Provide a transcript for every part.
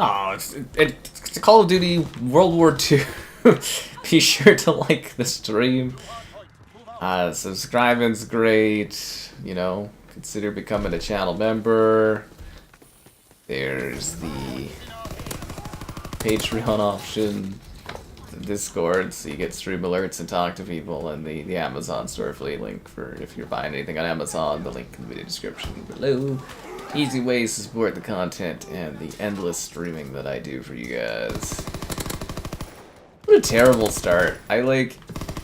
Oh, it's Call of Duty World War II. Be sure to like the stream. Subscribing's great. You know, consider becoming a channel member. There's the Patreon option, the Discord, so you get stream alerts and talk to people, and the Amazon store affiliate link for if you're buying anything on Amazon, the link in the video description below. Easy ways to support the content and the endless streaming that I do for you guys. What a terrible start. I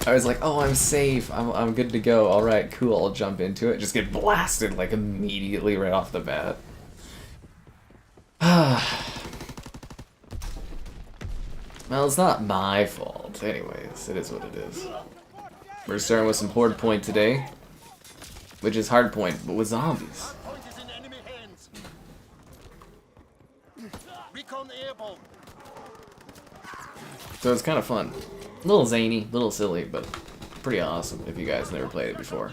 was like, oh, I'm safe, I'm good to go, alright, cool, I'll jump into it. Just get blasted, like, immediately right off the bat. Well, it's not my fault. Anyways, it is what it is. We're starting with some Hordepoint today, which is Hardpoint, but with zombies. So it's kind of fun. A little zany, a little silly, but pretty awesome if you guys never played it before.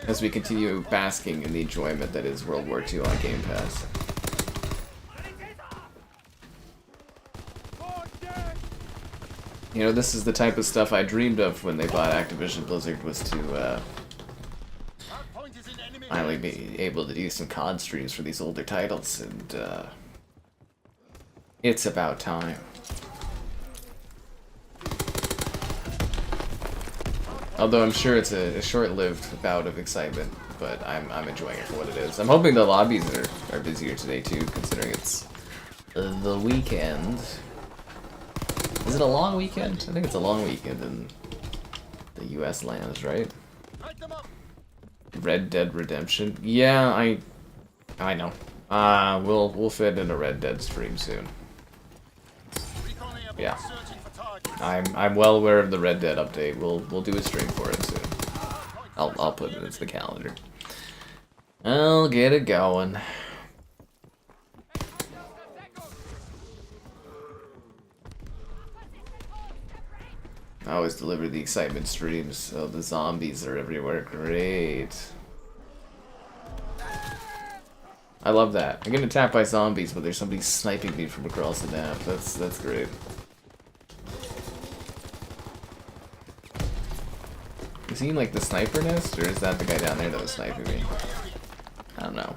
As we continue basking in the enjoyment that is World War II on Game Pass. You know, this is the type of stuff I dreamed of when they bought Activision Blizzard, was to finally be able to do some COD streams for these older titles, and it's about time. Although I'm sure it's a short-lived bout of excitement, but I'm enjoying it for what it is. I'm hoping the lobbies are busier today too, considering it's the weekend. Is it a long weekend? I think it's a long weekend in the US lands, right? Red Dead Redemption. Yeah, I know. We'll fit in a Red Dead stream soon. Yeah. I'm well aware of the Red Dead update. We'll do a stream for it soon. I'll put it into the calendar. I'll get it going. I always deliver the excitement streams, so the zombies are everywhere. Great. I love that. I'm getting attacked by zombies, but there's somebody sniping me from across the map. That's great. Is he in like the sniper nest, or is that the guy down there that was sniping me? I don't know.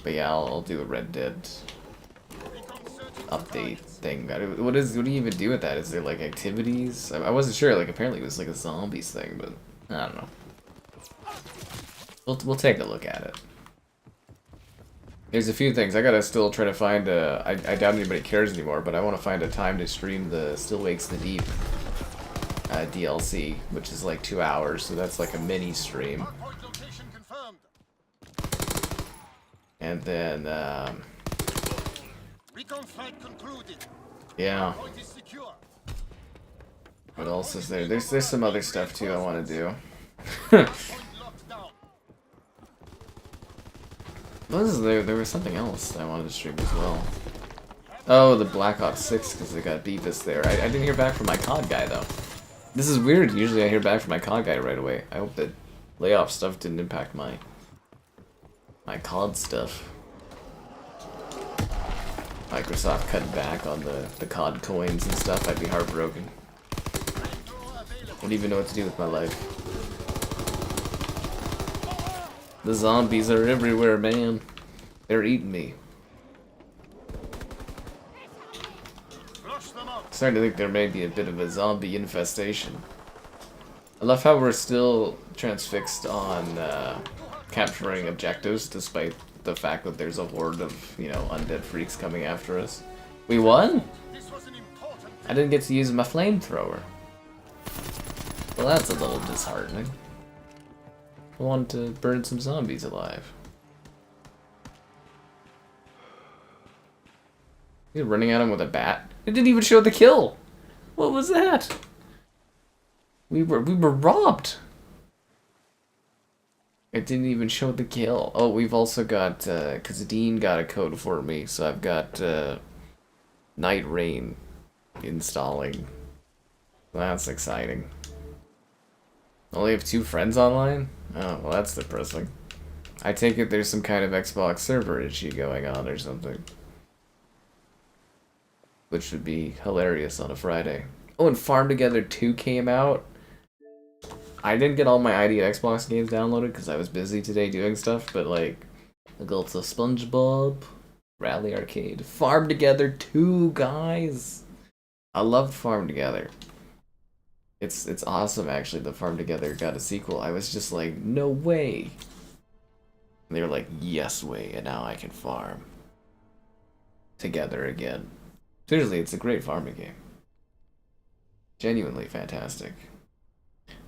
But yeah, I'll do a Red Dead update thing. What do you even do with that? Is there like activities? I wasn't sure. Like apparently it was like a zombies thing, but I don't know. We'll take a look at it. There's a few things I gotta still try to find. I doubt anybody cares anymore, but I want to find a time to stream the Still Wakes the Deep DLC, which is like 2 hours, so that's like a mini stream. And then yeah. What else is there? There's some other stuff too I want to do. There was something else I wanted to stream as well. Oh, the Black Ops 6, because they got Beavis there. I didn't hear back from my COD guy though. This is weird. Usually I hear back from my COD guy right away. I hope that layoff stuff didn't impact my COD stuff. Microsoft cut back on the COD coins and stuff. I'd be heartbroken. Wouldn't even know what to do with my life. The zombies are everywhere, man. They're eating me. Starting to think there may be a bit of a zombie infestation. I love how we're still transfixed on capturing objectives, despite the fact that there's a horde of, you know, undead freaks coming after us. We won? I didn't get to use my flamethrower. Well, that's a little disheartening. I wanted to burn some zombies alive. You're running at him with a bat? It didn't even show the kill! What was that? We were robbed! It didn't even show the kill. Oh, we've also got, cause Dean got a code for me, so I've got, Night Rain installing. That's exciting. Only have 2 friends online? Oh, well that's depressing. I take it there's some kind of Xbox server issue going on or something. which would be hilarious on a Friday. Oh, and Farm Together 2 came out. I didn't get all my ID at Xbox games downloaded because I was busy today doing stuff, but like, I got the SpongeBob, Rally Arcade, Farm Together 2, guys. I loved Farm Together. It's awesome actually that Farm Together got a sequel. I was just like, no way. And they were like, yes way, and now I can farm together again. Seriously, it's a great farming game. Genuinely fantastic.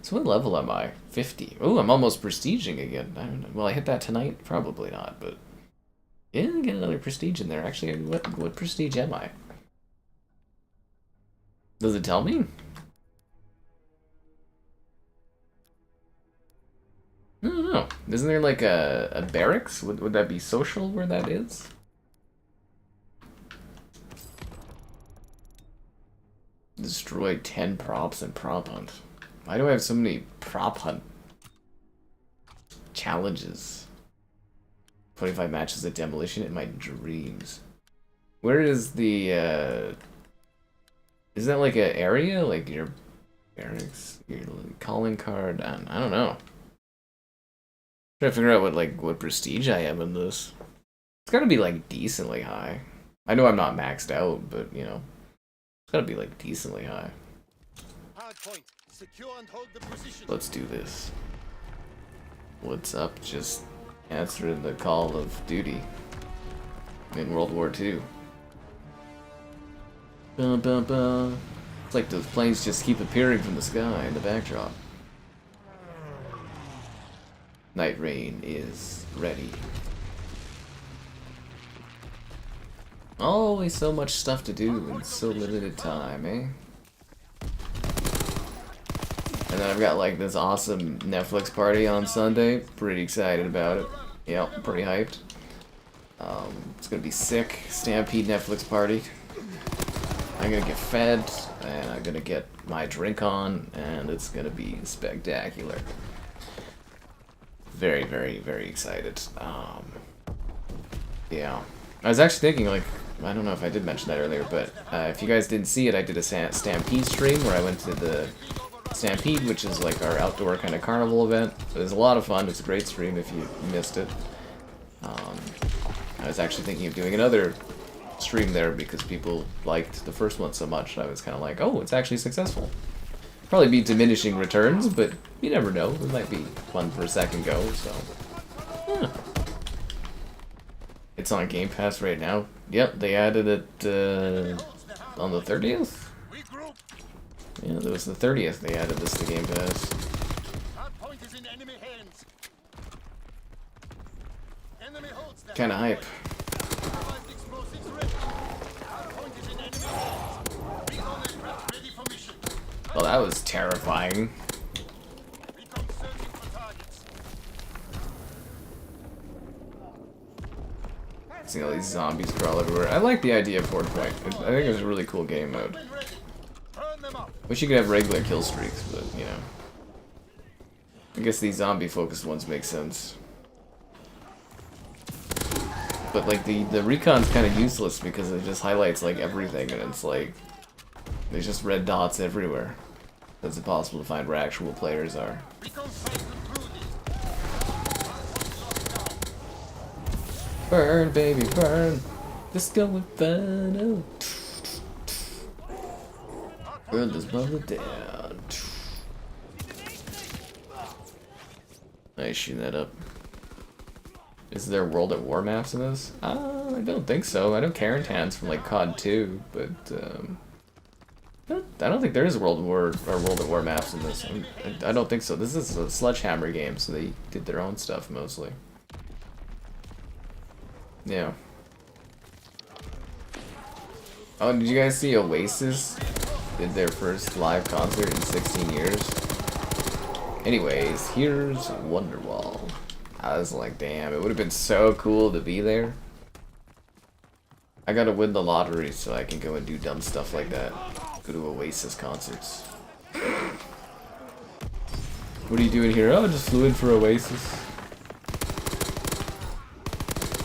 So what level am I? 50. Oh, I'm almost prestiging again. I don't know. Will I hit that tonight? Probably not, but yeah, get another prestige in there. Actually, what prestige am I? Does it tell me? I don't know. Isn't there like a barracks? Would that be social where that is? Destroy 10 props and prop hunt. Why do I have so many prop hunt challenges? 25 matches at demolition in my dreams. Where is the is that like an area? Like your barracks, your calling card? I don't know. Trying to figure out what prestige I am in this. It's gotta be like decently high. I know I'm not maxed out, but you know, it's gotta be like decently high. Let's do this. What's up? Just answering the call of duty in World War II. Bum, bum, bum. It's like those planes just keep appearing from the sky in the backdrop. Night Rain is ready. Always so much stuff to do in so limited time, eh? And then I've got like this awesome Netflix party on Sunday. Pretty excited about it. Yep, pretty hyped. It's gonna be sick. Stampede Netflix party. I'm gonna get fed, and I'm gonna get my drink on, and it's gonna be spectacular. Very, very, very excited. Yeah. I was actually thinking, like, I don't know if I did mention that earlier, but if you guys didn't see it, I did a Stampede stream where I went to the Stampede, which is like our outdoor kind of carnival event. It was a lot of fun. It's a great stream if you missed it. I was actually thinking of doing another stream there because people liked the first one so much. I was kind of like, oh, it's actually successful. Probably be diminishing returns, but you never know. It might be fun for a second go, so. Yeah. It's on Game Pass right now. Yep, they added it on the 30th? Yeah, that was the 30th they added this to Game Pass. Kinda hype. Well, that was terrifying. Seeing all these zombies crawl everywhere. I like the idea of Hordepoint. I think it was a really cool game mode. Wish you could have regular kill streaks, but you know. I guess these zombie focused ones make sense. But like the recon's kind of useless because it just highlights like everything, and it's like there's just red dots everywhere. It's impossible to find where actual players are. Burn, baby, burn. Let's go with fun. Oh. Burn this mother down. Nice, shoot that up. Is there World at War maps in this? I don't think so. I know Carentan's from like COD 2, but I don't think there is World at War maps in this. I don't think so. This is a Sledgehammer game, so they did their own stuff mostly. Yeah. Oh, did you guys see Oasis did their first live concert in 16 years? Anyways, here's Wonderwall. I was like, damn, it would have been so cool to be there. I gotta win the lottery so I can go and do dumb stuff like that. Go to Oasis concerts. What are you doing here? Oh, just flew in for Oasis.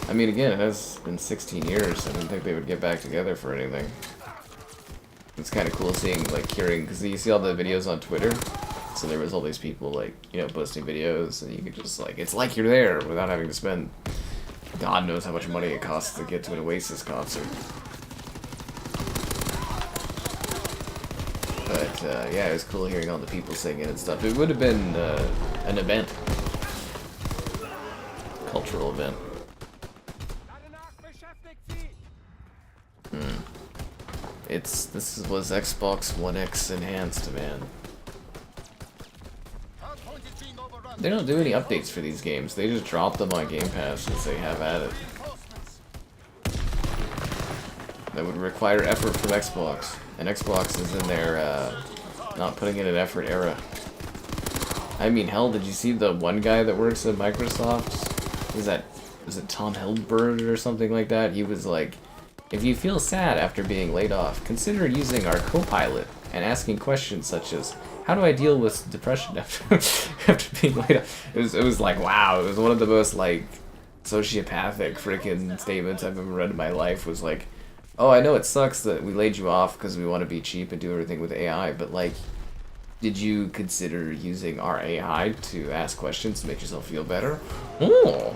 I mean, again, it has been 16 years. I didn't think they would get back together for anything. it's kind of cool seeing, like, hearing, because you see all the videos on Twitter, so there was all these people, like, you know, posting videos, and you could just, like, it's like you're there without having to spend God knows how much money it costs to get to an Oasis concert. But, yeah, it was cool hearing all the people singing and stuff. It would have been an event. Cultural event. This was Xbox One X enhanced, man. They don't do any updates for these games. They just drop them on Game Pass and say have at it. That would require effort from Xbox, and Xbox is in their not putting in an effort era. I mean, hell, did you see the one guy that works at Microsoft? Was it Tom Hildberg or something like that? He was like, if you feel sad after being laid off, consider using our co-pilot and asking questions such as, how do I deal with depression after being laid off? It was like, wow, it was one of the most, like, sociopathic freaking statements I've ever read in my life. Was like, oh, I know it sucks that we laid you off because we want to be cheap and do everything with AI, but, like, did you consider using our AI to ask questions to make yourself feel better? Oh,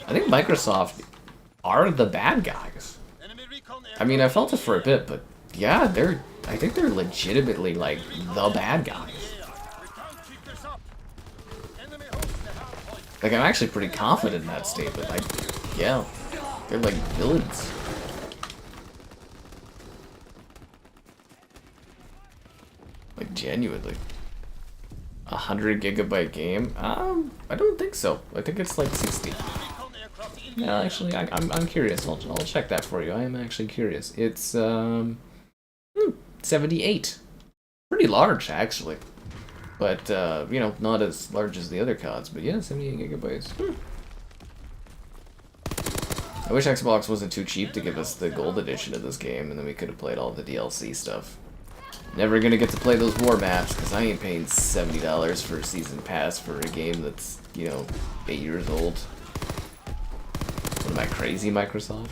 I think Microsoft are the bad guys. I mean, I felt it for a bit, but yeah, I think they're legitimately, like, the bad guys. Like, I'm actually pretty confident in that statement. Like, yeah, they're like villains. Like, genuinely. 100 gigabyte game? I don't think so. I think it's like 60. No, actually, I'm curious. I'll check that for you. I am actually curious. It's 78. Pretty large, actually. But, you know, not as large as the other CODs. But yeah, 78 gigabytes. I wish Xbox wasn't too cheap to give us the gold edition of this game, and then we could have played all the DLC stuff. Never gonna get to play those war maps, because I ain't paying $70 for a season pass for a game that's, you know, 8 years old. What am I, crazy, Microsoft?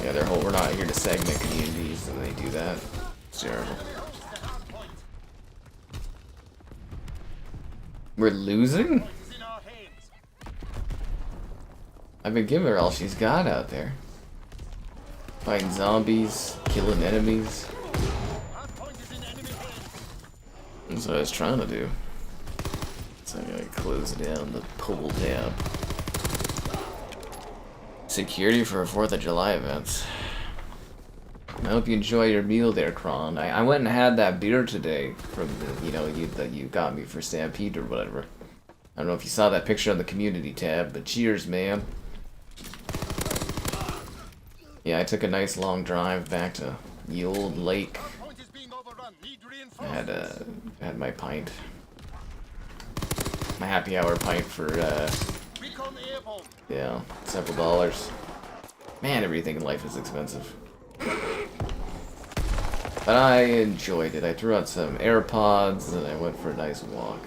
Yeah, their whole, we're not here to segment communities, and they do that. It's terrible. We're losing? I've been giving her all she's got out there. Fighting zombies, killing enemies. That's what I was trying to do. So I'm gonna close down the pull tab. Security for 4th of July events. I hope you enjoy your meal there, Kron. I went and had that beer today from the, you know, that you got me for Stampede or whatever. I don't know if you saw that picture on the community tab, but cheers, man. Yeah, I took a nice long drive back to the old lake. I had my pint. My happy hour pint for, yeah, several dollars. Man, everything in life is expensive. But I enjoyed it. I threw out some AirPods and I went for a nice walk.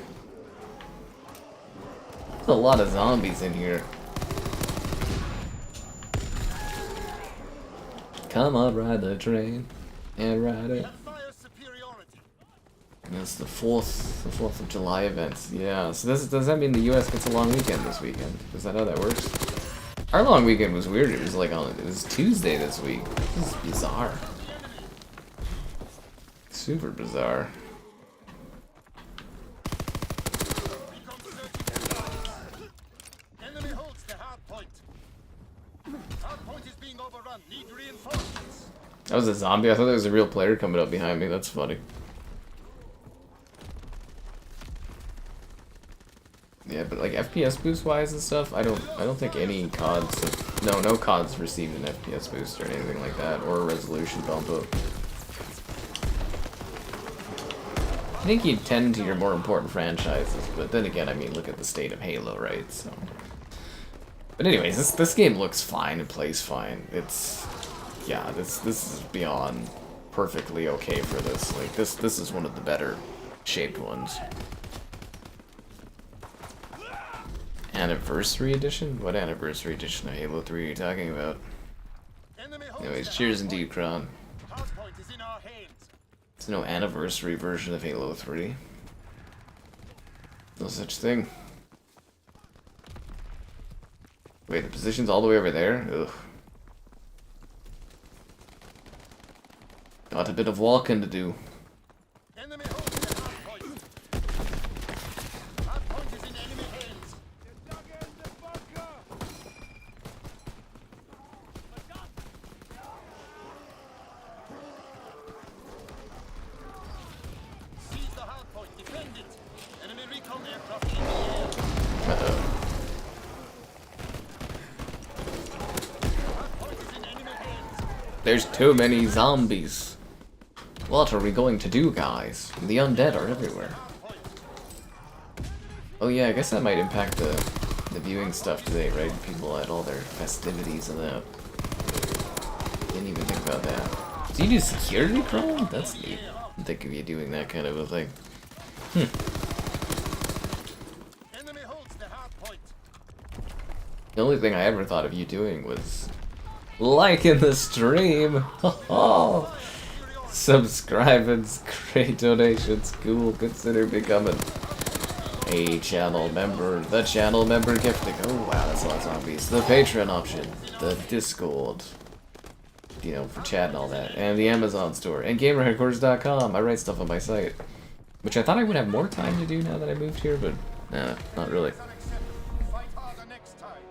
There's a lot of zombies in here. Come on, ride the train and ride it. And it's the 4th of July events. Yeah, so does that mean the US gets a long weekend this weekend? Is that how that works? Our long weekend was weird. It was like it was Tuesday this week. This is bizarre. Super bizarre. Enemy holds the hard point. Hard point is being overrun. Need reinforcements. That was a zombie. I thought there was a real player coming up behind me. That's funny. Yeah, but like FPS boost wise and stuff, I don't think any CODs have, no CODs received an FPS boost or anything like that, or a resolution bump up. I think you tend to your more important franchises, but then again, I mean, look at the state of Halo, right? So, but anyways, this game looks fine and plays fine. It's, yeah, this is beyond perfectly okay for this. Like this is one of the better shaped ones. Anniversary edition? What anniversary edition of Halo 3 are you talking about? Enemy holds Anyways, the cheers hard indeed, Kron. Hordepoint is in our hands. There's no anniversary version of Halo 3. No such thing. Wait, the position's all the way over there? Ugh. Got a bit of walking to do. Enemy holds the hardpoint. Hardpoint is in enemy hands. Seize the hardpoint. Defend it. Enemy recon aircraft in the air. Uh-oh. Hardpoint is in enemy hands. There's too many zombies. What are we going to do, guys? The undead are everywhere. Oh yeah, I guess that might impact the viewing stuff today, right? People at all their festivities and that. Didn't even think about that. Do you do security crawl? That's neat. I'm thinking of you doing that kind of a thing. Enemy holds the hardpoint. The only thing I ever thought of you doing was liking the stream. Subscribe and great donations. Cool. Consider becoming a channel member. The channel member gifting. Oh wow, that's a lot of zombies. The Patreon option. The Discord. You know, for chat and all that. And the Amazon store. And GamerHeadquarters.com. I write stuff on my site. Which I thought I would have more time to do now that I moved here, but nah, not really. Fight harder next time.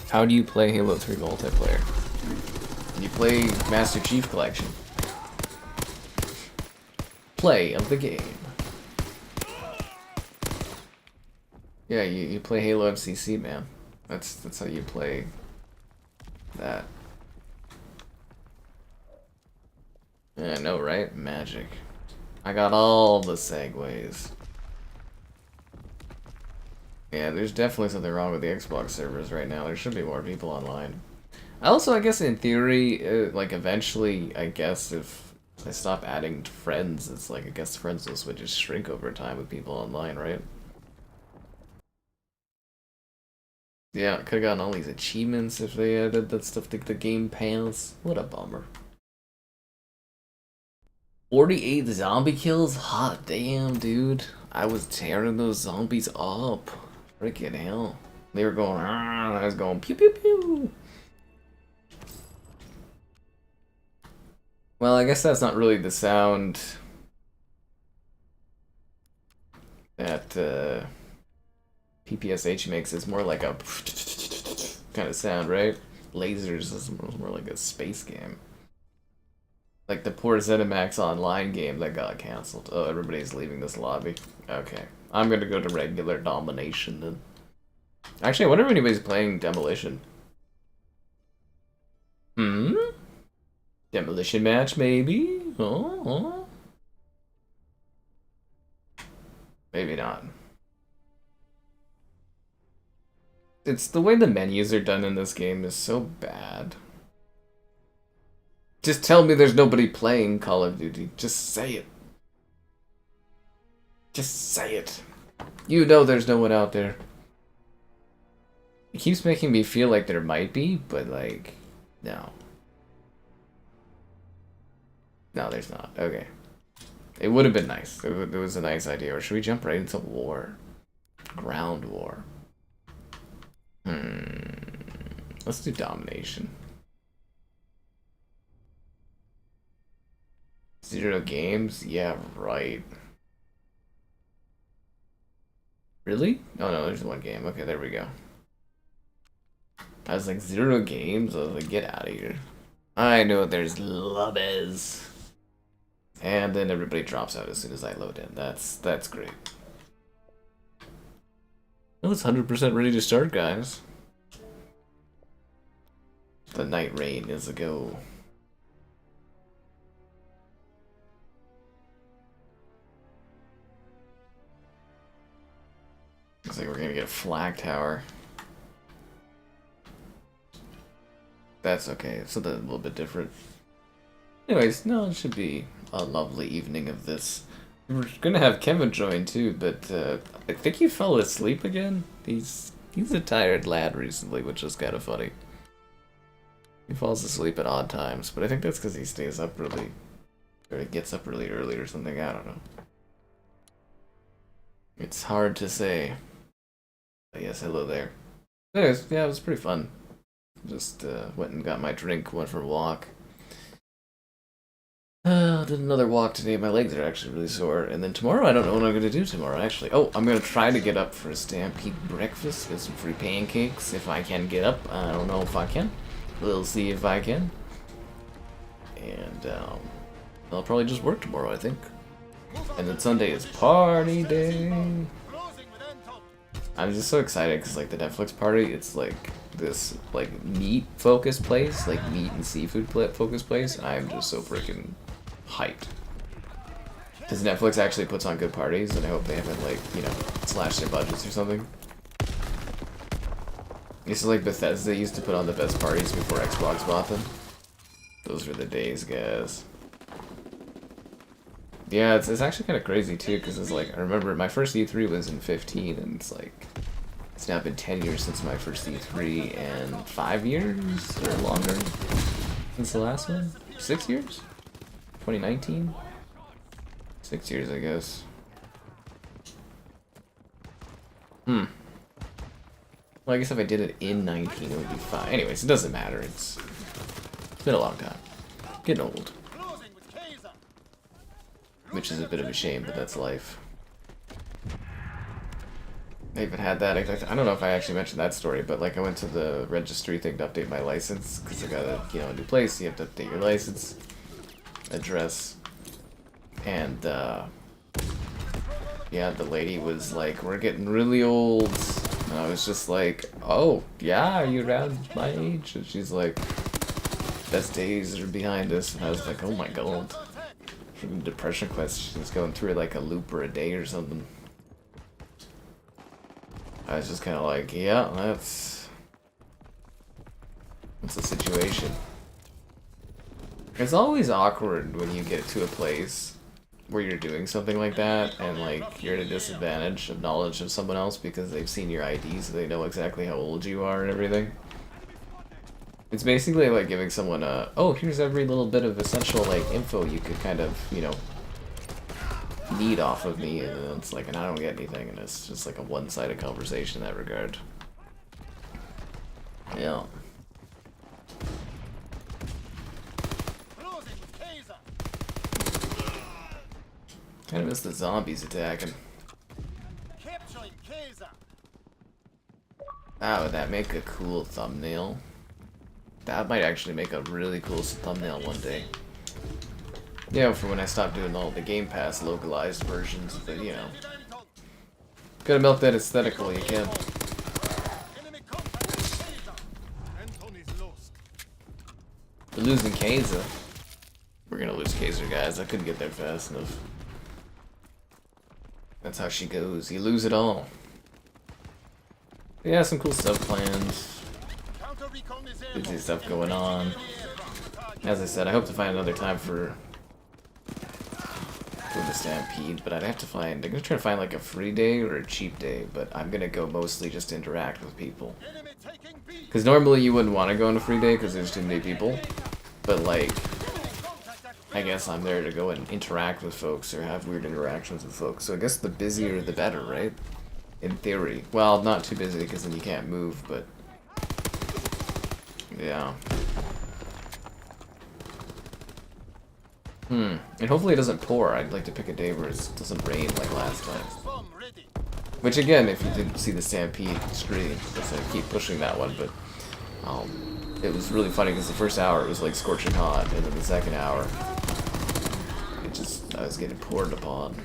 How do you play Halo 3 multiplayer? You play Master Chief Collection. Play of the game. Yeah, you play Halo MCC, man. That's how you play that. Yeah, I know, right? Magic. I got all the segues. Yeah, there's definitely something wrong with the Xbox servers right now. There should be more people online. Also, I guess in theory, like eventually, I guess if I stop adding friends, it's like I guess friends list would just shrink over time with people online, right? Yeah, could have gotten all these achievements if they added that stuff to the Game Pass. What a bummer. 48 zombie kills? Hot damn, dude. I was tearing those zombies up. Freaking hell. They were going, I was going pew pew pew. Well, I guess that's not really the sound that PPSH makes. It's more like a kind of sound, right? Lasers is more like a space game. Like the poor ZeniMax Online game that got canceled. Oh, everybody's leaving this lobby. Okay. I'm gonna go to regular Domination then. Actually, I wonder if anybody's playing Demolition. Demolition match, maybe? Oh. Maybe not. It's the way the menus are done in this game is so bad. Just tell me there's nobody playing Call of Duty. Just say it. Just say it. You know there's no one out there. It keeps making me feel like there might be, but like, no. No, there's not. Okay. It would have been nice. It was a nice idea. Or should we jump right into war? Ground war. Let's do Domination. 0 games? Yeah, right. Really? Oh no, there's 1 game. Okay, there we go. I was like, 0 games? I was like, get out of here. I know there's lobbies. And then everybody drops out as soon as I load in. That's great. Well, it's 100% ready to start, guys. The night rain is a go. Looks like we're gonna get a flag tower. That's okay. It's something a little bit different. Anyways, no, it should be a lovely evening of this. We're gonna have Kevin join too, but I think he fell asleep again. He's a tired lad recently, which is kind of funny. He falls asleep at odd times, but I think that's because he stays up really, or he gets up really early or something. I don't know. It's hard to say. But yes, hello there. Anyways, yeah, it was pretty fun. Just went and got my drink, went for a walk. Did another walk today. My legs are actually really sore. And then tomorrow, I don't know what I'm going to do tomorrow, actually. Oh, I'm going to try to get up for a Stampede breakfast. Get some free pancakes if I can get up. I don't know if I can. We'll see if I can. And I'll probably just work tomorrow, I think. And then Sunday is party day. I'm just so excited because, like, the Netflix party, it's like this, like, meat focused place, like meat and seafood focused place. And I'm just so freaking hyped. Because Netflix actually puts on good parties, and I hope they haven't, like, you know, slashed their budgets or something. It's like Bethesda used to put on the best parties before Xbox bought them. Those were the days, guys. Yeah, it's actually kind of crazy too, because it's like, I remember my first E3 was in 15, and it's like, it's now been 10 years since my first E3, and 5 years or longer since the last one? 6 years? 2019? 6 years, I guess. Well, I guess if I did it in 19, it would be fine. Anyways, it doesn't matter. It's been a long time. Getting old. Which is a bit of a shame, but that's life. I even had that. I don't know if I actually mentioned that story, but like I went to the registry thing to update my license because I got a a new place. You have to update your license, address, and yeah, the lady was like, "We're getting really old," and I was just like, "Oh yeah, are you around my age?" And she's like, "Best days are behind us," and I was like, "Oh my god." From Depression Quest, she was going through like a loop or a day or something. I was just kind of like, yeah, that's the situation. It's always awkward when you get to a place where you're doing something like that and like you're at a disadvantage of knowledge of someone else because they've seen your ID, so they know exactly how old you are and everything. It's basically like giving someone a, oh, here's every little bit of essential, like, info you could kind of, you know, need off of me, and then it's like, and I don't get anything, and it's just like a one-sided conversation in that regard. Yeah. Kind of miss the zombies attacking. Ah, would that make a cool thumbnail? That might actually make a really cool thumbnail one day. You know, for when I stop doing all the Game Pass localized versions of it, you know. Gotta milk that aesthetic while you can. We're losing Kaiser. We're gonna lose Kaiser, guys. I couldn't get there fast enough. That's how she goes. You lose it all. Yeah, some cool stuff planned. Busy stuff going on. As I said, I hope to find another time for the Stampede, but I'd have to find, I'm gonna try to find like a free day or a cheap day, but I'm gonna go mostly just to interact with people. Because normally you wouldn't want to go on a free day because there's too many people, but like, I guess I'm there to go and interact with folks or have weird interactions with folks, so I guess the busier the better, right? In theory. Well, not too busy because then you can't move, but yeah. And hopefully it doesn't pour. I'd like to pick a day where it doesn't rain like last time. Which again, if you didn't see the Stampede stream, I keep pushing that one, but it was really funny because the first hour it was like scorching hot, and then the second hour, I was getting poured upon.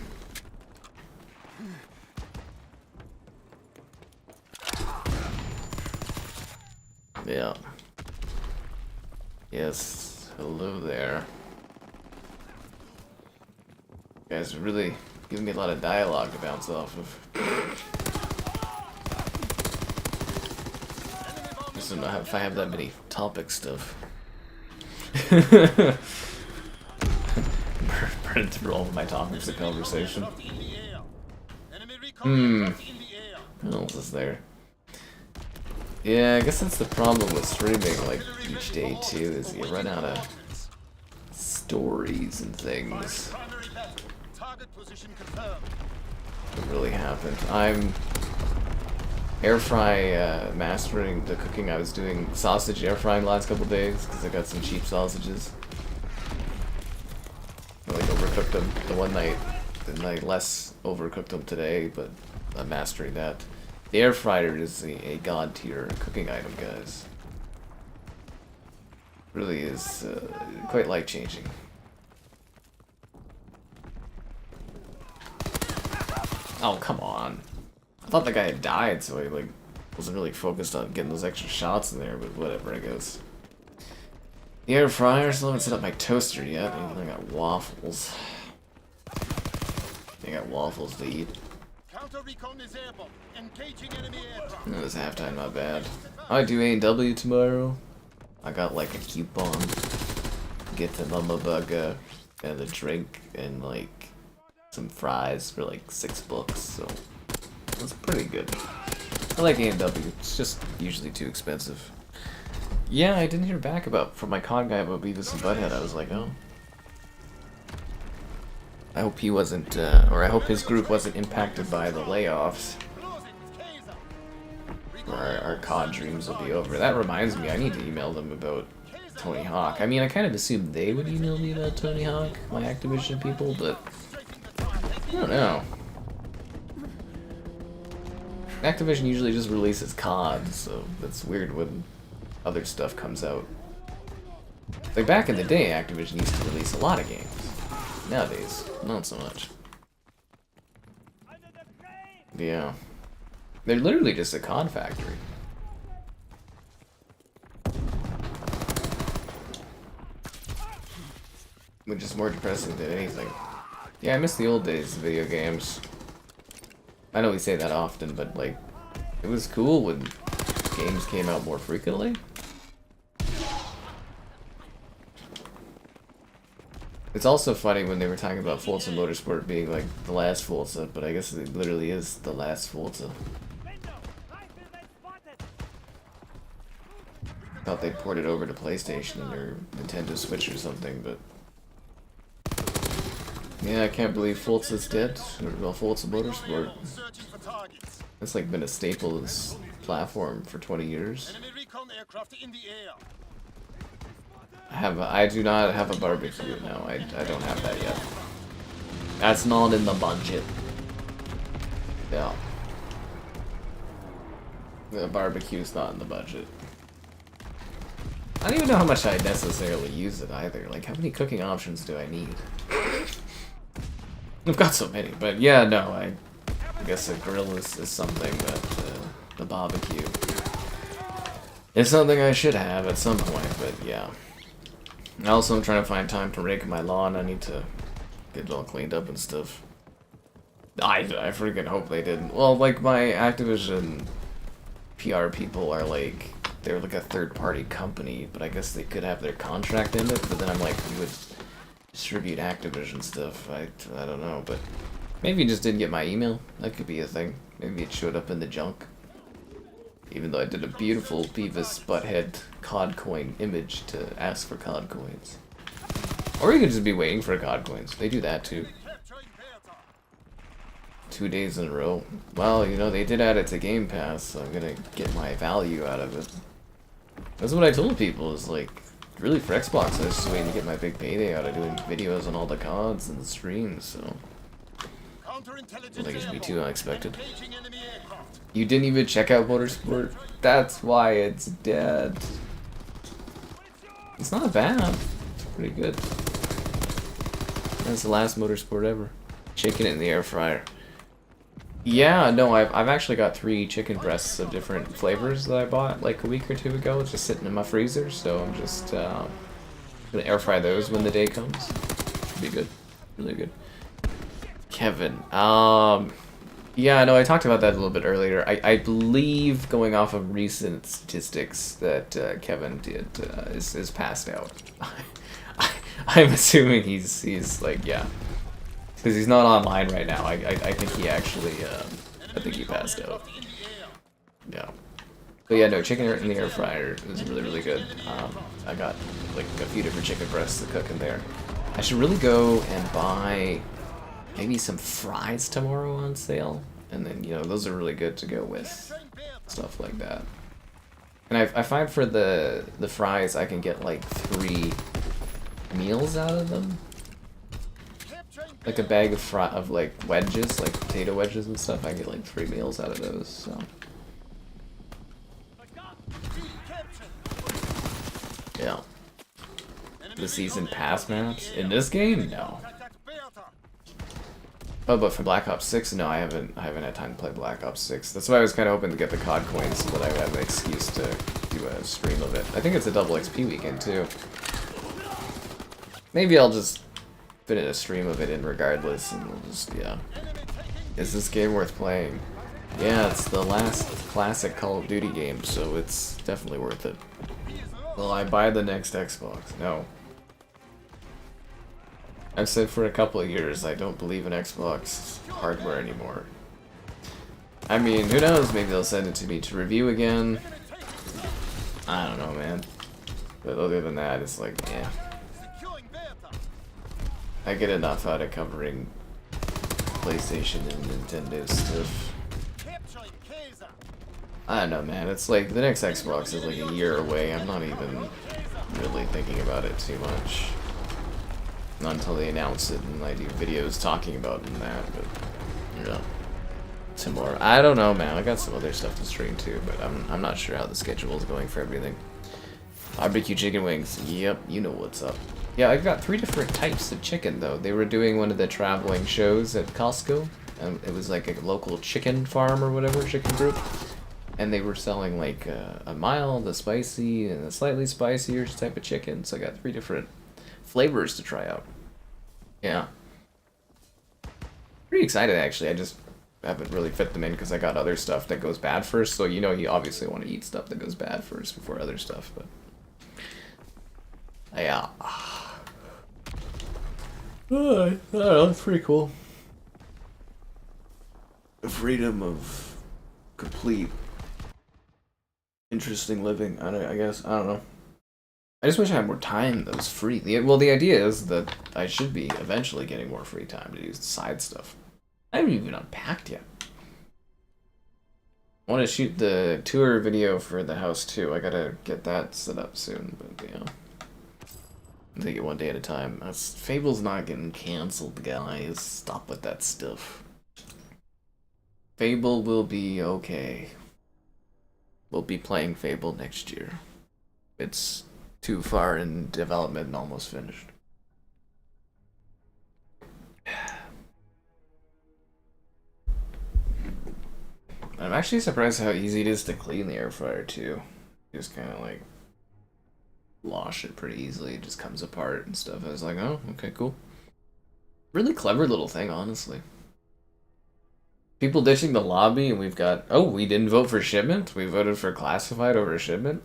Yeah. Yes, hello there. You guys are really giving me a lot of dialogue to bounce off of. Just don't know if I have that many topic stuff. printed through all of my topics of conversation. Aircraft in the air. Enemy recon aircraft in the air. What else is there? Yeah, I guess that's the problem with streaming, like, each day, too, is you run out of stories and things. Primary battle. Target position confirmed. What really happened. I'm air fry mastering the cooking. I was doing sausage air frying the last couple days because I got some cheap sausages. I like overcooked them the one night, and I less overcooked them today, but I'm mastering that. The air fryer is a god tier cooking item, guys. Really is quite life changing. Oh, come on. I thought the guy had died, so I like wasn't really focused on getting those extra shots in there, but whatever, I guess. The air fryer, still haven't set up my toaster yet. I got waffles. I got waffles to eat. Counter recon is airborne. Engaging enemy aircraft. This halftime, not bad. I do A&W tomorrow. I got like a coupon. Get the mama burger and a drink and like some fries for like $6, so that's pretty good. I like A&W. It's just usually too expensive. Yeah, I didn't hear back from my con guy about Beavis and Butthead. I was like, oh. I hope he wasn't, or I hope his group wasn't impacted by the layoffs. Or our COD dreams will be over. That reminds me, I need to email them about Tony Hawk. I mean, I kind of assumed they would email me about Tony Hawk, my Activision people, but I don't know. Activision usually just releases COD, so that's weird when other stuff comes out. Like back in the day, Activision used to release a lot of games. Nowadays, not so much. Yeah. They're literally just a COD factory. Which is more depressing than anything. Yeah, I miss the old days of video games. I know we say that often, but like, it was cool when games came out more frequently. It's also funny when they were talking about Forza Motorsport being like the last Forza, but I guess it literally is the last Forza. Thought they ported over to PlayStation and their Nintendo Switch or something, but yeah, I can't believe Forza's dead. Well, Forza Motorsport. Searching for targets. It's like been a staple of this platform for 20 years. Enemy recon aircraft in the air. I do not have a barbecue. No, I don't have that yet. That's not in the budget. Yeah. The barbecue's not in the budget. I don't even know how much I necessarily use it either. Like, how many cooking options do I need? I've got so many, but yeah, no, I guess a grill is something that the barbecue is something I should have at some point, but yeah. I also am trying to find time to rake my lawn. I need to get it all cleaned up and stuff. I freaking hope they didn't. Well, like, my Activision PR people are like, they're like a third-party company, but I guess they could have their contract in it, but then I'm like, you would distribute Activision stuff. I don't know, but maybe you just didn't get my email. That could be a thing. Maybe it showed up in the junk. Even though I did a beautiful Beavis Butthead COD coin image to ask for COD coins. Or you could just be waiting for COD coins. They do that too. 2 days in a row. Well, you know, they did add it to Game Pass, so I'm gonna get my value out of it. That's what I told people, is like, really for Xbox, I was just waiting to get my big payday out of doing videos on all the CODs and the streams, so I don't think it should be too unexpected. You didn't even check out Motorsport? That's why it's dead. It's not bad. It's pretty good. That's the last Motorsport ever. Chicken in the air fryer. Yeah, no, I've actually got 3 chicken breasts of different flavors that I bought like a week or 2 ago. It's just sitting in my freezer, so I'm just gonna air fry those when the day comes. Should be good. Really good. Kevin. Yeah, no, I talked about that a little bit earlier. I believe, going off of recent statistics, that Kevin is passed out. I'm assuming he's like, yeah. Because he's not online right now. I think he actually, I think he passed out. Yeah. But yeah, no, chicken in the air fryer is really, really good. I got like a few different chicken breasts to cook in there. I should really go and buy maybe some fries tomorrow on sale. And then, you know, those are really good to go with stuff like that. And I find for the fries, I can get like 3 meals out of them. Like a bag of like wedges, like potato wedges and stuff. I get like 3 meals out of those. So yeah. The season pass maps in this game, no. Oh, but for Black Ops 6, no, I haven't had time to play Black Ops 6. That's why I was kind of hoping to get the COD coins so that I would have an excuse to do a stream of it. I think it's a double XP weekend too. Maybe I'll just fit in a stream of it in regardless, and we'll just, yeah. Is this game worth playing? Yeah, it's the last classic Call of Duty game, so it's definitely worth it. Will I buy the next Xbox? No. I've said for a couple of years I don't believe in Xbox hardware anymore. I mean, who knows, maybe they'll send it to me to review again. I don't know, man. But other than that, it's like, yeah. I get enough out of covering PlayStation and Nintendo stuff. I don't know, man. It's like the next Xbox is like a year away. I'm not even really thinking about it too much. Not until they announce it and I do videos talking about it and that, but yeah. Tomorrow. I don't know, man. I got some other stuff to stream too, but I'm not sure how the schedule is going for everything. Barbecue chicken wings. Yep, you know what's up. Yeah, I've got 3 different types of chicken though. They were doing one of the traveling shows at Costco. It was like a local chicken farm or whatever, chicken group. And they were selling like a mild, a spicy, and a slightly spicier type of chicken. So I got 3 different flavors to try out. Yeah. Pretty excited actually. I just haven't really fit them in because I got other stuff that goes bad first. So you know you obviously want to eat stuff that goes bad first before other stuff, but yeah. I don't know, it's pretty cool. The freedom of complete interesting living. I guess. I don't know. I just wish I had more time that was free. Well, the idea is that I should be eventually getting more free time to do side stuff. I haven't even unpacked yet. I want to shoot the tour video for the house too. I gotta get that set up soon, but yeah. I'll take it one day at a time. Fable's not getting cancelled, guys. Stop with that stuff. Fable will be okay. We'll be playing Fable next year. It's too far in development and almost finished. I'm actually surprised how easy it is to clean the air fryer too. You just kind of like wash it pretty easily. It just comes apart and stuff. I was like, oh, okay, cool. Really clever little thing, honestly. People ditching the lobby, and we've got... Oh, we didn't vote for Shipment? We voted for Classified over Shipment?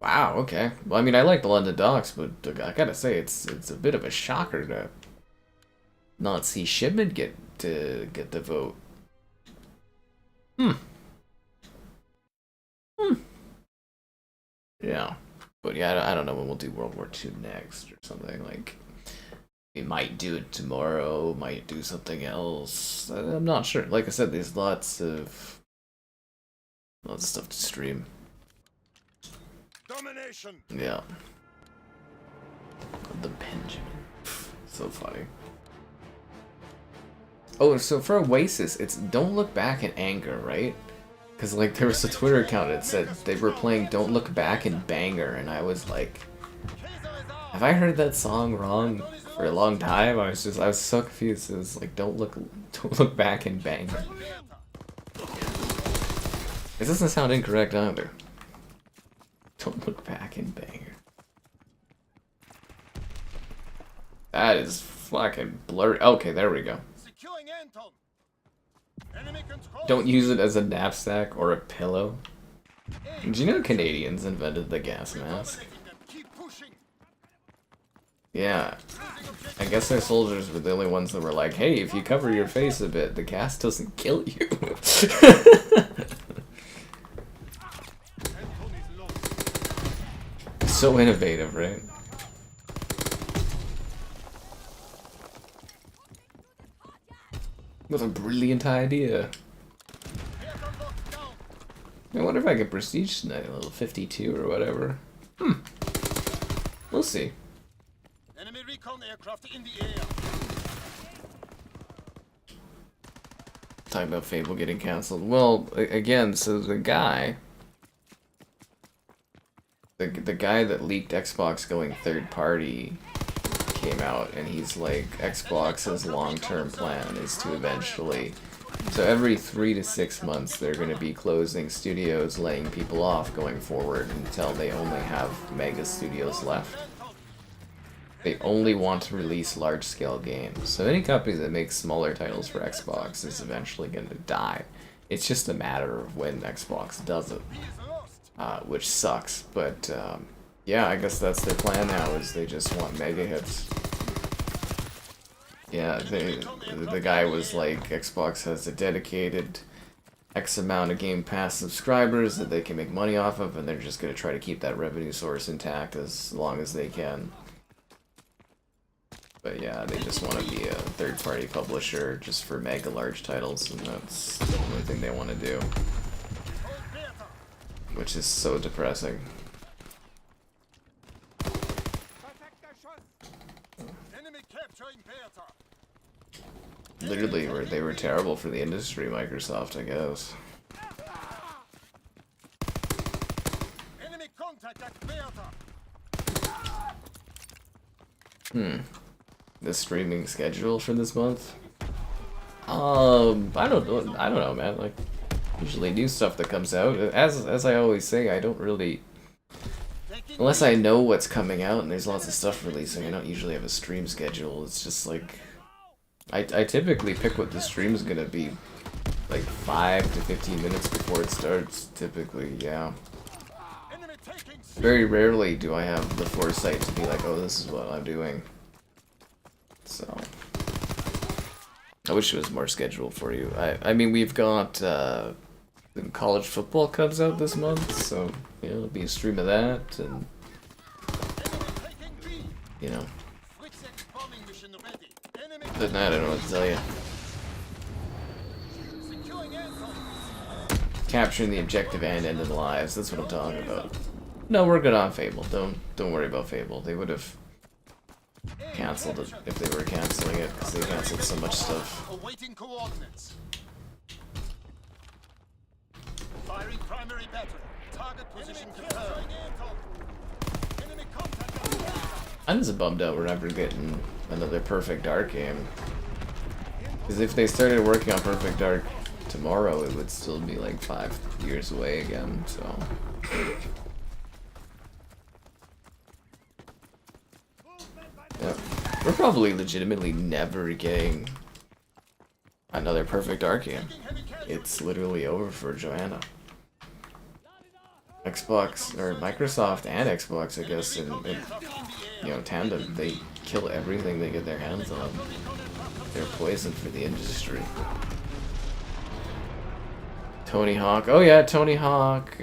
Wow, okay. Well, I mean, I like the London Docks, but I gotta say, it's a bit of a shocker to not see Shipment get the vote. Yeah. But yeah, I don't know when we'll do World War II next or something. Like, we might do it tomorrow, might do something else. I'm not sure. Like I said, there's lots of stuff to stream. Domination. Yeah. The Benjamin. So funny. Oh, so for Oasis, it's Don't Look Back in Anger, right? Because, like, there was a Twitter account that said they were playing Don't Look Back in Banger, and I was like, have I heard that song wrong for a long time? I was so confused. It was like, Don't look back in Banger. It doesn't sound incorrect either. Don't look back in Banger. That is fucking blurry. Okay, there we go. Don't use it as a knapsack or a pillow. Do you know Canadians invented the gas mask? Yeah. I guess our soldiers were the only ones that were like, hey, if you cover your face a bit, the gas doesn't kill you. So innovative, right? What a brilliant idea. I wonder if I could prestige tonight, a little 52 or whatever. We'll see. Enemy recon aircraft in the air. Talking about Fable getting cancelled. Well, again, so the guy... The guy that leaked Xbox going third party came out, and he's like, Xbox's long-term plan is to eventually... So every 3 to 6 months they're going to be closing studios, laying people off going forward until they only have mega studios left. They only want to release large-scale games. So any company that makes smaller titles for Xbox is eventually going to die. It's just a matter of when Xbox does it. Which sucks, but yeah, I guess that's their plan now, is they just want mega hits. Yeah, the guy was like, Xbox has a dedicated X amount of Game Pass subscribers that they can make money off of, and they're just going to try to keep that revenue source intact as long as they can. But yeah, they just want to be a third-party publisher just for mega large titles, and that's the only thing they want to do. Which is so depressing. Literally, they were terrible for the industry, Microsoft, I guess. The streaming schedule for this month? I don't know, man. Like, usually new stuff that comes out. As I always say, I don't really... Unless I know what's coming out and there's lots of stuff releasing, I don't usually have a stream schedule. It's just like... I typically pick what the stream's gonna be like 5 to 15 minutes before it starts, typically, yeah. Very rarely do I have the foresight to be like, oh, this is what I'm doing. So... I wish it was more scheduled for you. I mean, we've got college football comes out this month, so you know, it'll be a stream of that, and you know. But I don't know what to tell you. Capturing the objective and ending lives. That's what I'm talking about. No, we're good on Fable. Don't worry about Fable. They would have cancelled it if they were canceling it, because they canceled so much stuff. Awaiting coordinates. Firing primary battery. Target position confirmed. Enemy contact. I'm just bummed out we're never getting another Perfect Dark game. Because if they started working on Perfect Dark tomorrow, it would still be like 5 years away again, so... Yeah. We're probably legitimately never getting another Perfect Dark game. It's literally over for Joanna. Xbox, or Microsoft and Xbox, I guess, in you know, tandem, they kill everything they get their hands on. They're poison for the industry. Tony Hawk. Oh yeah, Tony Hawk.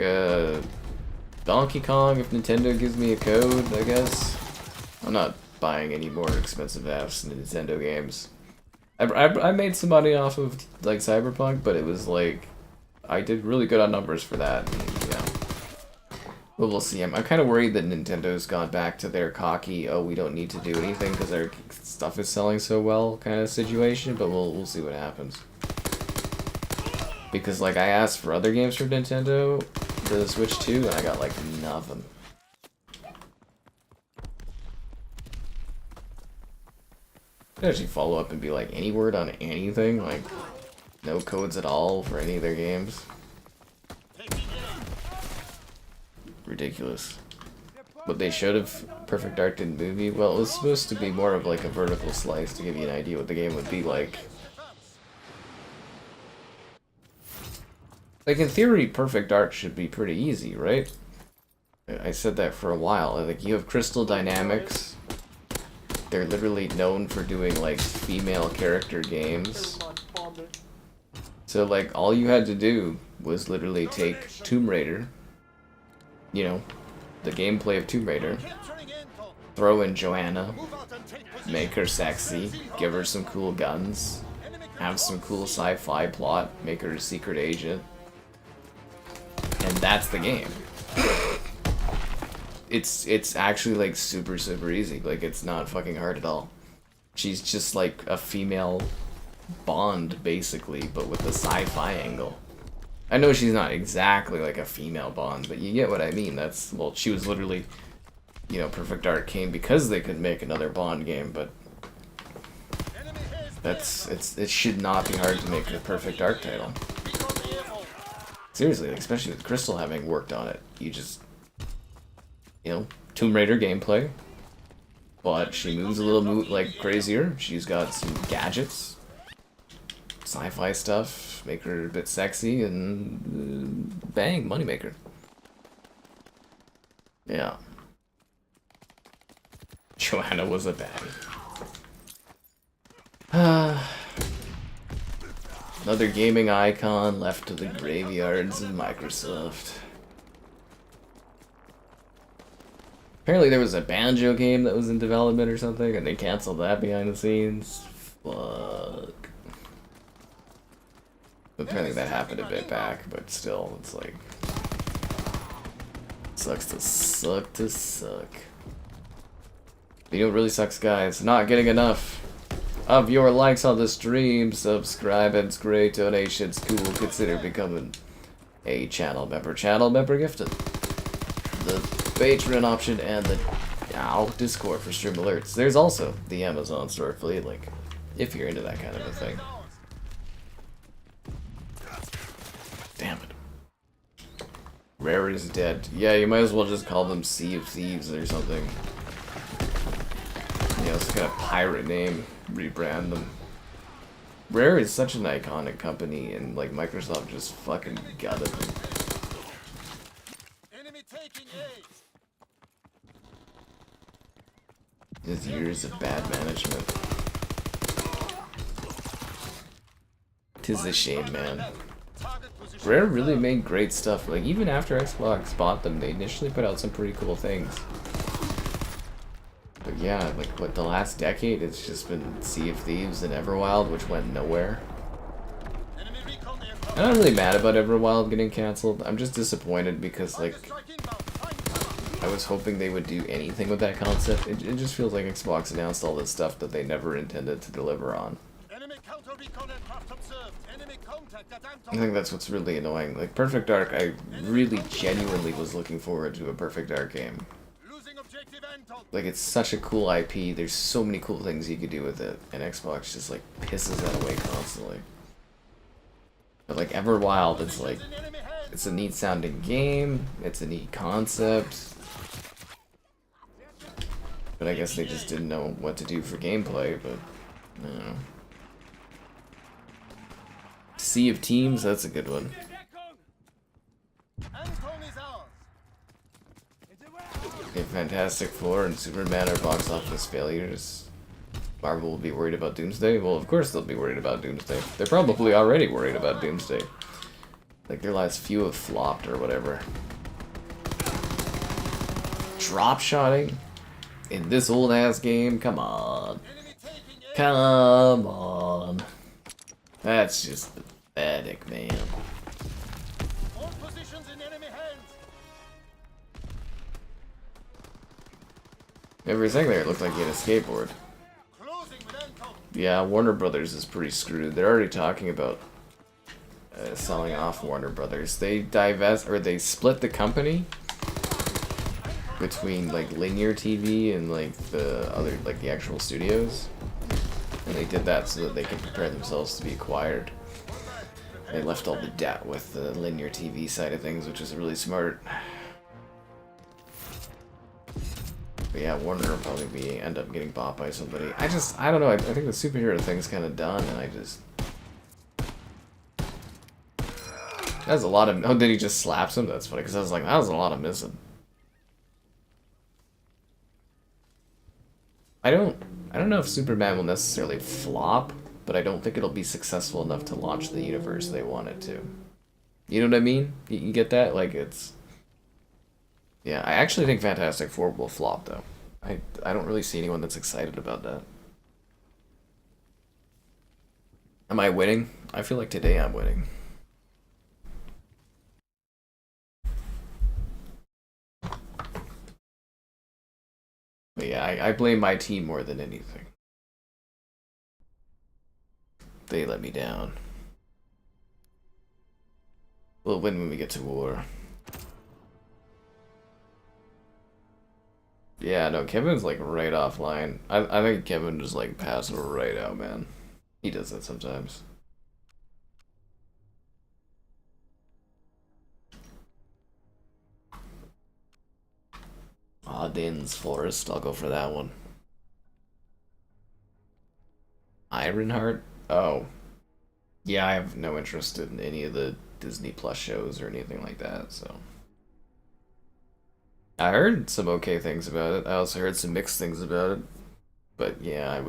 Donkey Kong, if Nintendo gives me a code, I guess. I'm not buying any more expensive ass Nintendo games. I made some money off of like Cyberpunk, but it was like I did really good on numbers for that. And, yeah. But we'll see. I'm kind of worried that Nintendo's gone back to their cocky, oh, we don't need to do anything because our stuff is selling so well kind of situation. But we'll see what happens. Because like I asked for other games from Nintendo for the Switch 2, and I got like nothing. I'd actually follow up and be like, any word on anything? Like, no codes at all for any of their games? Ridiculous. But they should have. Perfect Dark didn't move me. Well, it was supposed to be more of like a vertical slice to give you an idea what the game would be like. Like, in theory, Perfect Dark should be pretty easy, right? I said that for a while. Like, you have crystal dynamics. they're literally known for doing like female character games. So like all you had to do was literally take Tomb Raider, you know, the gameplay of Tomb Raider, throw in Joanna, make her sexy, give her some cool guns, have some cool sci-fi plot, make her a secret agent, and that's the game. It's actually like super easy. Like it's not fucking hard at all. She's just like a female Bond basically, but with a sci-fi angle. I know she's not exactly like a female Bond, but you get what I mean. That's, well, she was literally, you know, Perfect Dark came because they could make another Bond game, but it should not be hard to make a Perfect Dark title. Seriously, especially with Crystal having worked on it. You just, you know, Tomb Raider gameplay, but she moves a little like crazier. She's got some gadgets, sci-fi stuff, make her a bit sexy, and bang, moneymaker. Yeah. Joanna was a baddie. Another gaming icon left to the graveyards of Microsoft. Apparently there was a Banjo game that was in development or something, and they canceled that behind the scenes. Fuck. Apparently that happened a bit back, but still, it's like... Sucks to suck. You know what really sucks, guys? Not getting enough of your likes on the stream. Subscribe, it's great. Donations, cool. Consider becoming a channel member. Channel member gifted. The Patreon option and the Discord for stream alerts. There's also the Amazon store affiliate link, if you're into that kind of a thing. Damn it. Rare is dead. Yeah, you might as well just call them Sea of Thieves or something. You know, some kind of pirate name. Rebrand them. Rare is such an iconic company, and like Microsoft just fucking gutted them. Enemy taking A. Just years of bad management. 'Tis a shame, man. Rare really made great stuff. Like, even after Xbox bought them, they initially put out some pretty cool things. But yeah, like, what, the last decade, it's just been Sea of Thieves and Everwild, which went nowhere. I'm not really mad about Everwild getting cancelled. I'm just disappointed because, like, I was hoping they would do anything with that concept. It just feels like Xbox announced all this stuff that they never intended to deliver on. I think that's what's really annoying. Like, Perfect Dark, I really genuinely was looking forward to a Perfect Dark game. Like, it's such a cool IP, there's so many cool things you could do with it, and Xbox just, like, pisses that away constantly. But, like, Everwild, it's like, it's a neat sounding game, it's a neat concept, but I guess they just didn't know what to do for gameplay, but, I don't know. Sea of Teams, that's a good one. Okay, Fantastic Four and Superman are box office failures. Marvel will be worried about Doomsday? Well, of course they'll be worried about Doomsday. They're probably already worried about Doomsday. Like, their last few have flopped or whatever. Drop-shotting? In this old-ass game? Come on. Come on. That's just pathetic, man. Every second there, it looked like he had a skateboard. Yeah, Warner Brothers is pretty screwed. They're already talking about selling off Warner Brothers. They they split the company between like linear TV and like the other, like the actual studios. And they did that so that they could prepare themselves to be acquired. They left all the debt with the linear TV side of things, which is really smart. But yeah, Warner will probably end up getting bought by somebody. I don't know, I think the superhero thing's kind of done, and I just... That's a lot of... Oh, did he just slaps him? That's funny, because I was like, that was a lot of missing. I I don't know if Superman will necessarily flop, but I don't think it'll be successful enough to launch the universe they want it to. You know what I mean? You get that? Like, it's... Yeah, I actually think Fantastic Four will flop, though. I don't really see anyone that's excited about that. Am I winning? I feel like today I'm winning. But yeah, I blame my team more than anything. They let me down. We'll win when we get to war. Yeah, no, Kevin's like right offline. I think Kevin just like passed right out, man. He does that sometimes. Ardennes Forest, I'll go for that one. Ironheart? Oh. Yeah, I have no interest in any of the Disney Plus shows or anything like that, so. I heard some okay things about it. I also heard some mixed things about it. But yeah, I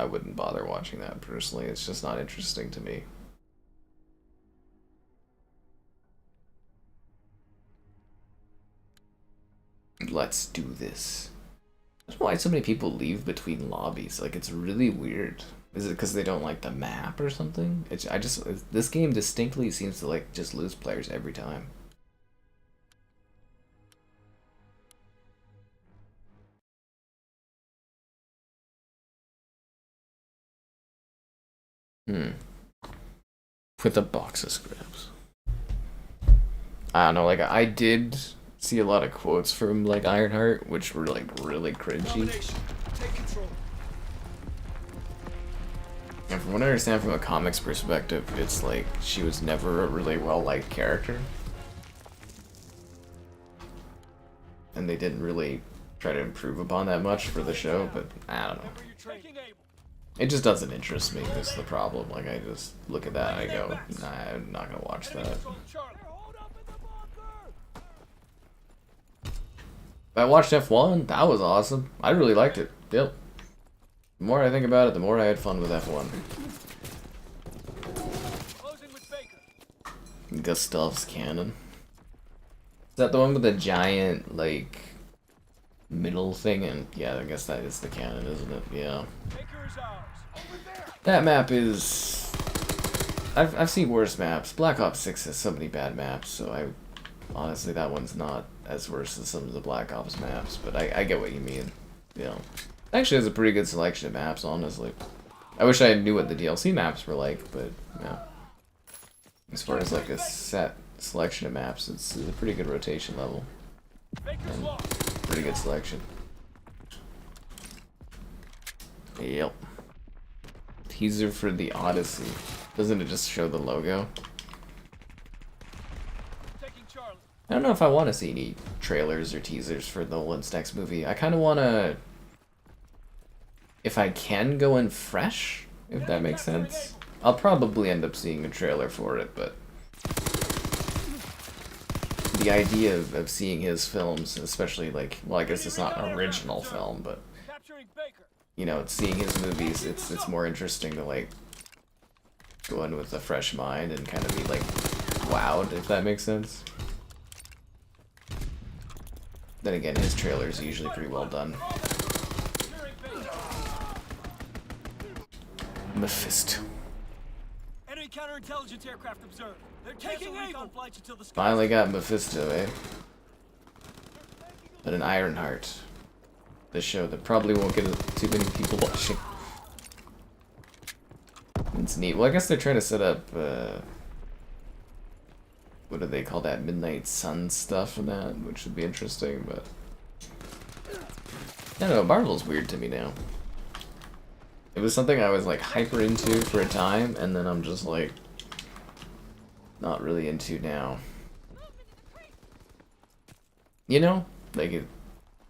wouldn't bother watching that personally. It's just not interesting to me. Let's do this. I don't know why so many people leave between lobbies. Like, it's really weird. Is it because they don't like the map or something? This game distinctly seems to like just lose players every time. With a box of scraps. I don't know, like, I did see a lot of quotes from, like, Ironheart, which were, like, really cringy. Take control. And from what I understand from a comics perspective, it's like, she was never a really well-liked character. And they didn't really try to improve upon that much for the show, but I don't know. It just doesn't interest me, that's the problem. Like, I just look at that and I go, nah, I'm not gonna watch that. I watched F1, that was awesome. I really liked it. Yep. The more I think about it, the more I had fun with F1. Gustav's cannon. Is that the one with the giant, like, middle thing? And yeah, I guess that is the cannon, isn't it? Yeah. That map is... I've seen worse maps. Black Ops 6 has so many bad maps, so honestly, that one's not as worse as some of the Black Ops maps, but I get what you mean. You know, it actually has a pretty good selection of maps, honestly. I wish I knew what the DLC maps were like, but yeah. As far as like a set selection of maps, it's a pretty good rotation level. And pretty good selection. Yep. Teaser for the Odyssey. Doesn't it just show the logo? I don't know if I want to see any trailers or teasers for Nolan's next movie. I kind of want to, if I can go in fresh, if that makes sense. I'll probably end up seeing a trailer for it, but the idea of seeing his films, especially like, well, I guess it's not an original film, but you know, seeing his movies, it's more interesting to like go in with a fresh mind and kind of be like wowed, if that makes sense. Then again, his trailers are usually pretty well done. Mephisto. Enemy counterintelligence aircraft observed. They're taking recon flights until the sky. Finally got Mephisto, eh? But an Ironheart. This show that probably won't get too many people watching. It's neat. Well, I guess they're trying to set up, what do they call that? Midnight Sun stuff and that, which would be interesting, but I don't know, Marvel's weird to me now. It was something I was like hyper into for a time, and then I'm just like not really into now. You know? Like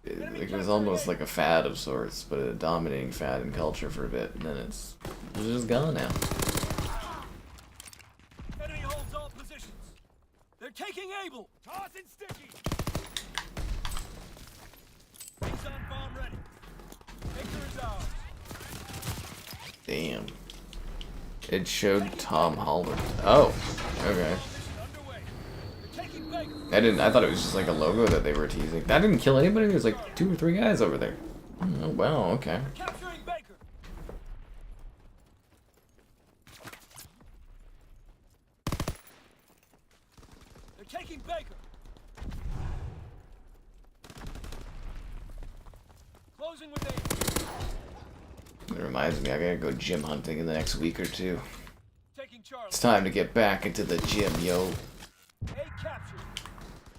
it was almost like a fad of sorts, but a dominating fad in culture for a bit, and then it's just gone now. Enemy holds all positions. They're taking Able. Tossing sticky. He's on bomb ready. Victor is ours. Damn. It showed Tom Holland. Oh, okay. I thought it was just like a logo that they were teasing. That didn't kill anybody. There's like 2 or 3 guys over there. Oh wow, okay. Capturing Baker. They're taking Baker. Closing with aim. It reminds me, I gotta go gym hunting in the next week or 2. Taking Charlie. It's time to get back into the gym, yo. A captured.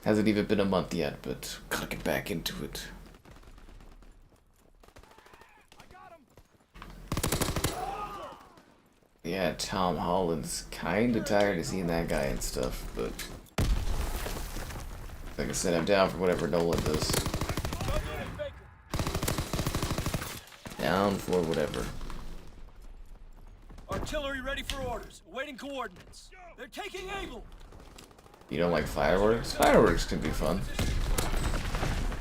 Hasn't even been a month yet, but gotta get back into it. I got him. Yeah, Tom Holland's kinda tired of seeing that guy and stuff, but like I said, I'm down for whatever Nolan does. Down for whatever. Artillery ready for orders. Awaiting coordinates. They're taking Able. You don't like fireworks? Fireworks can be fun.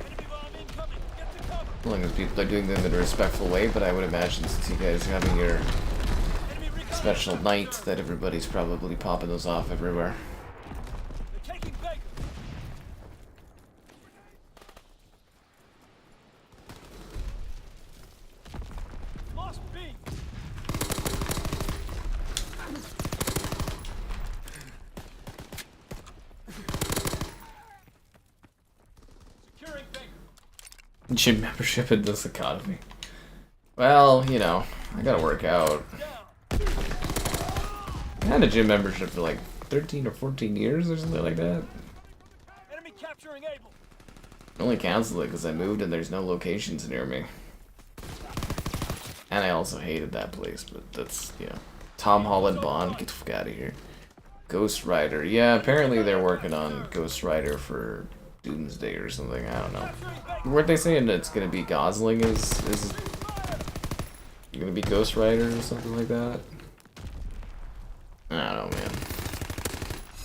Enemy bomb incoming. Get to cover. As long as people are doing them in a respectful way, but I would imagine since you guys are having your Enemy recon special aircraft night observed. that everybody's probably popping those off everywhere. They're taking Baker. Lost B. Securing Baker. Gym membership in this economy. Well, you know, I gotta work out. Down. I had a gym membership for like 13 or 14 years or something like that. Enemy capturing Able. I only canceled it because I moved and there's no locations near me. And I also hated that place, but that's, you know. Tom Holland Bond, get the fuck out of here. Ghost Rider. Yeah, apparently they're working on Ghost Rider for Doomsday or something, I don't know. Weren't they saying that it's gonna be Gosling is gonna be Ghost Rider or something like that? I don't know, man.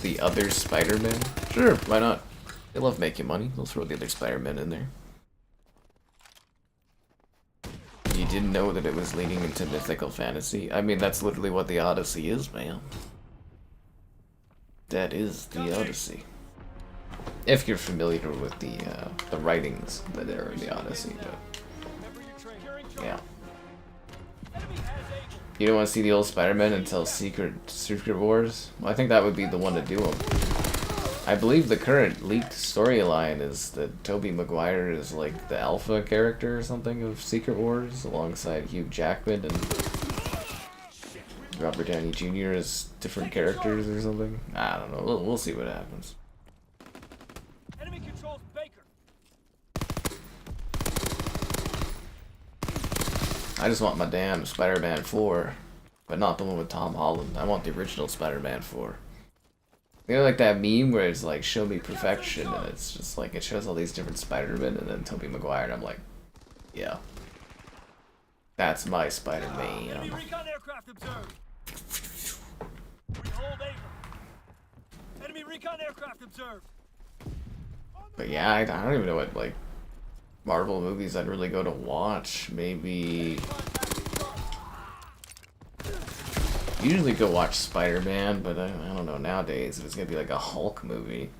The other Spider-Man? Sure, why not? They love making money. They'll throw the other Spider-Man in there. You didn't know that it was leaning into mythical fantasy? I mean, that's literally what the Odyssey is, man. That is the Odyssey. If you're familiar with the writings that are in the Odyssey, but yeah. You don't want to see the old Spider-Man until Secret Wars? Well, I think that would be the one to do them. I believe the current leaked storyline is that Tobey Maguire is like the alpha character or something of Secret Wars, alongside Hugh Jackman and Robert Downey Jr. as different characters or something. I don't know. We'll see what happens. Enemy controls Baker. I just want my damn Spider-Man 4, but not the one with Tom Holland. I want the original Spider-Man 4. You know, like that meme where it's like, show me perfection, and it's just like, it shows all these different Spider-Men, and then Tobey Maguire, and I'm like, yeah. That's my Enemy Spider-Man. recon aircraft observed. We hold Able. Enemy recon aircraft observed. But yeah, I don't even know what, like, Marvel movies I'd really go to watch. Maybe... Usually go watch Spider-Man, but I don't know nowadays if it's gonna be like a Hulk movie.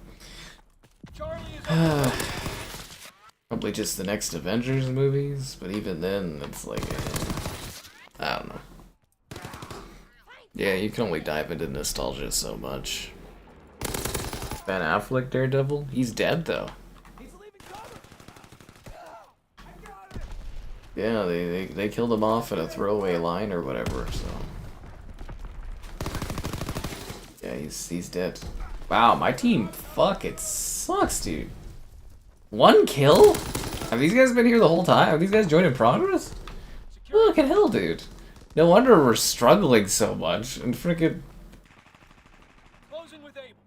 Charlie is Probably just the next Avengers movies, but even then, it's like, I don't know. Yeah, you can only dive into nostalgia so much. Ben Affleck Daredevil? He's dead though. He's leaving cover. I got it. Yeah, they killed him off in a throwaway line or whatever, so. Yeah, he's dead. Wow, my team, fuck, it sucks, dude. 1 kill? Have these guys been here the whole time? Have these guys joined in progress? Look at hell, dude. No wonder we're struggling so much. And freaking... Closing with Able.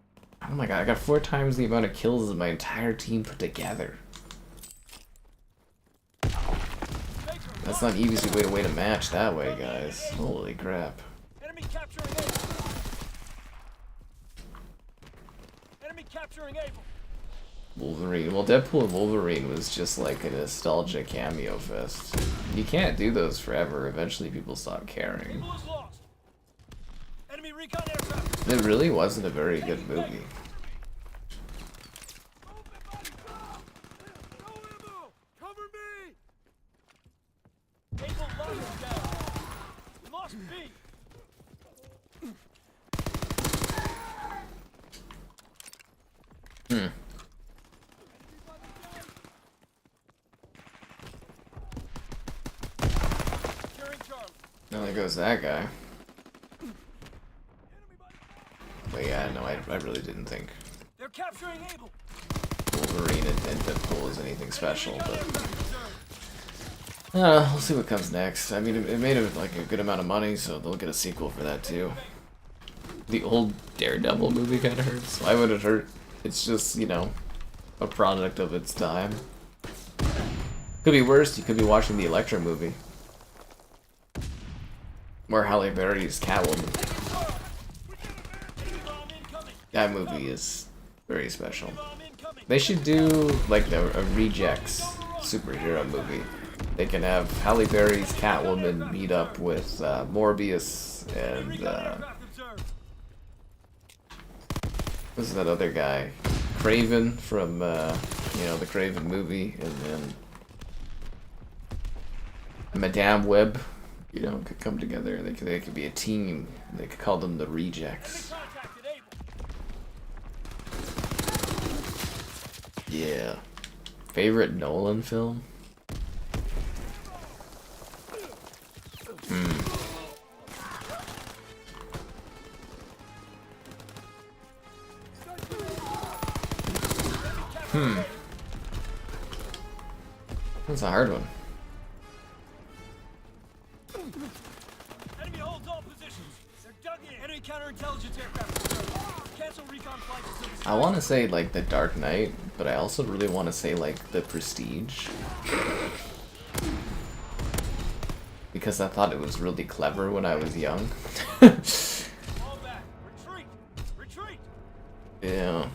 Oh my god, I got 4 times the amount of kills as my entire team put together. That's not an easy way to match that way, guys. Holy crap. Enemy capturing Able. Enemy capturing Able. Wolverine. Well, Deadpool and Wolverine was just like a nostalgia cameo fest. You can't do those forever. Eventually people stop caring. Able is lost. Enemy recon aircraft. It really wasn't a very good movie. Cover me. Able lost down. We lost B. Securing Charlie. Now there goes that guy. But yeah, no, I really didn't think They're capturing Able. Wolverine and Deadpool is anything special, Recon but aircraft observed. we'll see what comes next. I mean, it made like a good amount of money, so they'll get a sequel for that too. The old Daredevil movie kind of hurts. Why would it hurt? It's just, you know, a product of its time. Could be worse. You could be watching the Elektra movie, where Halle Berry's Catwoman. That movie is very special. They should do like a rejects superhero movie. They can have Halle Berry's Catwoman meet up with Morbius and what's that other guy? Craven from you know, the Craven movie, and then Madame Web. You know, could come together. They could be a team. They could call them the Rejects. Yeah. Favorite Nolan film? That's a hard one. Enemy holds all positions. They're dug in. Enemy counterintelligence aircraft. Cancel recon flights until the I want to say like The Dark Knight, but I also really want to say like The Prestige. Because I thought it was really clever when I was young. Fall back. Retreat. Retreat. Yeah,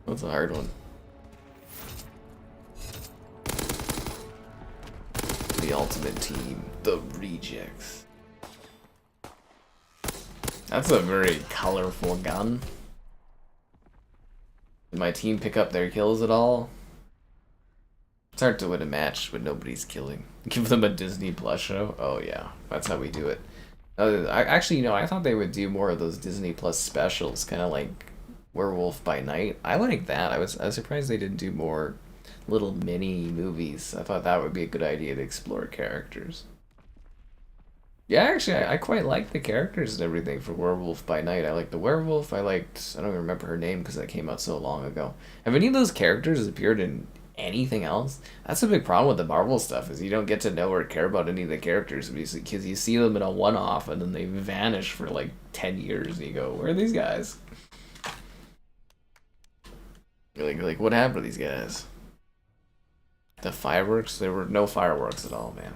that's a hard one. The ultimate team, the Rejects. That's a very colorful gun. Did my team pick up their kills at all? It's hard to win a match when nobody's killing. Give them a Disney Plus show? Oh yeah, that's how we do it. Actually, you know, I thought they would do more of those Disney Plus specials, kind of like Werewolf by Night. I like that. I was surprised they didn't do more little mini movies. I thought that would be a good idea to explore characters. Yeah, actually, I quite like the characters and everything for Werewolf by Night. I like the werewolf. I don't even remember her name because that came out so long ago. Have any of those characters appeared in anything else? That's a big problem with the Marvel stuff, is you don't get to know or care about any of the characters because you see them in a one-off and then they vanish for like 10 years and you go, where are these guys? Like what happened to these guys? The fireworks? There were no fireworks at all, man.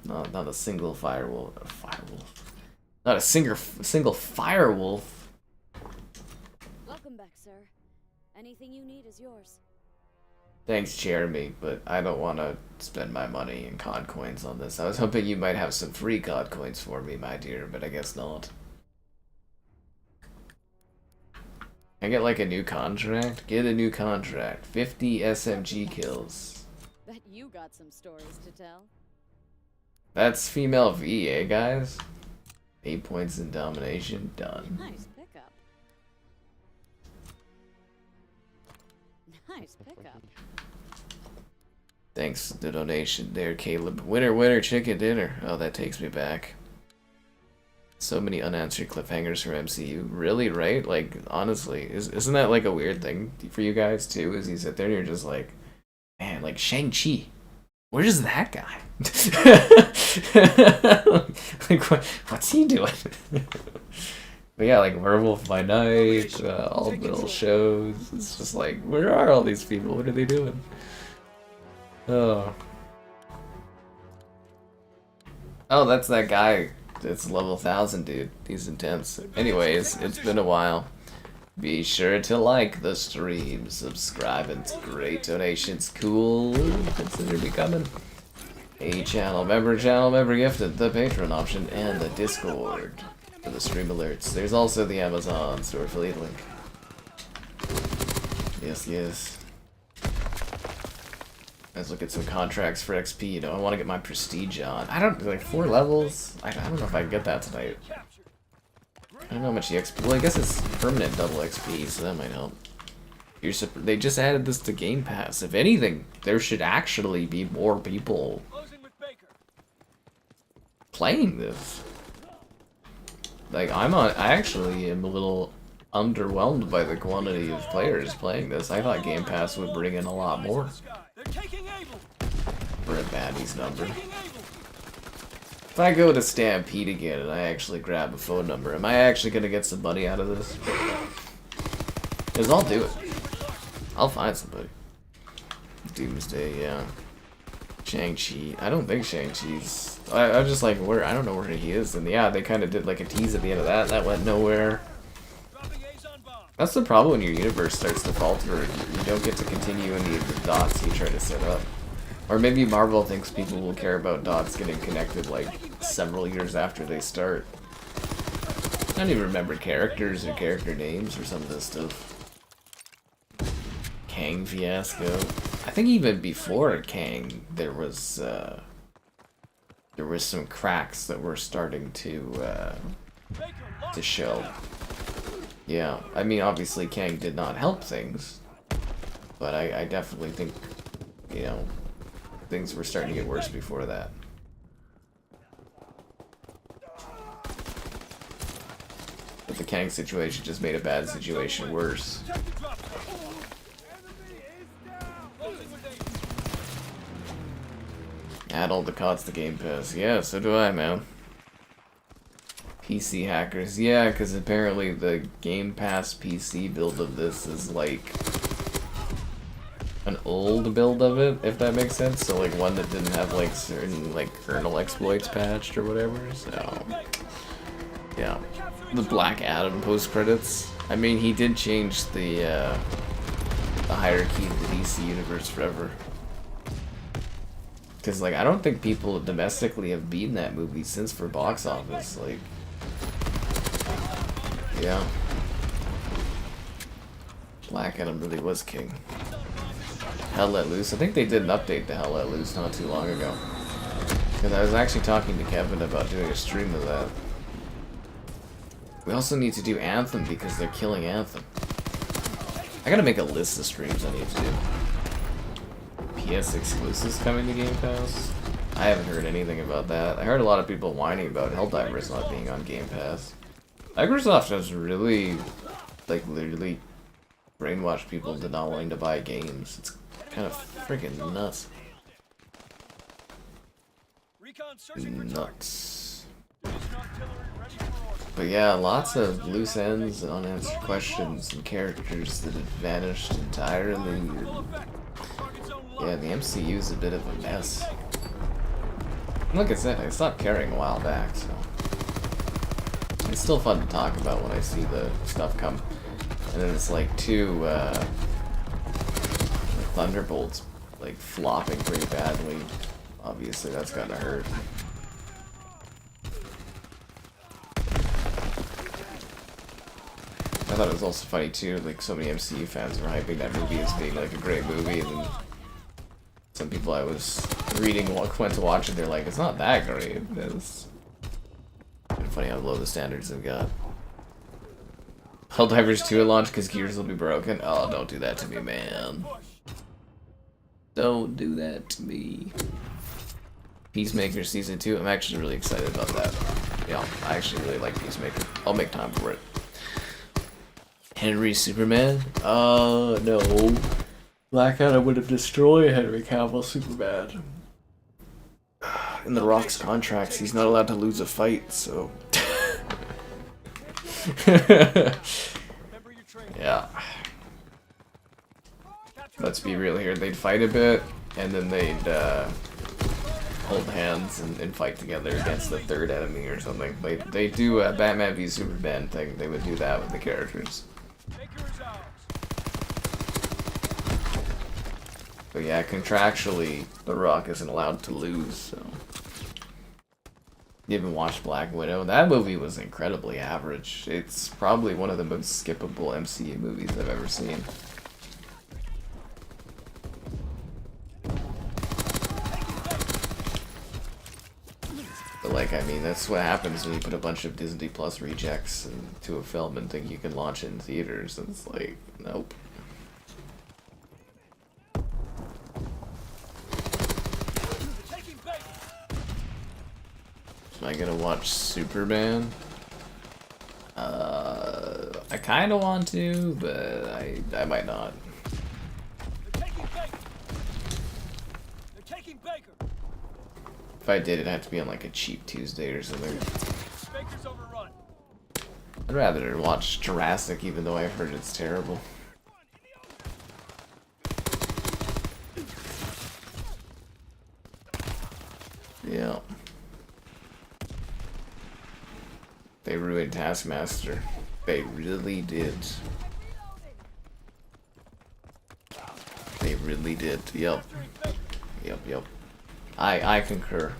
Not a single firewolf. Not a single firewolf. Welcome back, sir. Anything you need is yours. Thanks, Jeremy, but I don't want to spend my money in COD coins on this. I was hoping you might have some free COD coins for me, my dear, but I guess not. I get like a new contract? Get a new contract. 50 SMG kills. Bet you got some stories to tell. That's female V, eh, guys? 8 points in domination. Done. Nice pickup. Nice pickup. Thanks for the donation there, Caleb. Winner, chicken dinner. Oh, that takes me back. So many unanswered cliffhangers from MCU. Really, right? Like, honestly, isn't that like a weird thing for you guys too? Is you sit there and you're just like, man, like Shang-Chi. Where's that guy? Like, what's he doing? But yeah, like Werewolf by Night, all the little shows. It's just like, where are all these people? What are they doing? Oh, that's that guy. It's level 1000, dude. He's intense. Anyways, it's been a while. Be sure to like the stream, subscribe, it's great. Donations, cool. Consider becoming a channel member gifted, the Patreon option, and the Discord for the stream alerts. There's also the Amazon store affiliate link. Yes, yes. Let's look at some contracts for XP. You know, I want to get my prestige on. I don't like 4 levels. I don't know if I can get that tonight. I don't know how much the XP. Well, I guess it's permanent double XP, so that might help. They just added this to Game Pass. If anything, there should actually be more people playing this. Like, I actually am a little underwhelmed by the quantity of players playing this. I thought Game Pass would bring in a lot more. For a baddies number. If I go to Stampede again and I actually grab a phone number, am I actually gonna get some money out of this? Because I'll do it. I'll find somebody. Doomsday, yeah. Shang-Chi. I don't think Shang-Chi's... I'm just like, where? I don't know where he is. And yeah, they kind of did like a tease at the end of that. That went nowhere. That's the problem when your universe starts to falter. You don't get to continue any of the dots you try to set up. Or maybe Marvel thinks people will care about dots getting connected like several years after they start. I don't even remember characters or character names or some of this stuff. Kang fiasco. I think even before Kang, there was some cracks that were starting to show. Yeah, I mean, obviously Kang did not help things, but I definitely think, you know, things were starting to get worse before that. But the Kang situation just made a bad situation worse. Add all the CODs to Game Pass. Yeah, so do I, man. PC hackers. Yeah, because apparently the Game Pass PC build of this is like an old build of it, if that makes sense. So like one that didn't have like certain like kernel exploits patched or whatever. So yeah, the Black Adam post credits. I mean, he did change the hierarchy of the DC universe forever. Because like I don't think people domestically have beaten that movie since for box office. Like, yeah, Black Adam really was king. Hell Let Loose. I think they did an update to Hell Let Loose not too long ago. Because I was actually talking to Kevin about doing a stream of that. We also need to do Anthem because they're killing Anthem. I gotta make a list of streams I need to do. PS exclusives coming to Game Pass? I haven't heard anything about that. I heard a lot of people whining about Helldivers not being on Game Pass. Microsoft has really, like, literally brainwashed people into not wanting to buy games. It's kind of freaking nuts. Nuts. But yeah, lots of loose ends and unanswered questions and characters that have vanished entirely. Yeah, the MCU is a bit of a mess. Like I said, I stopped caring a while back, so it's still fun to talk about when I see the stuff come. And then it's like two Thunderbolts like flopping pretty badly. Obviously, that's gotta hurt. I thought it was also funny too, like so many MCU fans were hyping that movie as being like a great movie, and then some people I was reading went to watch it, they're like, it's not that great. It's funny how low the standards have got. Helldivers 2 at launch because gears will be broken. Oh, don't do that to me, man. Don't do that to me. Peacemaker Season 2, I'm actually really excited about that. Yeah, I actually really like Peacemaker. I'll make time for it. Henry Superman? No. Black Adam would have destroyed Henry Cavill Superman. In The Rock's contracts, he's not allowed to lose a fight, so... Yeah. Let's be real here. They'd fight a bit, and then they'd hold hands and fight together against the third enemy or something. They do a Batman v Superman thing. They would do that with the characters. But yeah, contractually, The Rock isn't allowed to lose, so... You haven't watched Black Widow? That movie was incredibly average. It's probably one of the most skippable MCU movies I've ever seen. But like, I mean, that's what happens when you put a bunch of Disney Plus rejects into a film and think you can launch it in theaters. And it's like, nope. Am I gonna watch Superman? I kinda want to, but I might not. They're taking Baker. They're taking Baker. If I did, it'd have to be on like a cheap Tuesday or something. Baker's overrun. I'd rather watch Jurassic, even though I've heard it's terrible. Yeah. They ruined Taskmaster. They really did. They really did. Yep. Yep. I concur.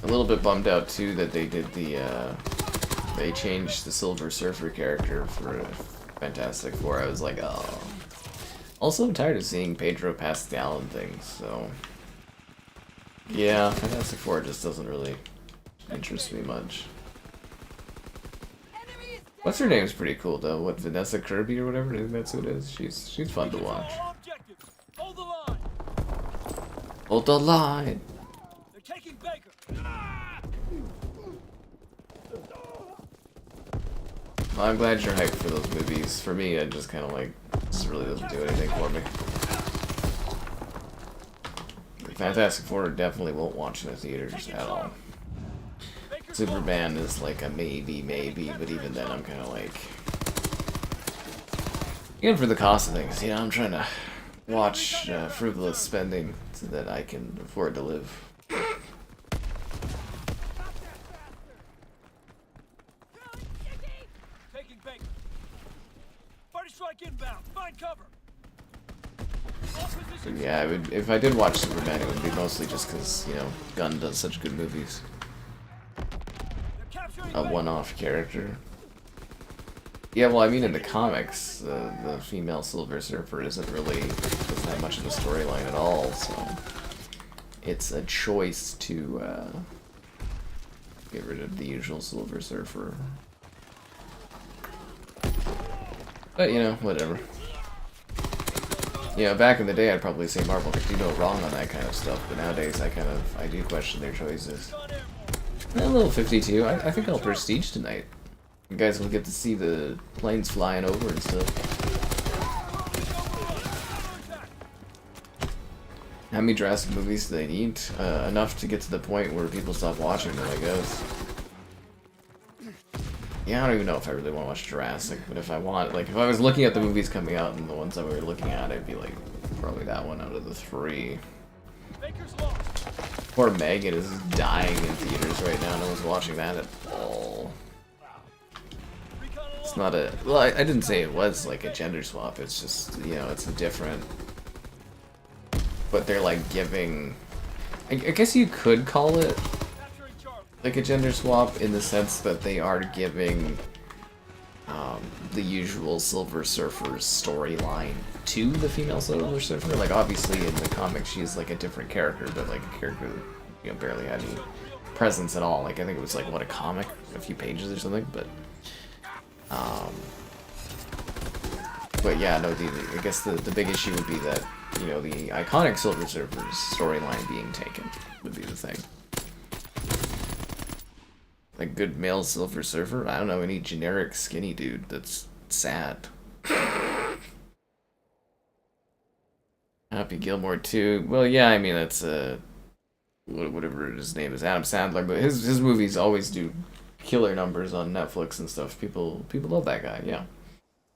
A little bit bummed out too that they did the they changed the Silver Surfer character for Fantastic Four. I was like, oh. Also, I'm tired of seeing Pedro Pascal and things, so yeah, Fantastic Four just doesn't really interest me much. What's her name's pretty cool though. What, Vanessa Kirby or whatever? I think that's who it is. She's fun to watch. Hold the line. Hold the line. They're taking Baker. Well, I'm glad you're hyped for those movies. For me, it just kind of like this really doesn't do anything for me. Fantastic Four definitely won't watch in the theaters at all. Superman is like a maybe, but even then I'm kind of like... Again, for the cost of things, you know, I'm trying to watch frivolous spending so that I can afford to live. Taking Baker. Party strike inbound. Find cover. So yeah, I would, if I did watch Superman, it would be mostly just because, you know, Gunn does such good movies. A one-off character. Yeah, well, I mean, in the comics, the female Silver Surfer doesn't have much of a storyline at all, so it's a choice to get rid of the usual Silver Surfer. But, you know, whatever. You know, back in the day, I'd probably say Marvel could do no wrong on that kind of stuff, but nowadays I do question their choices. A little 52. I think I'll Prestige tonight. You guys will get to see the planes flying over and stuff. How many Jurassic movies do they need? Enough to get to the point where people stop watching them, I guess. Yeah, I don't even know if I really want to watch Jurassic, but if I want, like, if I was looking at the movies coming out and the ones that we were looking at, I'd be like, probably that one out of the three. Poor Megan is dying in theaters right now. No one's watching that at all. It's not a... Well, I didn't say it was like a gender swap. It's just, you know, it's a different... But they're like giving... I guess you could call it like a gender swap in the sense that they are giving the usual Silver Surfer storyline to the female Silver Surfer. Like, obviously in the comics she's like a different character, but like a character that, you know, barely had any presence at all. Like, I think it was like, what, a comic, a few pages or something, but yeah, no, I guess the big issue would be that, you know, the iconic Silver Surfer's storyline being taken would be the thing. Like, good male Silver Surfer? I don't know, any generic skinny dude that's sad. Happy Gilmore 2. Well, yeah, I mean, that's, whatever his name is, Adam Sandler, but his movies always do killer numbers on Netflix and stuff. People love that guy, yeah.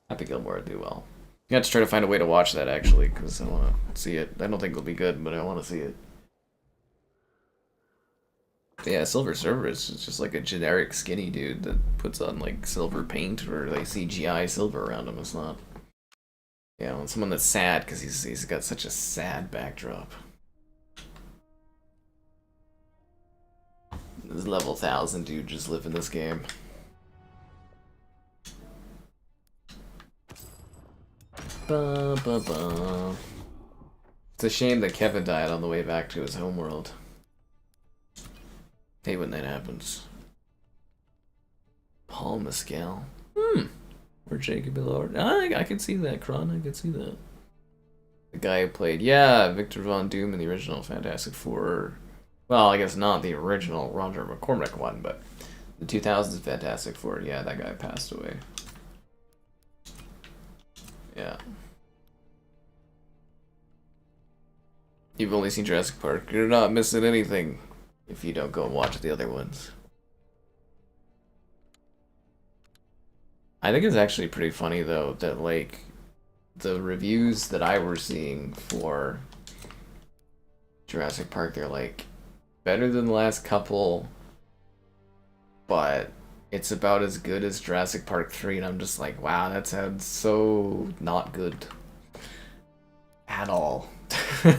Happy Gilmore would do well. You have to try to find a way to watch that, actually, because I want to see it. I don't think it'll be good, but I want to see it. Yeah, Silver Surfer is just like a generic skinny dude that puts on like silver paint or like CGI silver around him. It's not Yeah, when someone that's sad because he's got such a sad backdrop. This level 1000 dude just live in this game. Ba, ba, ba. It's a shame that Kevin died on the way back to his homeworld. Hate when that happens. Paul Mescal. Or Jacob Lord. I can see that, Kron. I can see that. The guy who played, yeah, Victor Von Doom in the original Fantastic Four. Well, I guess not the original Roger McCormick one, but the 2000s Fantastic Four. Yeah, that guy passed away. Yeah. You've only seen Jurassic Park. You're not missing anything if you don't go and watch the other ones. I think it's actually pretty funny though that like the reviews that I were seeing for Jurassic Park, they're like better than the last couple, but it's about as good as Jurassic Park 3, and I'm just like, wow, that sounds so not good at all. You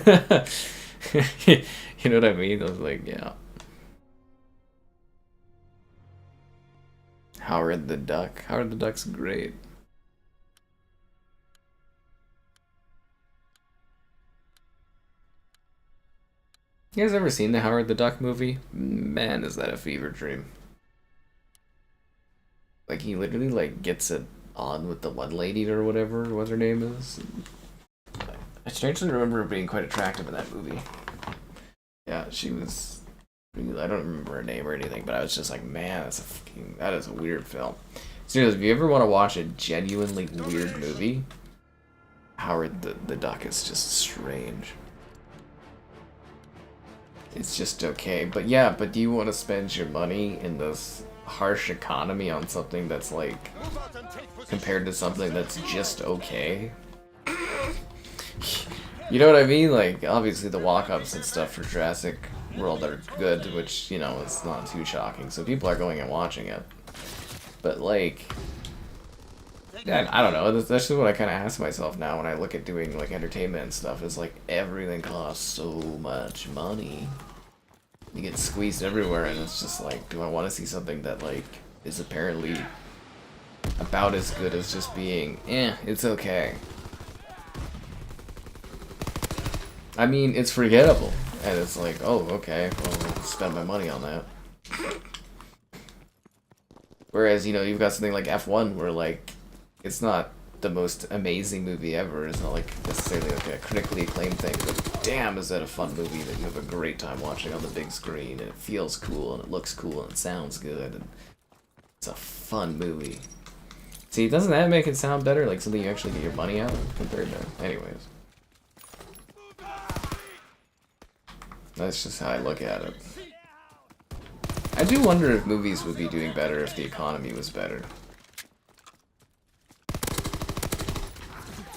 know what I mean? I was like, yeah. Howard the Duck. Howard the Duck's great. You guys ever seen the Howard the Duck movie? Man, is that a fever dream. Like, he literally, like, gets it on with the one lady or whatever, what her name is. I strangely remember her being quite attractive in that movie. Yeah, she was... I don't remember her name or anything, but I was just like, man, that is a weird film. Seriously, if you ever want to watch a genuinely weird movie, Howard the Duck is just strange. It's just okay. But yeah, but do you want to spend your money in this harsh economy on something that's like, compared to something that's just okay? You know what I mean? Like, obviously the walk-ups and stuff for Jurassic World are good, which, you know, it's not too shocking. So people are going and watching it. But, like, yeah, I don't know. That's just what I kind of ask myself now when I look at doing, like, entertainment and stuff. Is like, everything costs so much money. You get squeezed everywhere, and it's just like, do I want to see something that, like, is apparently about as good as just being, it's okay. I mean, it's forgettable, and it's like, oh, okay, well, I'll spend my money on that. Whereas, you know, you've got something like F1 where, like, it's not the most amazing movie ever. It's not, like, necessarily, like, a critically acclaimed thing, but damn, is that a fun movie that you have a great time watching on the big screen, and it feels cool, and it looks cool, and it sounds good, and it's a fun movie. See, doesn't that make it sound better? Like, something you actually get your money out of compared to... Anyways. That's just how I look at it. I do wonder if movies would be doing better if the economy was better.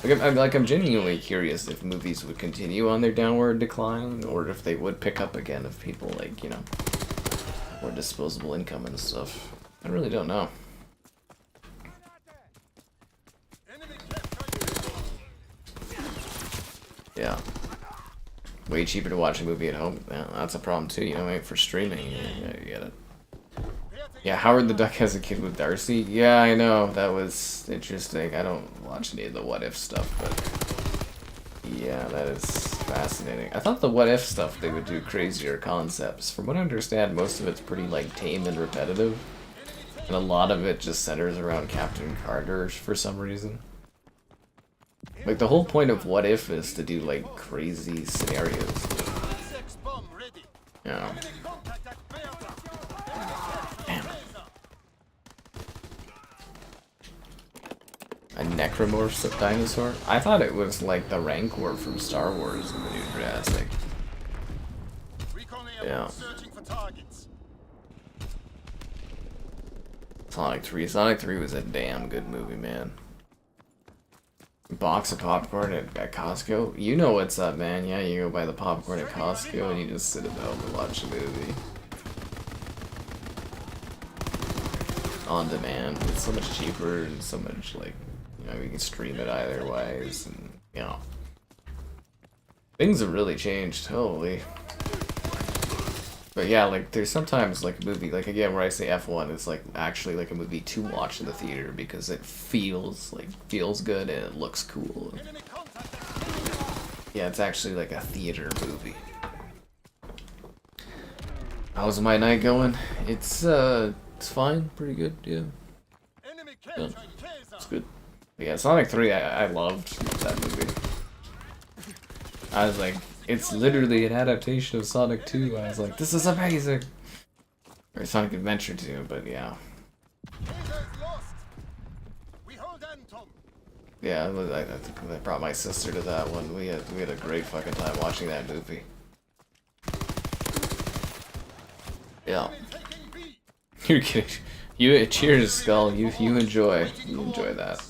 I'm genuinely curious if movies would continue on their downward decline, or if they would pick up again if people, like, you know, more disposable income and stuff. I really don't know. Yeah. Way cheaper to watch a movie at home. Yeah, that's a problem too, you know, right? For streaming, yeah, you get it. Yeah, Howard the Duck has a kid with Darcy. Yeah, I know, that was interesting. I don't watch any of the what if stuff, but yeah, that is fascinating. I thought the what if stuff, they would do crazier concepts. From what I understand, most of it's pretty, like, tame and repetitive, and a lot of it just centers around Captain Carter for some reason. Like, the whole point of what if is to do, like, crazy scenarios. Yeah. Damn. A necromorph dinosaur? I thought it was like the Rancor from Star Wars in the new Jurassic. Yeah. Sonic 3. Sonic 3 was a damn good movie, man. Box of popcorn at Costco? You know what's up, man. Yeah, you go buy the popcorn at Costco and you just sit at home and watch a movie. On demand. It's so much cheaper and so much, like, You know, you can stream it either ways, and you know, things have really changed. Holy. But yeah, like there's sometimes like a movie, like again where I say F1, it's like actually like a movie to watch in the theater because it feels good and it looks cool. Yeah, it's actually like a theater movie. How's my night going? It's fine, pretty good, yeah. Yeah, it's good. But yeah, Sonic 3, I loved that movie. I was like, it's literally an adaptation of Sonic 2. I was like, this is amazing. Or Sonic Adventure 2, but yeah. Yeah, I brought my sister to that one. We had a great fucking time watching that movie. Yeah. You're kidding. You cheers, Skull. You enjoy that.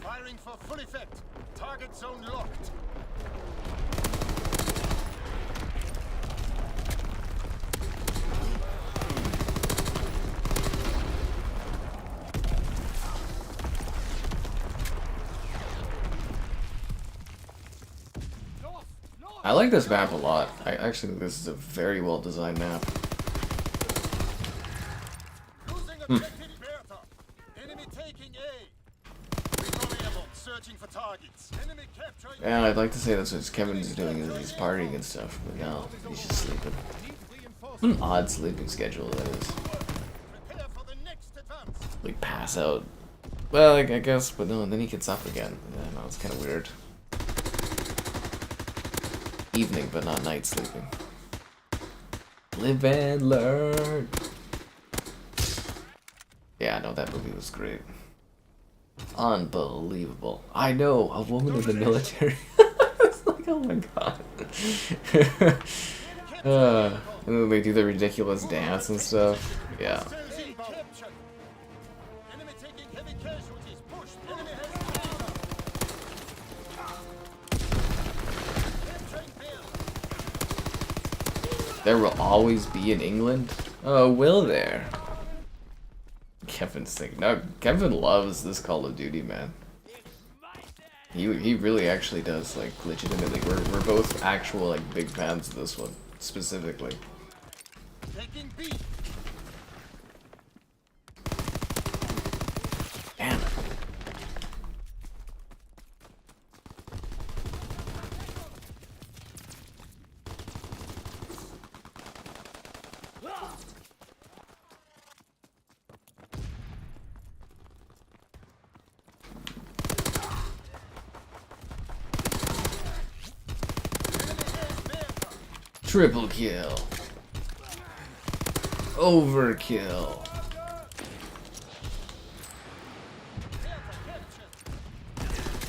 Firing for full effect. Target zone locked. I like this map a lot. I actually think this is a very well designed map. Yeah, I'd like to say that's what Kevin's doing, is he's partying and stuff, but no, he's just sleeping. What an odd sleeping schedule that is. Like, pass out. Well, I guess, but no, and then he gets up again. Yeah, no, it's kind of weird. Evening, but not night sleeping. Live and learn. Yeah, no, that movie was great. Unbelievable. I know, a woman in the military. It's like, oh my god. And then they do the ridiculous dance and stuff. Yeah. There will always be in England? Oh, will there? Kevin's thinking. No, Kevin loves this Call of Duty, man. He really actually does, like, legitimately. We're both actual, like, big fans of this one, specifically. Damn it. Triple kill. Overkill.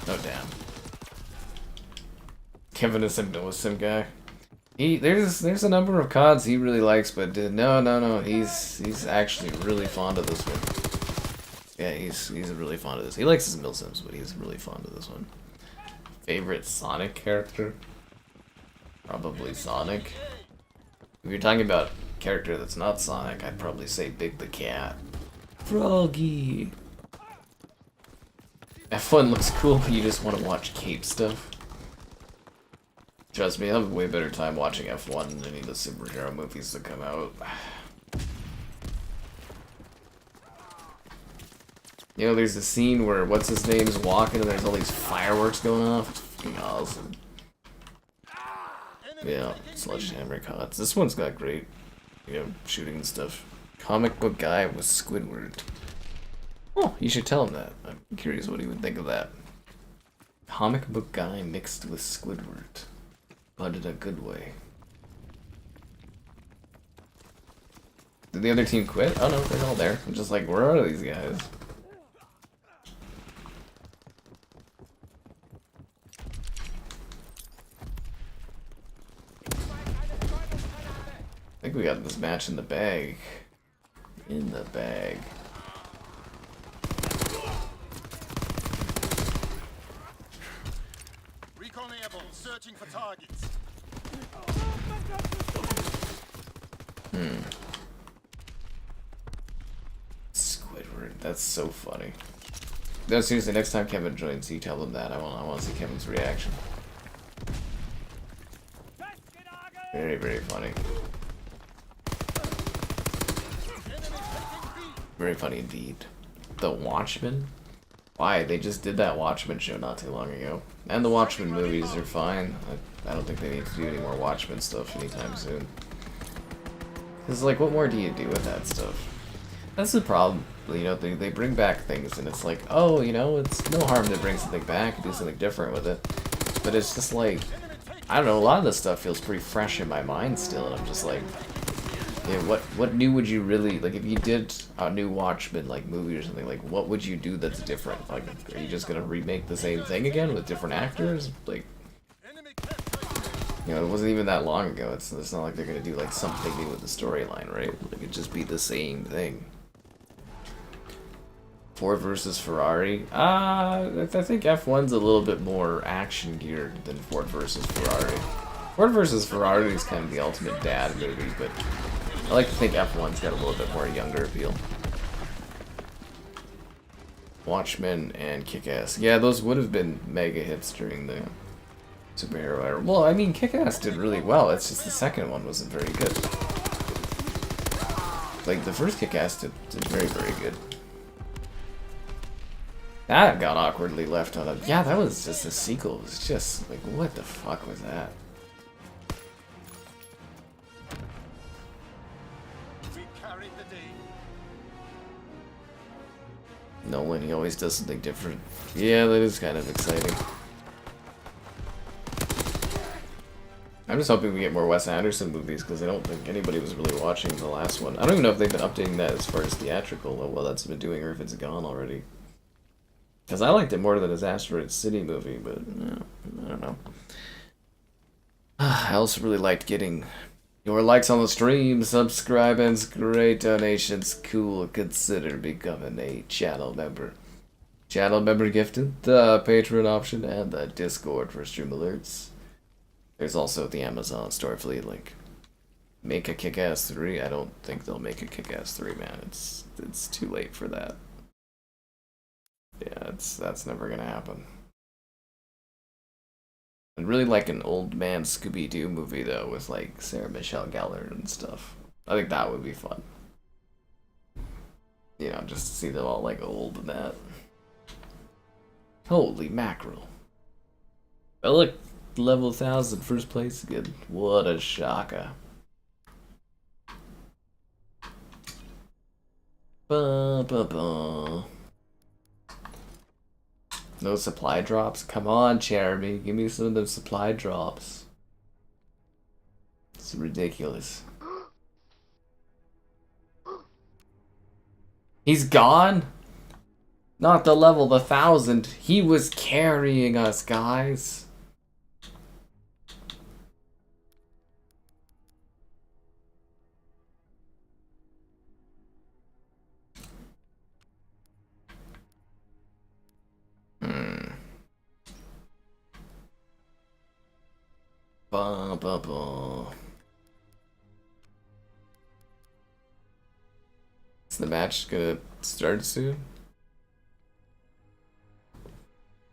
Oh damn. Kevin is some sim guy. There's a number of CODs he really likes, but no, he's actually really fond of this one. Yeah, he's really fond of this. He likes his milsims, but he's really fond of this one. Favorite Sonic character? Probably Sonic. If you're talking about a character that's not Sonic, I'd probably say Big the Cat. Froggy! F1 looks cool, but you just want to watch cape stuff. Trust me, I have a way better time watching F1 than any of the superhero movies that come out. You know, there's a scene where what's-his-name's walking and there's all these fireworks going off. It's fucking awesome. Yeah, Sledgehammer CODs. This one's got great, you know, shooting and stuff. Comic book guy with Squidward. Oh, you should tell him that. I'm curious what he would think of that. Comic book guy mixed with Squidward. But in a good way. Did the other team quit? Oh no, they're all there. I'm just like, where are these guys? I think we got this match in the bag. In the bag. Recon airborne, searching for targets. Squidward, that's so funny. No, seriously, next time Kevin joins, you tell him that. I want to see Kevin's reaction. Very, very funny. Very funny indeed. The Watchmen? Why? They just did that Watchmen show not too long ago. And the Watchmen movies are fine. I don't think they need to do any more Watchmen stuff anytime soon. Because, like, what more do you do with that stuff? That's the problem. You know, they bring back things and it's like, oh, you know, it's no harm to bring something back and do something different with it. But it's just like, I don't know, a lot of this stuff feels pretty fresh in my mind still, and I'm just like, yeah, what new would you really, like, if you did a new Watchmen, like, movie or something, like, what would you do that's different? Like, are you just gonna remake the same thing again with different actors? Like, you know, it wasn't even that long ago. It's not like they're gonna do, like, something new with the storyline, right? Like, it'd just be the same thing. Ford versus Ferrari. I think F1's a little bit more action geared than Ford versus Ferrari. Ford versus Ferrari is kind of the ultimate dad movie, but I like to think F1's got a little bit more younger appeal. Watchmen and Kick-Ass. Yeah, those would have been mega hits during the superhero era. Well, I mean, Kick-Ass did really well. It's just the second one wasn't very good. Like, the first Kick-Ass did very, very good. That got awkwardly left on a... Yeah, that was just a sequel. It was just, like, what the fuck was that? We carried the day. Nolan, he always does something different. Yeah, that is kind of exciting. I'm just hoping we get more Wes Anderson movies, because I don't think anybody was really watching the last one. I don't even know if they've been updating that as far as theatrical, or well, that's been doing, or if it's gone already. Because I liked it more than his Asteroid City movie, but I don't know. I also really liked getting your likes on the stream, subscribings, great donations, cool, consider becoming a channel member. Channel member gifted, the Patreon option, and the Discord for stream alerts. There's also the Amazon store affiliate link. Make a Kick-Ass 3? I don't think they'll make a Kick-Ass 3, man. It's too late for that. Yeah, that's never gonna happen. I'd really like an old man Scooby-Doo movie though, with like Sarah Michelle Gellar and stuff. I think that would be fun. You know, just to see them all like old and that. Holy mackerel. Oh look, level 1000, first place again. What a shocker. Ba ba ba. No supply drops? Come on, Jeremy. Give me some of those supply drops. It's ridiculous. He's gone? Not the level, the 1000. He was carrying us, guys. Ba, ba, ba. Is the match gonna start soon?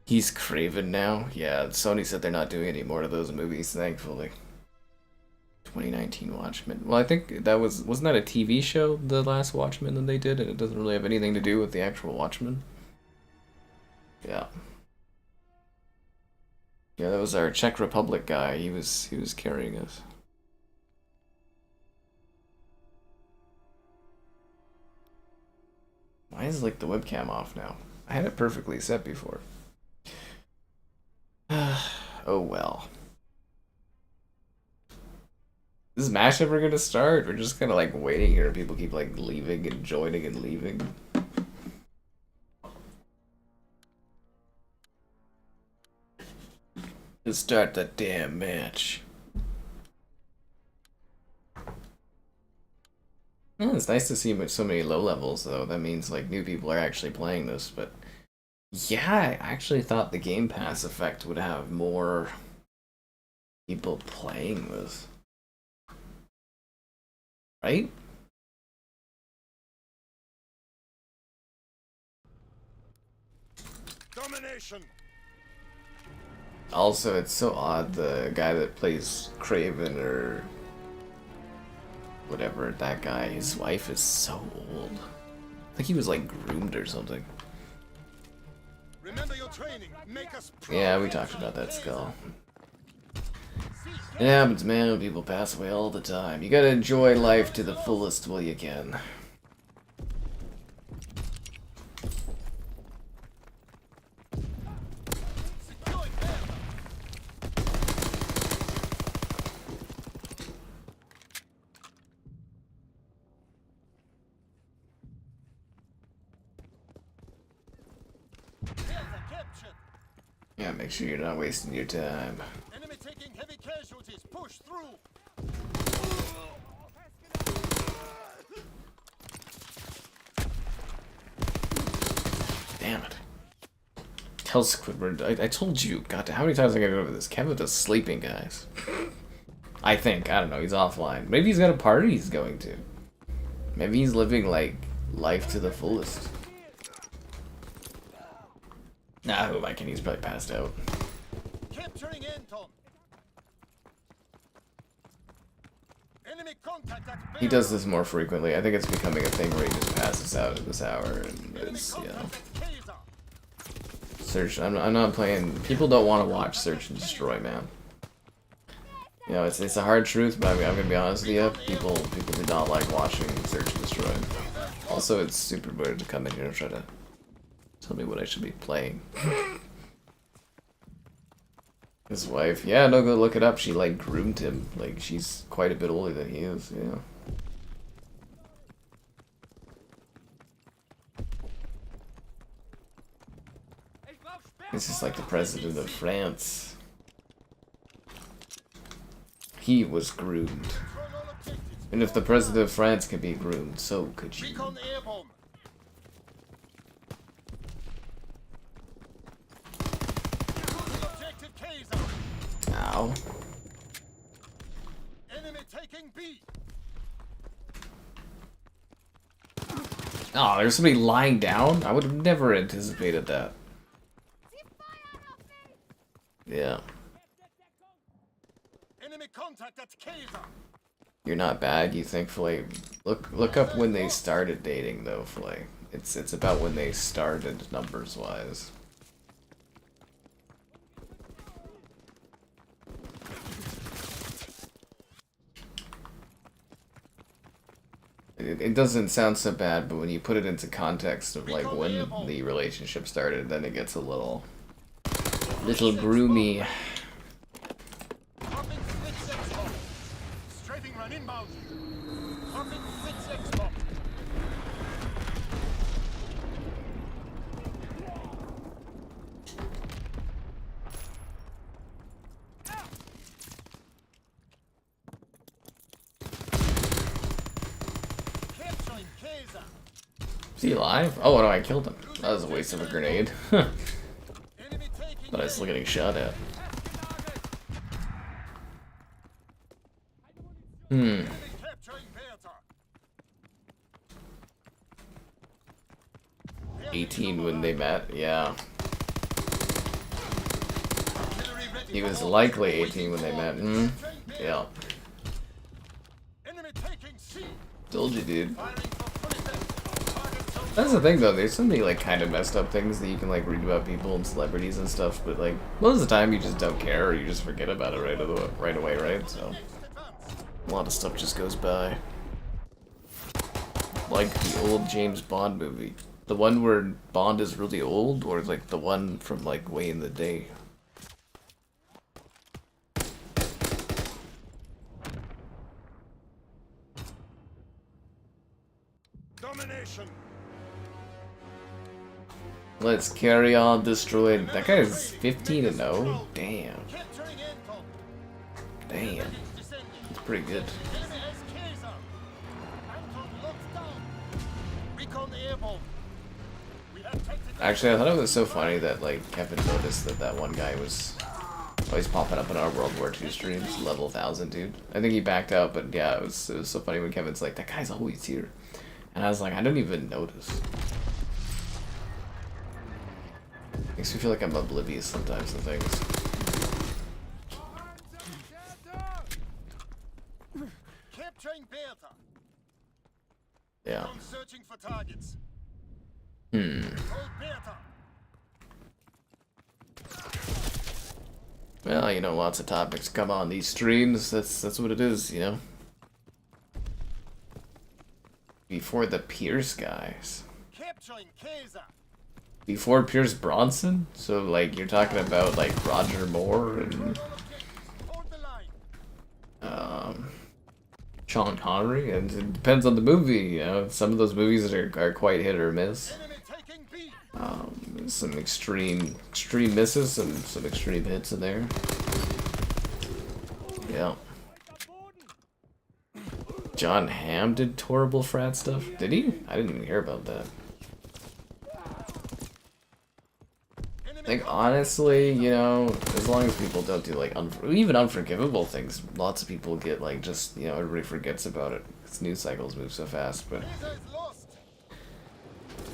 He's Craven now? Yeah, Sony said they're not doing any more of those movies, thankfully. 2019 Watchmen. Well, I think that wasn't that a TV show, the last Watchmen that they did, and it doesn't really have anything to do with the actual Watchmen? Yeah. Yeah, that was our Czech Republic guy. He was carrying us. Why is like the webcam off now? I had it perfectly set before. Oh well. Is this match ever gonna start? We're just kind of like waiting here. People keep like leaving and joining and leaving. To start the damn match. Yeah, it's nice to see so many low levels though. That means like new people are actually playing this, but yeah, I actually thought the Game Pass effect would have more people playing this. Right? Domination. Also, it's so odd, the guy that plays Craven or whatever, that guy, his wife is so old. I think he was like groomed or something. Remember your training. Make us proud. Yeah, we talked about that skull. It happens, man. People pass away all the time. You gotta enjoy life to the fullest while you can. Yeah, make sure you're not wasting your time. Enemy taking heavy casualties. Push through. Damn it. Tell Squidward, I told you, God, how many times I gotta go over this? Kevin does sleeping, guys. I think, I don't know, he's offline. Maybe he's got a party he's going to. Maybe he's living, like, life to the fullest. Nah, who am I kidding? He's probably passed out. Capturing Anton. Enemy contact at He does this more frequently. I think it's becoming a thing where he just passes out at this hour and it's, you know. Search. I'm not playing. People don't want to watch Search and Destroy, man. You know, it's a hard truth, but I'm gonna be honest with you. People do not like watching Search and Destroy. Also, it's super weird to come in here and try to tell me what I should be playing. His wife, yeah, no, go look it up. She like groomed him. Like she's quite a bit older than he is. Yeah. This is like the president of France. He was groomed. And if the president of France can be groomed, so could you. Recon airborne. Objective Kaiser. Ow. Enemy taking B. Oh, there's somebody lying down? I would have never anticipated that. Yeah. Enemy contact at Kaiser. You're not bad, you think, Flay. Look up when they started dating, though, Flay. It's about when they started, numbers-wise. It doesn't sound so bad, but when you put it into context of, like, when the relationship started, then it gets a little groomy. Strafing run inbound. Dropping 6x bomb. Capturing Kaiser. Is he alive? Oh no, I killed him. That was a waste of a grenade. Enemy taking But I was still getting shot at. Enemy capturing Bertha. 18 when they met, yeah. Artillery ready He for was orders. likely 18 when they met. Yeah. Enemy taking C. Told you, dude. Firing for full effect. Target zone. That's the thing, though. There's so many, like, kind of messed up things that you can, like, read about people and celebrities and stuff, but, like, most of the time you just don't care or you just forget about it right away, right? So, a lot of stuff just goes by. Like the old James Bond movie. The one where Bond is really old, or, like, the one from, like, way in the day? Domination. Let's carry on destroying. That guy is 15-0. Damn. Capturing Anton. Damn. Descending. That's pretty good. Enemy has Kaiser. Anton locked down. Recon airborne. We have tactical. Actually, I thought it was so funny that, like, Kevin noticed that one guy was always popping up in our World War II streams, level 1000, dude. I think he backed out, but yeah, it was so funny when Kevin's like, that guy's always here. And I was like, I didn't even notice. Makes me feel like I'm oblivious sometimes to things. Capturing Bertha. Yeah. I'm searching for targets. Hmm. Hold Bertha. Well, you know, lots of topics come on these streams. That's what it is, you know. Before the Pierce guys. Capturing Kaiser. Before Pierce Bronson? So, like, you're talking about, like, Roger Moore and, Hold the line. Sean Connery? And it depends on the movie, you know. Some of those movies are quite hit or miss. Enemy taking B. Some extreme misses and some extreme hits in there. Yeah. John Hamm did horrible frat stuff? Did he? I didn't even hear about that. Like, honestly, you know, as long as people don't do, like, even unforgivable things, lots of people get, like, just, you know, everybody forgets about it. Because news cycles move so fast, but... Kaiser is lost.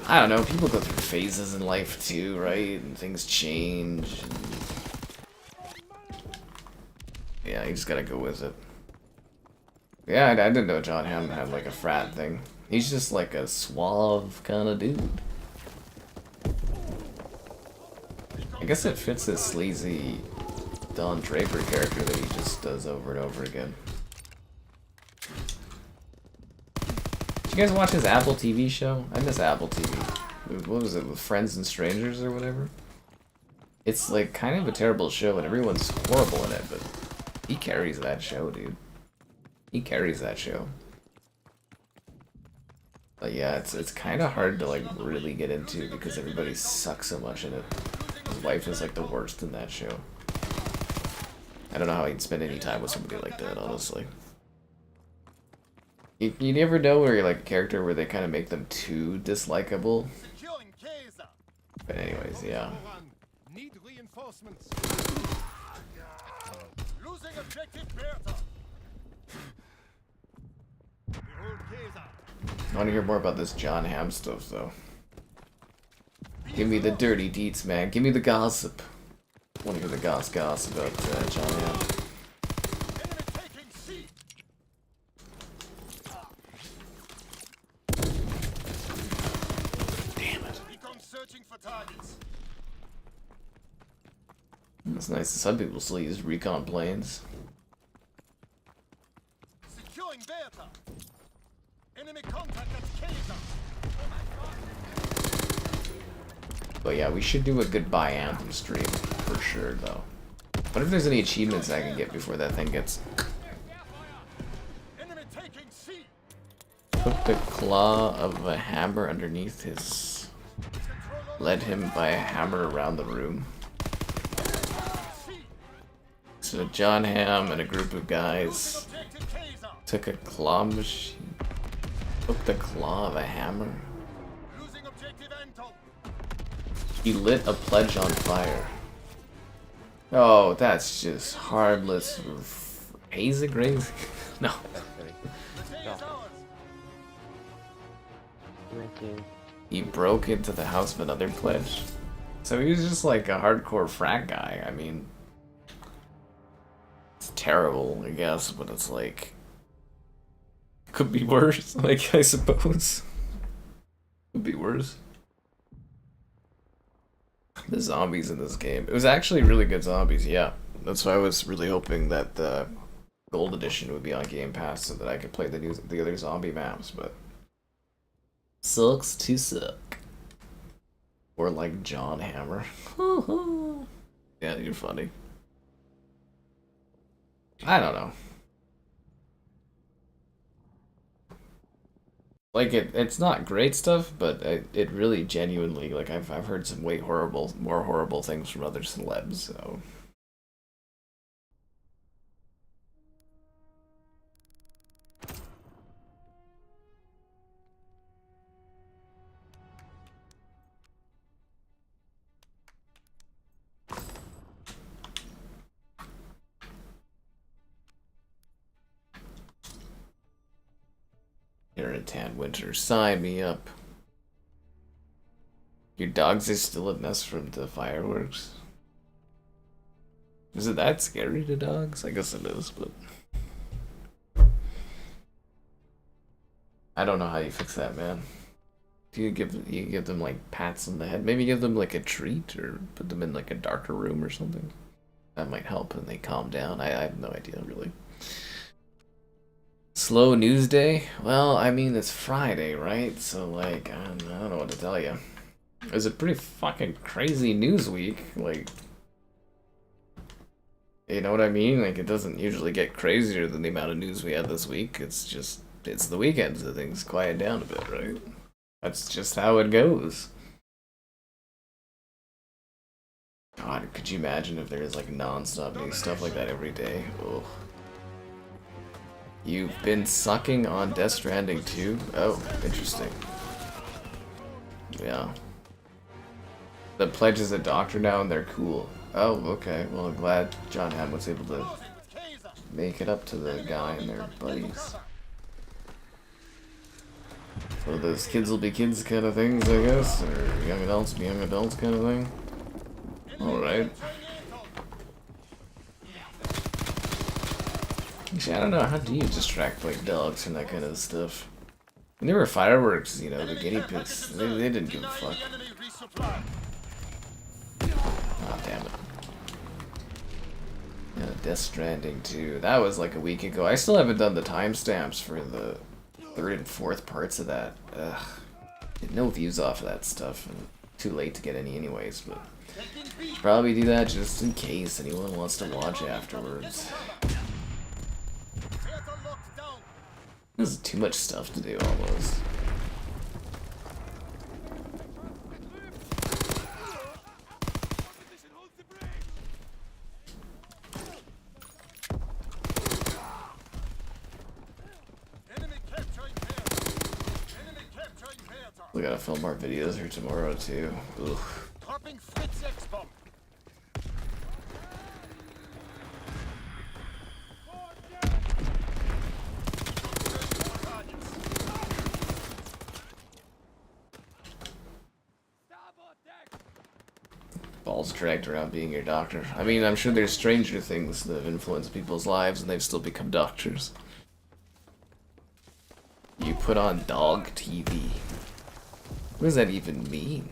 I don't know, people go through phases in life, too, right? And things change. And... yeah, you just gotta go with it. Yeah, I didn't know John Hamm had, like, a frat thing. He's just, like, a suave kind of dude. I guess it fits this sleazy Don Draper character that he just does over and over again. Did you guys watch his Apple TV show? I miss Apple TV. What was it, with Friends and Strangers or whatever? It's like kind of a terrible show and everyone's horrible in it, but he carries that show, dude. He carries that show. But yeah, it's kind of hard to like really get into because everybody sucks so much in it. His wife is like the worst in that show. I don't know how he'd spend any time with somebody like that, honestly. You never know where you're like a character where they kind of make them too dislikable. Securing Kaiser. But anyways, yeah. Need reinforcements. Losing objective Bertha. Behold Kaiser. I want to hear more about this John Hamm stuff, though. Give me the dirty deets, man. Give me the gossip. I want to hear the goss about John Hamm. Enemy taking C. Damn it. Recon searching for targets. It's nice that some people still use recon planes. Securing Bertha. Enemy contact at Kaiser. But yeah, we should do a goodbye anthem stream for sure, though. What if there's any achievements I can get before that thing gets... Enemy taking C. Put the claw of a hammer underneath his... led him by a hammer around the room. So John Hamm and a group of guys Objective Kaiser. took a claw machine, took the claw of a hammer. Losing objective Anton. He lit a pledge on fire. Oh, that's just heartless hazing rings. No. The day is ours. He broke into the house of another pledge. So he was just like a hardcore frat guy. I mean, it's terrible, I guess, but it's like could be worse. Like I suppose could be worse. The zombies in this game. It was actually really good zombies, yeah. That's why I was really hoping that the Gold Edition would be on Game Pass so that I could play the other zombie maps, but sucks to suck. Or like John Hammer. Yeah, you're funny. I don't know. Like it's not great stuff, but it really genuinely like I've heard some more horrible things from other celebs. So Here in Tan Winter, sign me up. Your dogs are still a mess from the fireworks. Is it that scary to dogs? I guess it is, but I don't know how you fix that, man. Do you give them like pats on the head? Maybe give them like a treat or put them in like a darker room or something. That might help and they calm down. I have no idea really. Slow news day? Well, I mean it's Friday, right? So like I don't know what to tell you. It was a pretty fucking crazy news week. Like, you know what I mean? Like, it doesn't usually get crazier than the amount of news we had this week. It's just, it's the weekend, so things quiet down a bit, right? That's just how it goes. God, could you imagine if there's like non-stop news stuff like that every day? Ugh. You've been sucking on Death Stranding too? Oh, interesting. Yeah. The Pledge is a doctor now and they're cool. Oh, okay. Well, I'm glad John Hamm was able to make it up to the guy and their buddies. So those kids will be kids kind of things, I guess? Or young adults be young adults kind of thing? Alright. Actually, I don't know. How do you distract, like, dogs from that kind of stuff? When there were fireworks, you know, the guinea pigs, they didn't give a fuck. Oh, damn it. Yeah, Death Stranding 2. That was like a week ago. I still haven't done the timestamps for the 3rd and 4th parts of that. Ugh. Get no views off of that stuff. And too late to get any anyways, but probably do that just in case anyone wants to watch afterwards. This is too much stuff to do almost. We gotta film more videos here tomorrow too. Ugh. Balls dragged around being your doctor. I mean, I'm sure there's stranger things that have influenced people's lives and they've still become doctors. You put on dog TV. What does that even mean?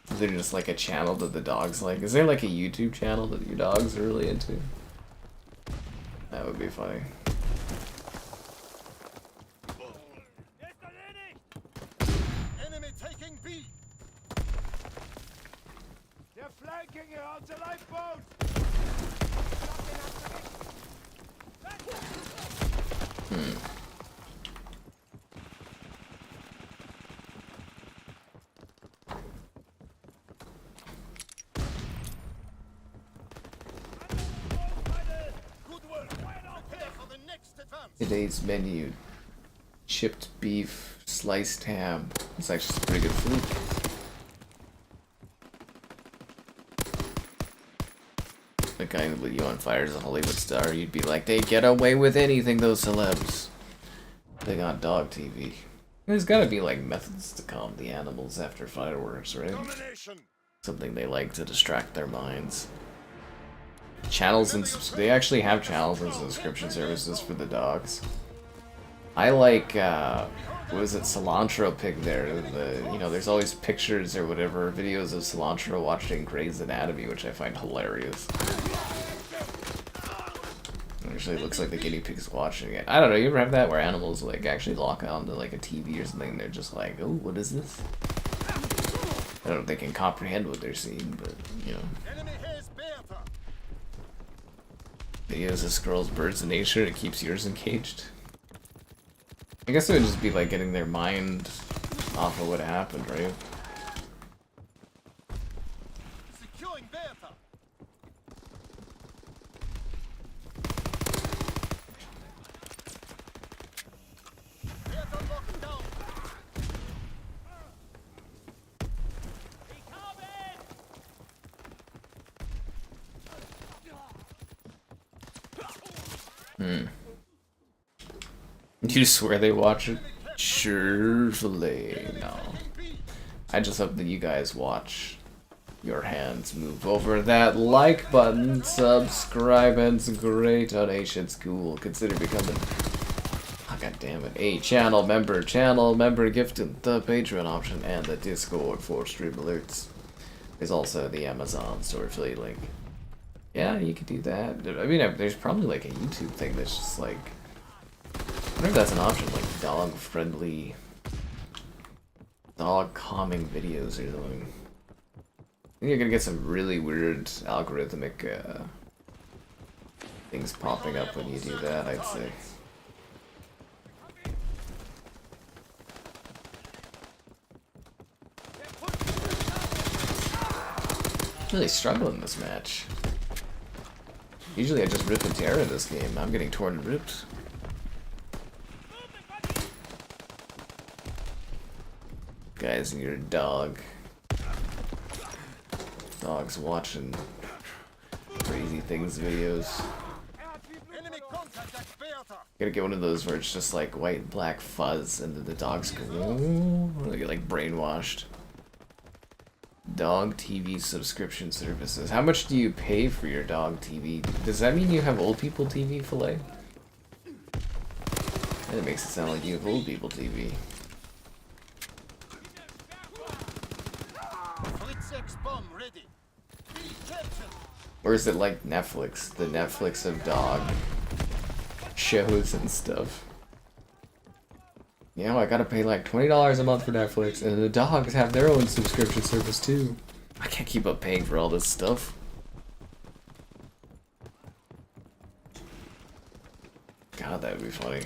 Is there just like a channel that the dogs like? Is there like a YouTube channel that your dogs are really into? That would be funny. Enemy taking B. They're flanking you on the lifeboat. Today's menu: chipped beef, sliced ham. It's actually some pretty good food. The guy who lit you on fire is a Hollywood star. You'd be like, they get away with anything, those celebs. They got dog TV. There's gotta be like methods to calm the animals after fireworks, right? Domination. Something they like to distract their minds. Channels and they actually have channels and subscription services for the dogs. I like what was it, Cilantro Pig there? You know, there's always pictures or whatever, videos of Cilantro watching Grey's Anatomy, which I find hilarious. Actually, it looks like the guinea pig's watching it. I don't know. You ever have that where animals like actually lock onto like a TV or something? And they're just like, oh, what is this? I don't know if they can comprehend what they're seeing, but you know. Videos of squirrels, birds, and nature. It keeps yours encaged. I guess it would just be like getting their mind off of what happened, right? Securing Bertha. Bertha locked down. You swear they watch it? Cheerfully, no. I just hope that you guys watch your hands move over that like button, subscribe, and great donations. Cool. Consider becoming, oh, god damn it, a channel member, gifted the Patreon option, and the Discord for stream alerts. There's also the Amazon store affiliate link. Yeah, you could do that. I mean, there's probably like a YouTube thing that's just like, I wonder if that's an option, like dog-friendly, dog-calming videos or something. I think you're gonna get some really weird algorithmic things popping up when you do that, I'd say. Really struggling this match. Usually I just rip and tear in this game. I'm getting torn and ripped. Guys, and your dog. Dogs watching crazy things videos. Gotta get one of those where it's just like white and black fuzz and then the dogs go, ooh, they get like brainwashed. Dog TV subscription services. How much do you pay for your dog TV? Does that mean you have old people TV, Filet? That makes it sound like you have old people TV. Or is it like Netflix? The Netflix of dog shows and stuff. You know, I gotta pay like $20 a month for Netflix, and the dogs have their own subscription service too. I can't keep up paying for all this stuff. God, that would be funny.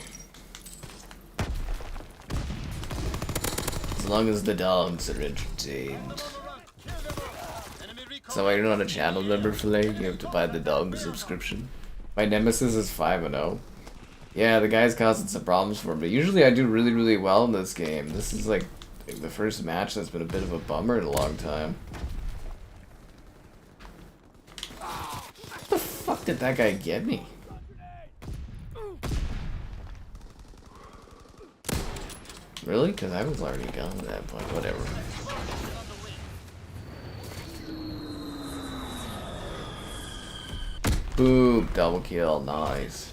As long as the dogs are entertained. So while you're not a channel member, Filet, you have to buy the dog subscription. My nemesis is 5-0. Yeah, the guy's causing some problems for me. Usually I do really, really well in this game. This is like the first match that's been a bit of a bummer in a long time. What the fuck did that guy get me? Really? Because I was already gone at that point. Whatever. Boom, double kill, nice.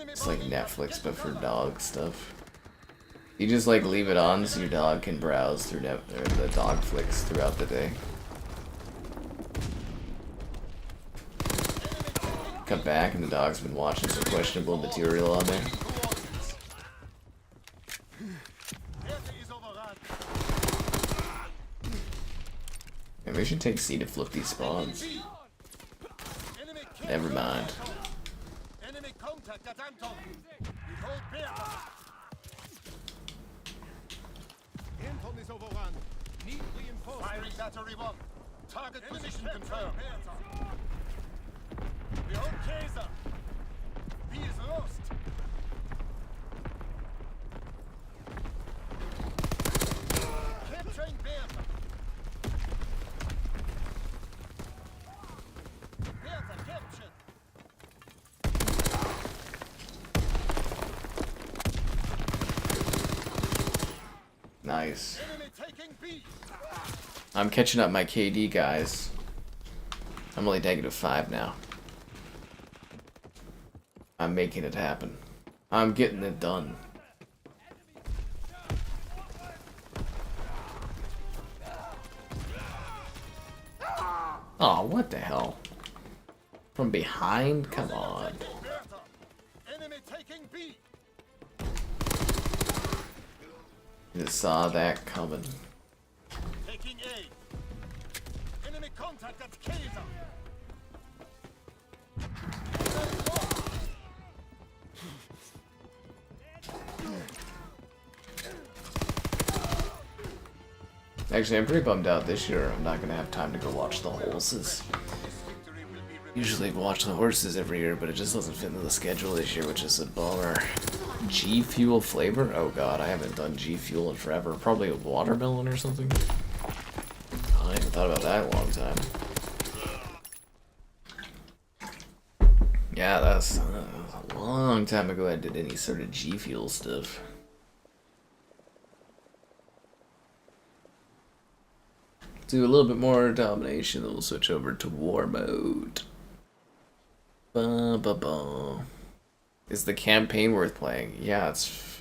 It's like Netflix, but for dog stuff. You just like leave it on so your dog can browse through the dog flicks throughout the day. Cut back and the dog's been watching some questionable material on there. Maybe we should take C to flip these spawns. Never mind. Enemy contact at Anton. We hold Breakout. Anton is overrun. Need reinforcements. Firing battery 1. Target position confirmed. We hold Kaiser. B is lost. Capturing Bertha. Bertha captured. Nice. Enemy taking B. I'm catching up my KD, guys. I'm only -5 now. I'm making it happen. I'm getting it done. Oh, what the hell? From behind? Come on. Bertha. Enemy taking B. Just saw that coming. Taking A. Enemy contact at Kaiser. Actually, I'm pretty bummed out this year. I'm not gonna have time to go watch the horses. Usually watch the horses every year, but it just doesn't fit into the schedule this year, which is a bummer. G Fuel flavor? Oh god, I haven't done G Fuel in forever. Probably a watermelon or something. I haven't thought about that in a long time. Yeah, that's a long time ago I did any sort of G Fuel stuff. do a little bit more domination, then we'll switch over to war mode. Ba ba ba. Is the campaign worth playing? Yeah,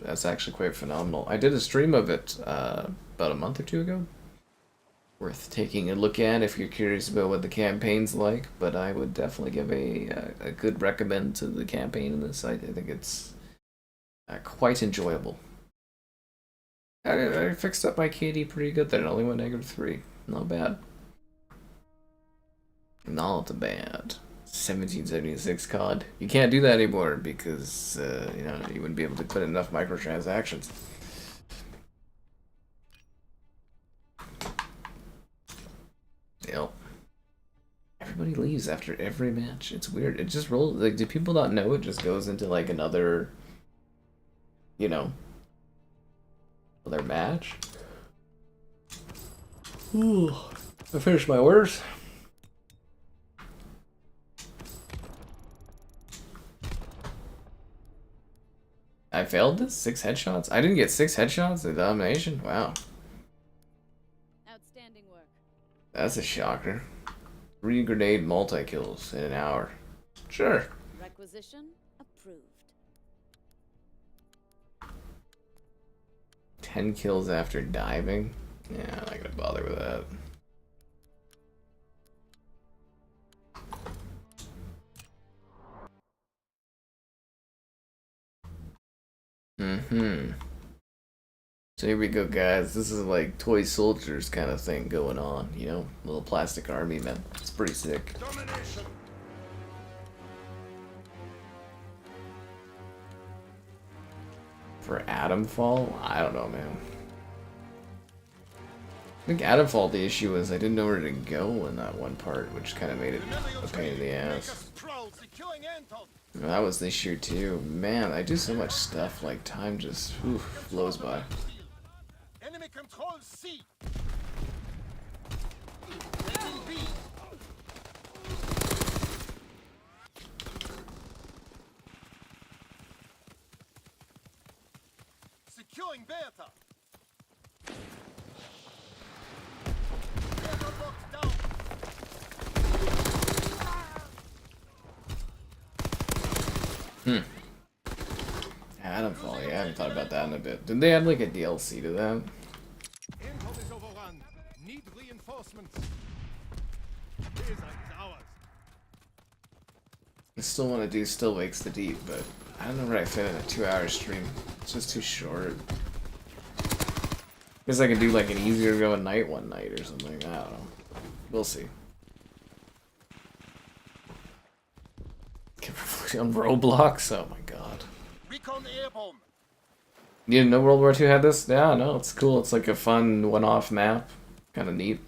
that's actually quite phenomenal. I did a stream of it about a month or two ago. Worth taking a look at if you're curious about what the campaign's like, but I would definitely give a good recommend to the campaign in this. I think it's quite enjoyable. I fixed up my KD pretty good there. It only went -3. Not bad. Not bad. 1776 COD. You can't do that anymore because you know, you wouldn't be able to put in enough microtransactions. Yep. Everybody leaves after every match. It's weird. It just rolls. Like, do people not know it just goes into like another, you know, another match? Ooh, I finished my orders. I failed this? 6 headshots? I didn't get 6 headshots in Domination? Wow. Outstanding work. That's a shocker. 3 grenade multi-kills in an hour. Sure. Requisition approved. 10 kills after diving? Yeah, I'm not gonna bother with that. So here we go, guys. This is like toy soldiers kind of thing going on, you know? Little plastic army men. It's pretty sick. Domination. For Atomfall? I don't know, man. I think Atomfall, the issue was I didn't know where to go in that one part, which kind of made it a pain in the ass. That was this year too. Man, I do so much stuff, like time just flows by. Enemy control C. Taking B. Securing Beta. Beta locked down. Atomfall, yeah, I haven't thought about that in a bit. Did they add like a DLC to that? Income is overrun. Need reinforcements. Beta is ours. I still want to do Still Wakes the Deep, but I don't know where I fit in a 2-hour stream. It's just too short. Guess I could do like an easier going night one night or something. I don't know. We'll see. On Roblox? Oh my god. Recon airborne. You didn't know World War II had this? Yeah, no, it's cool. It's like a fun one-off map. Kind of neat.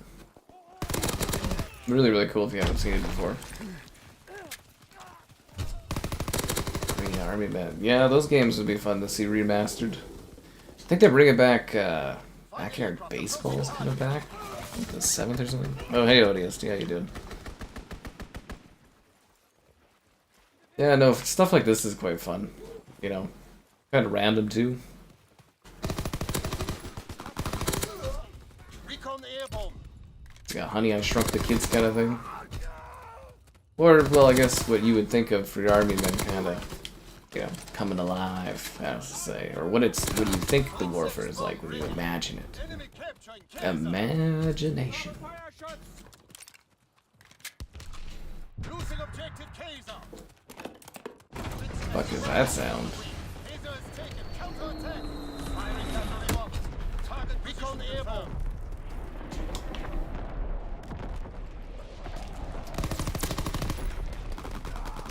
Really, really cool if you haven't seen it before. Green Army Man. Yeah, those games would be fun to see remastered. I think they're bringing back, Backyard Baseball is kind of back. Like the 7th or something. Oh, hey, ODST, how you doing? Yeah, no, stuff like this is quite fun. You know, kind of random too. Recon airborne. Yeah, Honey, I Shrunk the Kids kind of thing. Or, well, I guess what you would think of for your army men kind of, you know, coming alive, I have to say. Or what you think the warfare is like when you imagine it. Enemy capturing K. Imagination. Losing objective Kaiser. Fuck is that sound? Kaiser is taken. Counterattack. Firing cavalry bombs. Target recon airborne.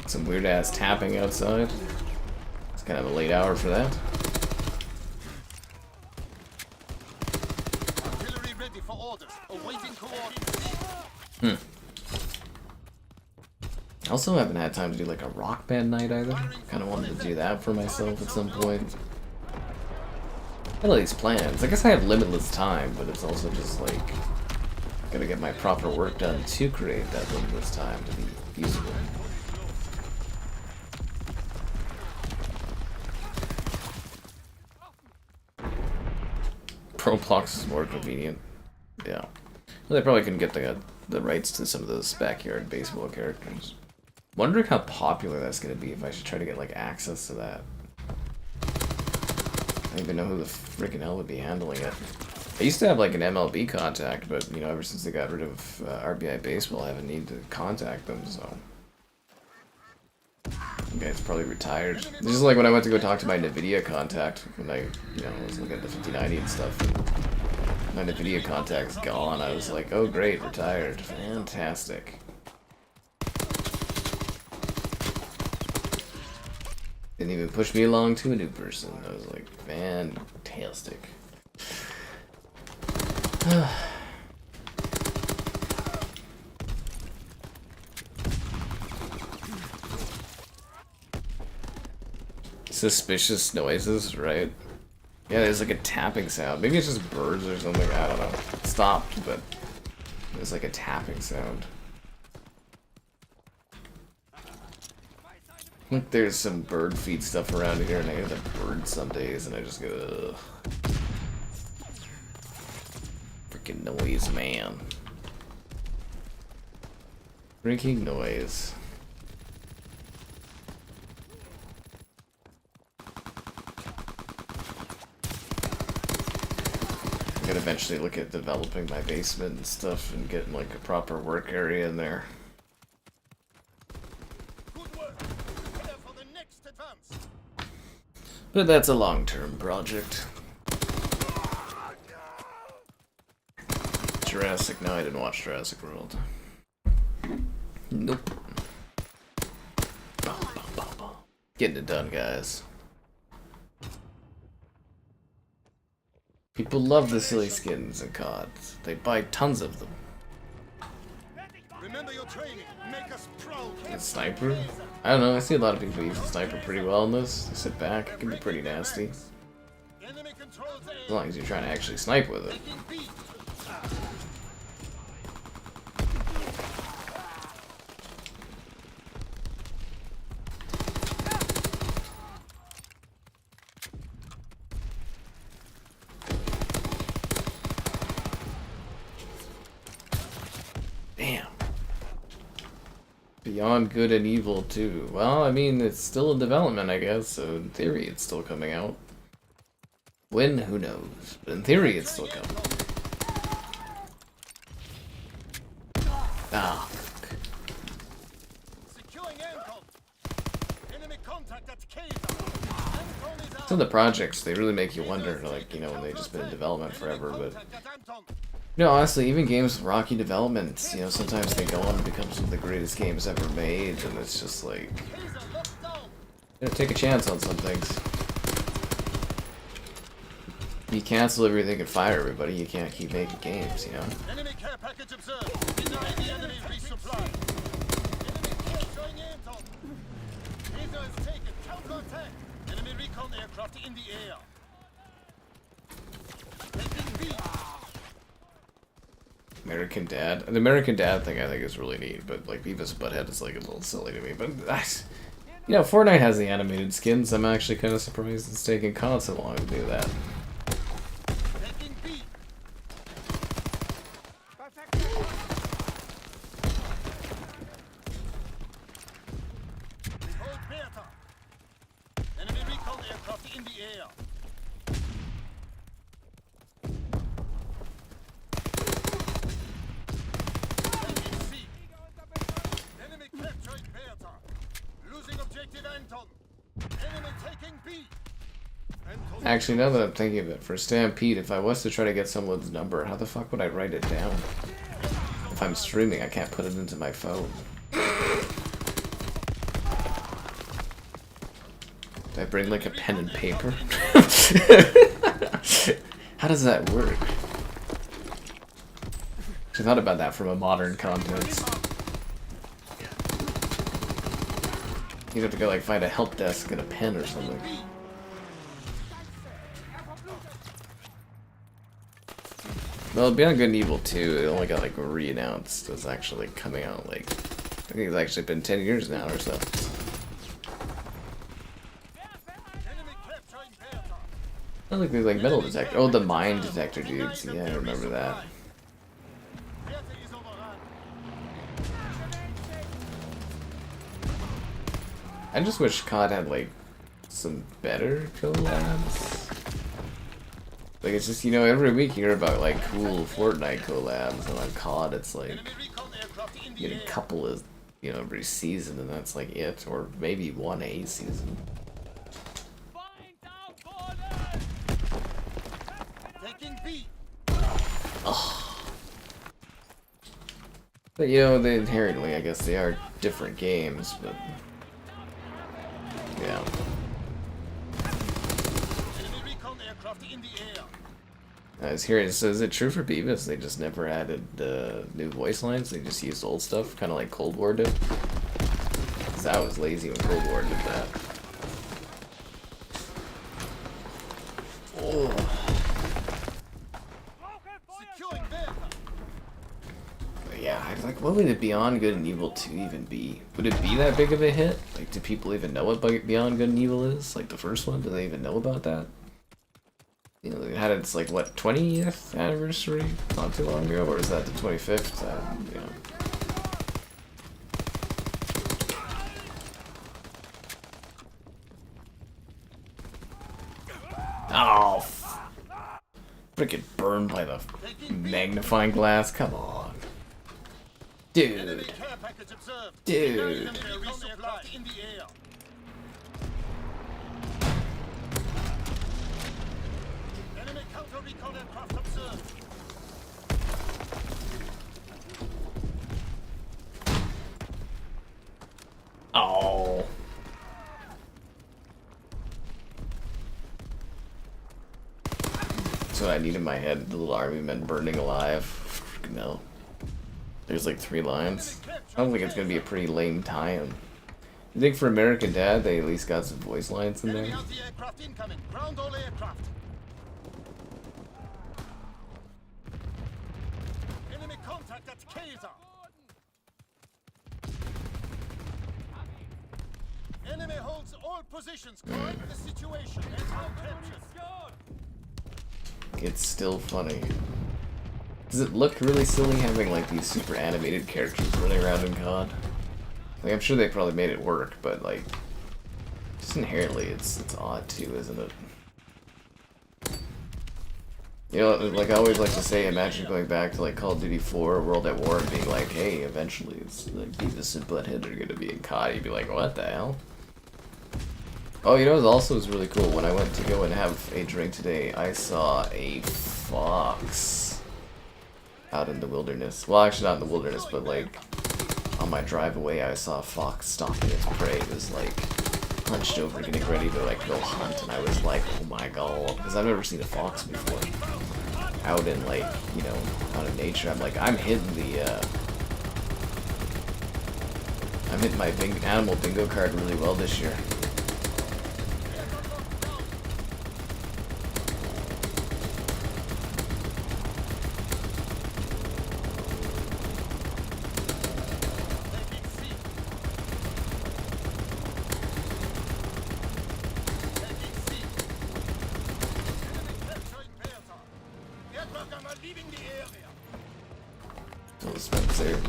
Some weird ass tapping outside. It's kind of a late hour for that. Artillery ready for orders. Awaiting coordinates. I also haven't had time to do like a rock band night either. Kind of wanted to do that for myself at some point. I had all these plans. I guess I have limitless time, but it's also just like gotta get my proper work done to create that limitless time to be usable. Roblox is more convenient. Yeah. Well, they probably couldn't get the rights to some of those backyard baseball characters. Wondering how popular that's gonna be if I should try to get like access to that. I don't even know who the freaking hell would be handling it. I used to have like an MLB contact, but you know, ever since they got rid of RBI baseball, I haven't needed to contact them. So, the guy's probably retired. This is like when I went to go talk to my NVIDIA contact when I, you know, was looking at the 5090 and stuff. And my NVIDIA contact's gone. I was like, oh great, retired, fantastic. Didn't even push me along to a new person. I was like, fantastic. Suspicious noises, right? Yeah, there's like a tapping sound. Maybe it's just birds or something. I don't know. It stopped, but there's like a tapping sound. Like there's some bird feed stuff around here, and I hear the birds some days, and I just go, ugh. Freaking noise, man. Drinking noise. I'm gonna eventually look at developing my basement and stuff and getting like a proper work area in there. But that's a long-term project. Jurassic? No, I didn't watch Jurassic World. Nope. Getting it done, guys. People love the silly skins and CODs. They buy tons of them. Remember your training. Make us proud. A sniper? I don't know, I see a lot of people use the sniper pretty well in this. They sit back, it can be pretty nasty. As long as you're trying to actually snipe with it. Damn. Beyond Good and Evil 2. Well, I mean, it's still in development, I guess, so in theory it's still coming out. When? Who knows? But in theory it's still coming. Ah. Some of the projects, they really make you wonder, like, you know, when they've just been in development forever, but... You know, honestly, even games with rocky developments, you know, sometimes they go on to become some of the greatest games ever made, and it's just like... You know, take a chance on some things. You cancel everything and fire everybody, you can't keep making games, you know? Enemy care package observed. Denying the enemy resupply. Enemy care showing Anton. Laser is taken. Counter-attack. Enemy recon aircraft in the air. Taking B. American Dad. The American Dad thing I think is really neat, but like Beavis and Butthead is like a little silly to me. But you know, Fortnite has the animated skins. I'm actually kind of surprised it's taking COD so long to do that. Taking B. Hold Bertha. Enemy recon aircraft in the air. Actually, now that I'm thinking of it, for Stampede, if I was to try to get someone's number, how the fuck would I write it down? If I'm streaming, I can't put it into my phone. Do I bring like a pen and paper? How does that work? I thought about that from a modern context. You'd have to go like find a help desk and a pen or something. Well, Beyond Good and Evil 2, it only got like re-announced as actually coming out like, I think it's actually been 10 years now or so. I think there's like metal detector. Oh, the mine detector dudes. Yeah, I remember that. I just wish COD had like some better collabs. Like it's just, you know, every week you hear about like cool Fortnite collabs, and on COD it's like you get a couple of, you know, every season, and that's like it, or maybe one A season. Taking B. Oh. But you know, they inherently, I guess they are different games, but yeah. Enemy recon aircraft in the air. I was hearing, so is it true for Beavis? They just never added new voice lines, they just used old stuff, kind of like Cold War did? Because I was lazy when Cold War did that. Oh. Securing Beta. But yeah, I was like, what would it Beyond Good and Evil 2 even be? Would it be that big of a hit? Like, do people even know what Beyond Good and Evil is? Like the first one, do they even know about that? You know, they had its, like, what, 20th anniversary not too long ago? Or is that the 25th? You know. Oh, freaking burned by the magnifying glass. Come on. Dude. Enemy care package observed. Dude. Enemy recon aircraft in the air. Enemy counter recon aircraft observed. Oh. That's what I need in my head. The little army men burning alive. Freaking hell. There's like 3 lines. I don't think it's gonna be a pretty lame tie-in. You think for American Dad they at least got some voice lines in Enemy there? anti-aircraft incoming. Ground all aircraft. Enemy contact at Kaiser. Enemy holds all positions. Correct the situation. And all captured. It's still funny. Does it look really silly having like these super animated characters running around in COD? Like I'm sure they probably made it work, but like just inherently it's odd too, isn't it? You know, like I always like to say, imagine going back to like Call of Duty 4 or World at War and being like, hey, eventually it's like Beavis and Butthead are gonna be in COD. You'd be like, what the hell? Oh, you know what also was really cool? When I went to go and have a drink today, I saw a fox out in the wilderness. Well, actually not in the wilderness, but like on my drive away, I saw a fox stalking its prey. It was like hunched over, getting ready to like go hunt, and I was like, oh my god, because I've never seen a fox before. Out in like, you know, out in nature, I'm like, I'm hitting my animal bingo card really well this year.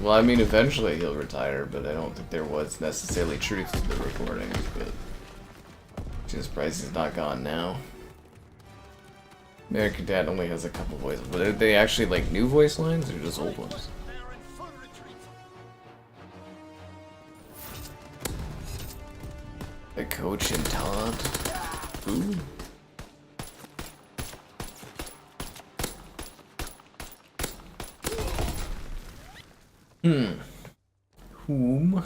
Well, I mean, eventually he'll retire, but I don't think there was necessarily truth to the recordings, but just surprised he's not gone now. American Dad only has a couple voices, but are they actually like new voice lines or just old ones? The coach and Todd. Ooh. Whom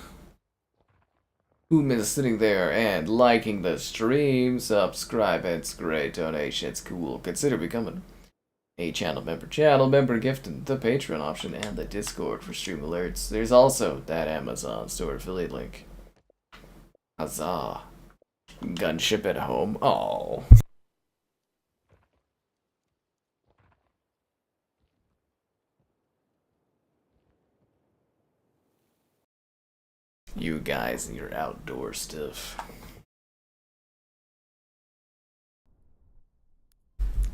is sitting there and liking the stream, subscribe, it's great, donation, it's cool. Consider becoming a channel member gifting the Patreon option and the Discord for stream alerts. There's also that Amazon store affiliate link. Huzzah. Gunship at home. Oh. You guys and your outdoor stuff.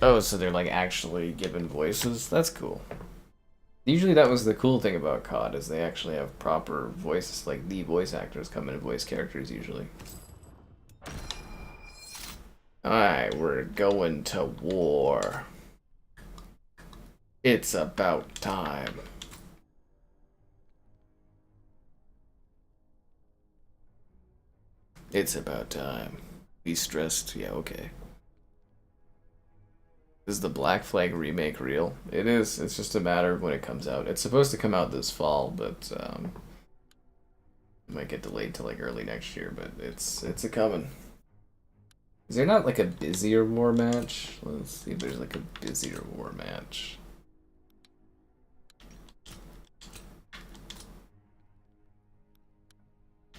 Oh, so they're like actually given voices? That's cool. Usually that was the cool thing about COD, is they actually have proper voices, like the voice actors come in and voice characters usually. Alright, we're going to war. It's about time. It's about time. Be stressed? Yeah, okay. Is the Black Flag remake real? It is. It's just a matter of when it comes out. It's supposed to come out this fall, but it might get delayed to like early next year. But it's a coming. Is there not like a busier war match? Let's see if there's like a busier war match.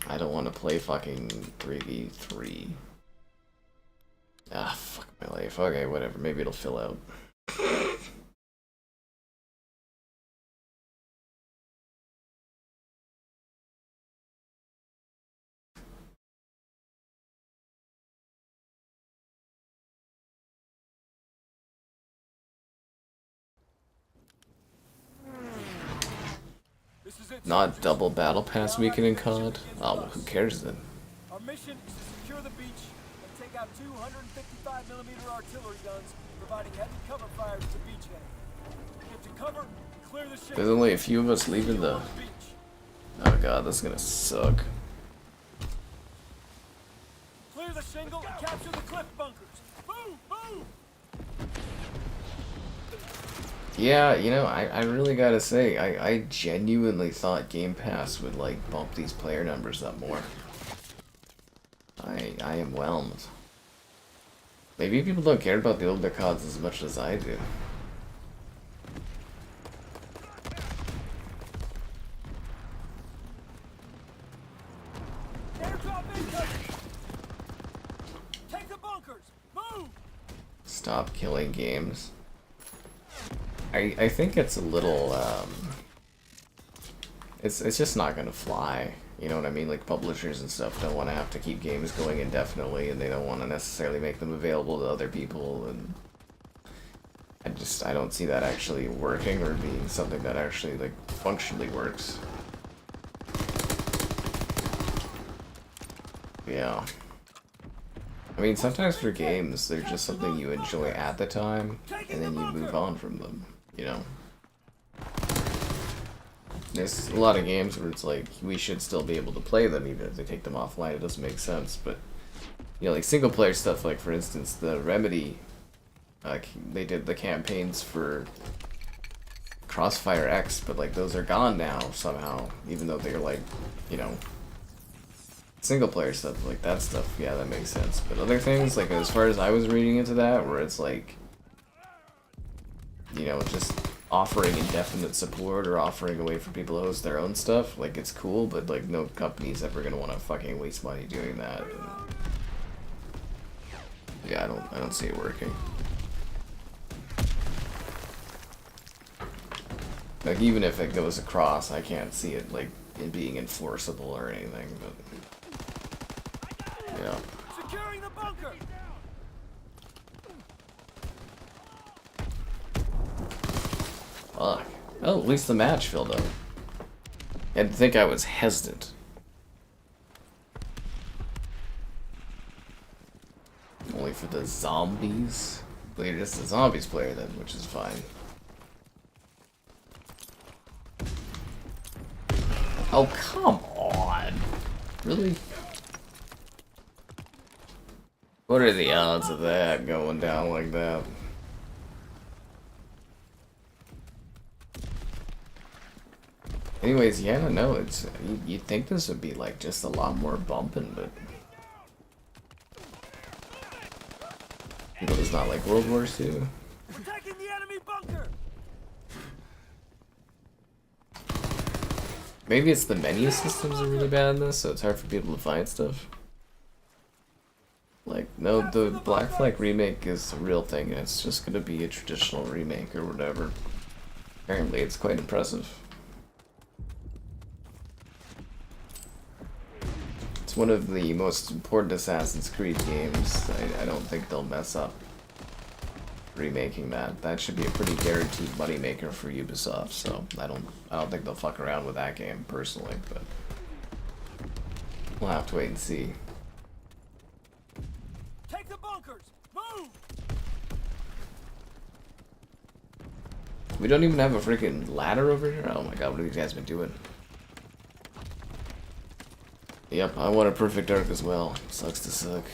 I don't want to play fucking 3v3. Ah, fuck my life. Okay, whatever. Maybe it'll fill out. This is it. Not double battle pass weekend in COD? Oh, well, who cares then? Our mission is to secure the beach and take out 255mm artillery guns, providing heavy cover fire to the beachhead. Get to cover and clear the ship. There's only a few of us leaving the... Oh god, this is gonna suck. Clear the shingle and capture the cliff bunkers. Move! Move! Yeah, you know, I really gotta say, I genuinely thought Game Pass would, like, bump these player numbers up more. I am whelmed. Maybe people don't care about the older CODs as much as I do. Airdrop incoming! Take the bunkers! Move! Stop killing games. I think it's a little, it's just not gonna fly. You know what I mean? Like, publishers and stuff don't want to have to keep games going indefinitely, and they don't want to necessarily make them available to other people, and I don't see that actually working or being something that actually, like, functionally works. Yeah. I mean, sometimes for games, they're just something you enjoy at the time, and then you move on from them, you know? There's a lot of games where it's like, we should still be able to play them even if they take them offline. It doesn't make sense, but, you know, like single player stuff, like for instance, the Remedy, they did the campaigns for Crossfire X, but like those are gone now somehow, even though they're like, you know, single player stuff, like that stuff, yeah, that makes sense. But other things, like as far as I was reading into that, where it's like, you know, just offering indefinite support or offering a way for people to host their own stuff, like it's cool, but like no company's ever gonna want to fucking waste money doing that. And yeah, I don't see it working. Like even if it goes across, I can't see it like it being enforceable or anything. But yeah. Securing the bunker. Fuck. Oh, at least the match filled up. I had to think I was hesitant. Only for the zombies? Well, you're just a zombies player then, which is fine. Oh, come on. Really? What are the odds of that going down like that? Anyways, yeah, no, it's you'd think this would be like just a lot more bumping, but it's not like World War II. We're taking the enemy bunker. Maybe it's the menu systems are really bad in this, so it's hard for people to find stuff. Like, no, the Black Flag remake is a real thing, and it's just gonna be a traditional remake or whatever. Apparently, it's quite impressive. It's one of the most important Assassin's Creed games. I don't think they'll mess up. remaking that. That should be a pretty guaranteed moneymaker for Ubisoft. So I don't think they'll fuck around with that game personally, but we'll have to wait and see. Take the bunkers! Move! We don't even have a freaking ladder over here. Oh my god, what have these guys been doing? Yep, I want a perfect arc as well. Sucks to suck.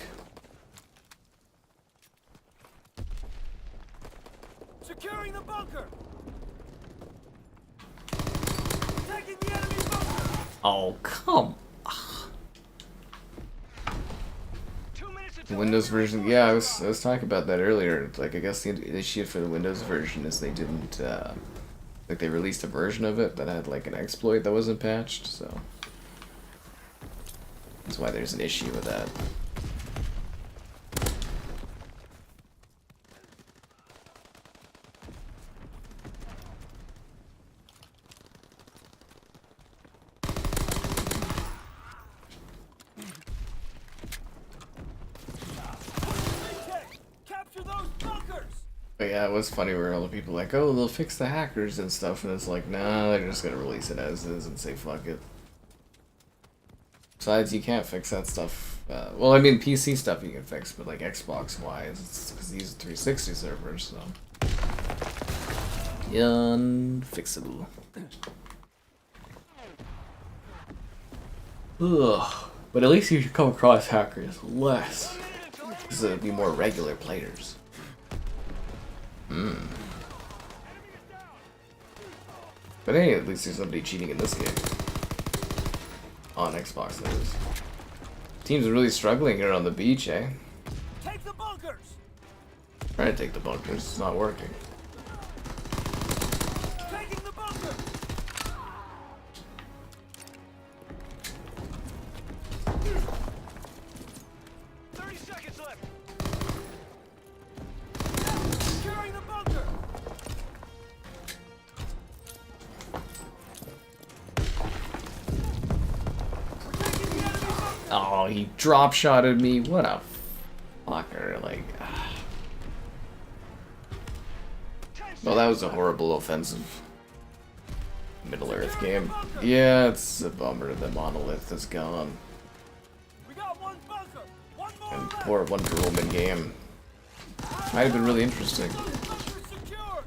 Securing the bunker! Taking the enemy bunker! Oh, come. The Windows version, yeah, I was talking about that earlier. Like, I guess the issue for the Windows version is they didn't, like, they released a version of it that had, like, an exploit that wasn't patched, so that's why there's an issue with that. But yeah, it was funny where all the people were like, oh, they'll fix the hackers and stuff, and it's like, nah, they're just gonna release it as is and say fuck it. Besides, you can't fix that stuff. Well, I mean, PC stuff you can fix, but like Xbox-wise, it's because these are 360 servers, so unfixable. Ugh. But at least you should come across hackers less, because it'll be more regular players. But hey, at least there's somebody cheating in this game. On Xbox, that is. Teams are really struggling here on the beach, eh? Take the bunkers! Trying to take the bunkers, it's not working. Taking the bunker! 30 seconds left! Securing the bunker! Oh, he drop shotted me. What a fucker. Like, well, that was a horrible offensive Middle-earth game. Yeah, it's a bummer the monolith is gone. We got one bunker. One more And left. poor Wonder Woman game. Might have been really interesting. Bunker secured.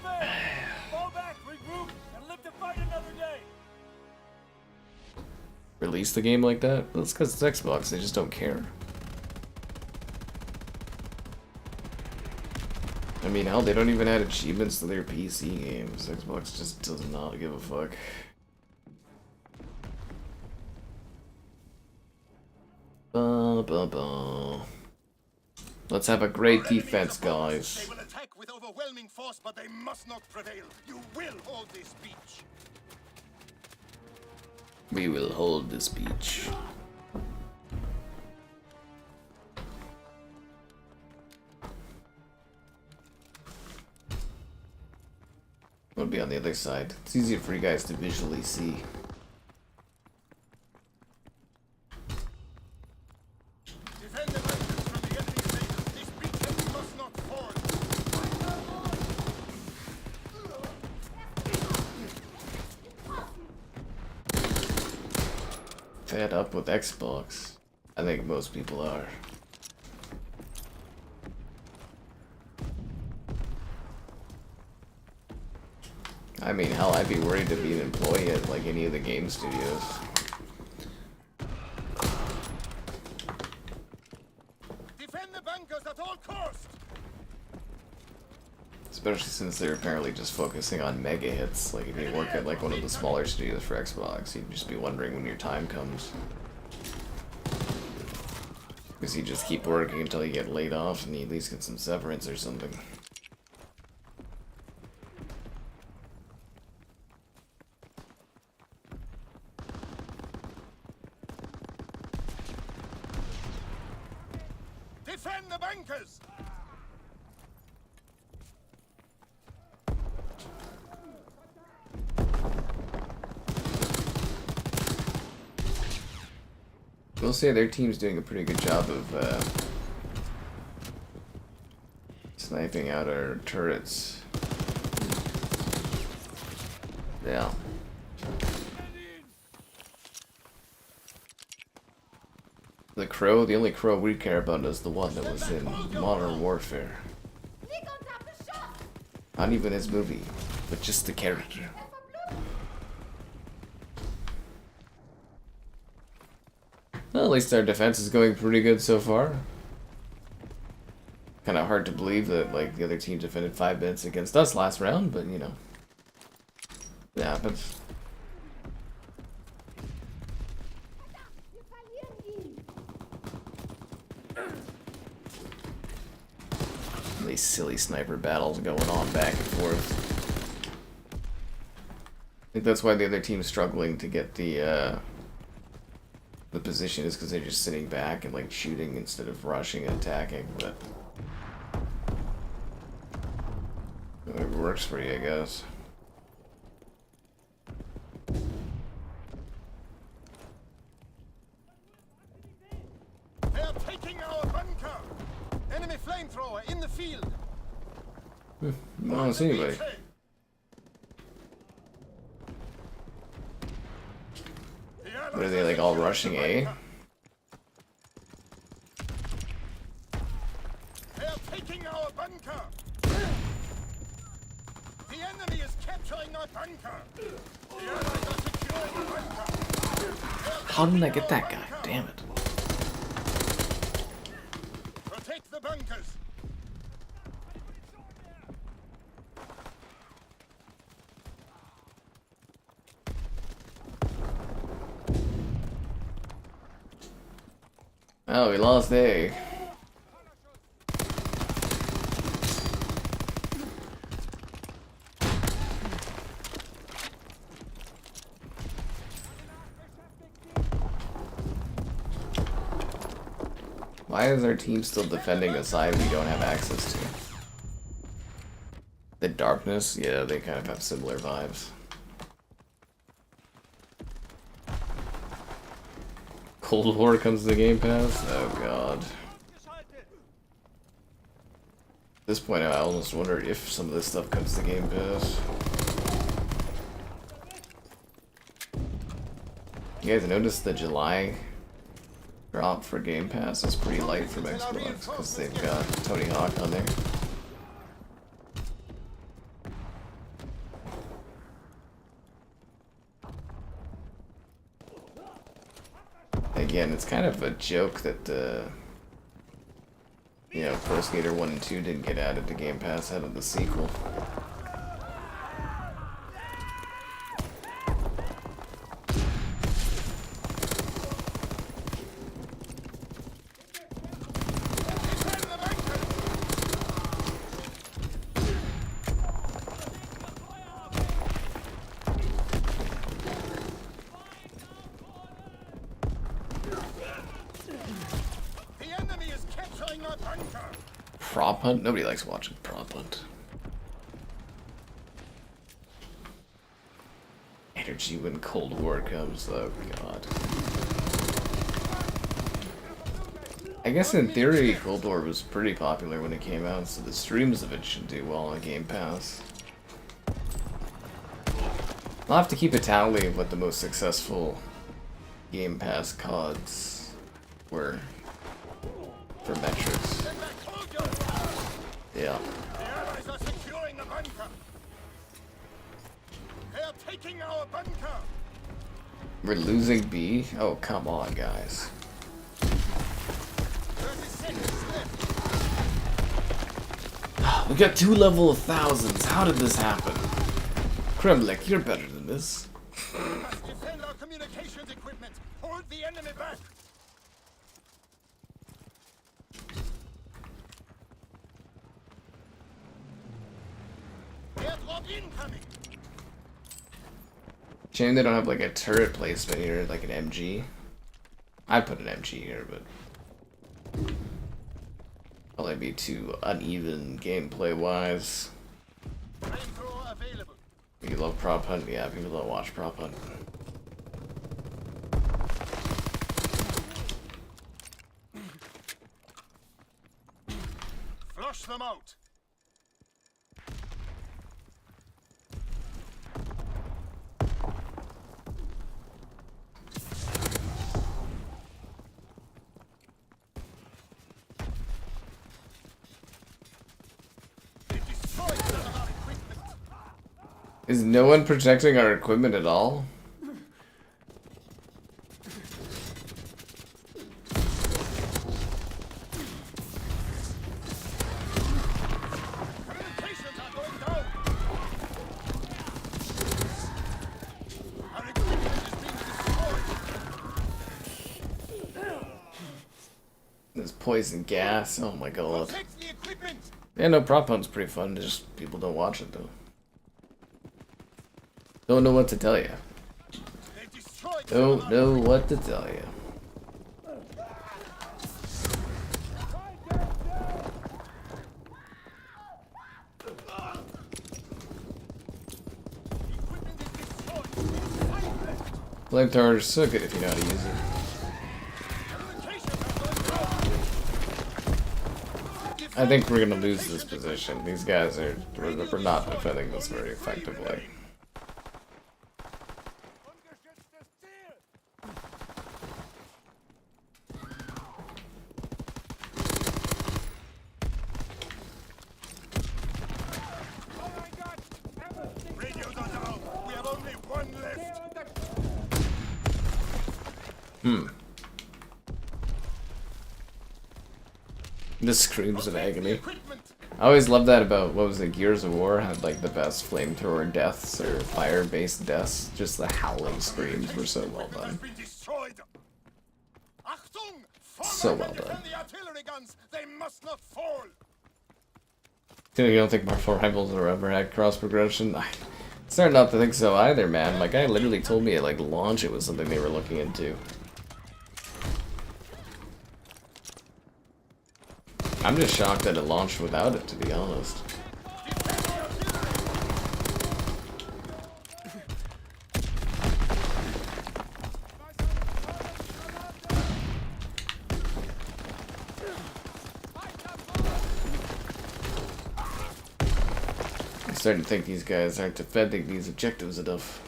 Fair. Fall back, regroup, and live to fight another day. Release the game like that? Well, it's because it's Xbox, they just don't care. I mean, hell, they don't even add achievements to their PC games. Xbox just does not give a fuck. Ba, ba, ba. Let's have a great defense, guys. They will attack with overwhelming force, but they must not prevail. You will hold this beach. We will hold this beach. We'll be on the other side. It's easier for you guys to visually see. Defend the bunkers from the enemy invaders. This beachhead must not fall. Fed up with Xbox. I think most people are. I mean, hell, I'd be worried to be an employee at like any of the game studios. Defend the bunkers at all costs. Especially since they're apparently just focusing on mega hits. Like if you work at like one of the smaller studios for Xbox, you'd just be wondering when your time comes. Because you just keep working until you get laid off and you at least get some severance or something. Defend the bunkers. We'll say their team's doing a pretty good job of Sniping out our turrets. Yeah. The crow, the only crow we care about is the one that was in Modern Warfare. Not even his movie, but just the character. Well, at least our defense is going pretty good so far. Kind of hard to believe that like the other team defended 5 minutes against us last round, but you know, it happens. These silly sniper battles going on back and forth. I think that's why the other team's struggling to get the position, is because they're just sitting back and like shooting instead of rushing and attacking. But it works for you, I guess. They're taking our bunker. Enemy flamethrower in the field. I don't see anybody. What are they, like, all rushing A? They're taking our bunker. The enemy is capturing our bunker. The Allies are securing the bunker. How did I get that guy? Damn it. Protect the bunkers. Oh, we lost A. Why is our team still defending a side we don't have access to? The darkness? Yeah, they kind of have similar vibes. Cold War comes to the Game Pass? Oh god. At this point, I almost wonder if some of this stuff comes to Game Pass. You guys notice the July drop for Game Pass is pretty light from Xbox because they've got Tony Hawk on there. Again, it's kind of a joke that you know, Pro Skater 1 and 2 didn't get added to Game Pass out of the sequel. Prop hunt? Nobody likes watching prop hunt. Energy when Cold War comes, oh god. I guess in theory Cold War was pretty popular when it came out, so the streams of it should do well on Game Pass. I'll have to keep a tally of what the most successful Game Pass CODs were for metrics. Yeah. The Allies are securing the bunker. They're taking our bunker. We're losing B? Oh, come on, guys. 30 seconds left. We got 2 level of thousands. How did this happen? Kremlik, you're better than this. We must defend our communications equipment. Hold the enemy back. Airdrop incoming. Shame they don't have like a turret placement here, like an MG. I'd put an MG here, but probably be too uneven gameplay wise. Flamethrower available. You love prop hunt? Yeah, people don't watch prop hunt. Flush them out. Is no one protecting our equipment at all? Communications are going down. Our equipment is being destroyed. There's poison gas. Oh my god. Protect the equipment. Yeah, no, prop hunt's pretty fun. Just people don't watch it though. Don't know what to tell you. They destroyed. Don't know what to tell you. Equipment is destroyed. Flamethrowers are so good if you know how to use it. Communications are going down. I think we're gonna lose this position. These guys are we're not defending this very effectively. Radios are down. We have only one left. This screams of agony. Equipment. I always loved that about, what was it, Gears of War had like the best flamethrower deaths or fire-based deaths. Just the howling screams were so well Has done. been destroyed. Achtung! So well Defend done. the artillery guns. They must not fall. You don't think my 4 rifles have ever had cross progression? I started not to think so either, man. My guy literally told me at like launch it was something they were looking into. I'm just shocked that it launched without it, to be honest. Defend the artillery. I'm starting to think these guys aren't defending these objectives enough.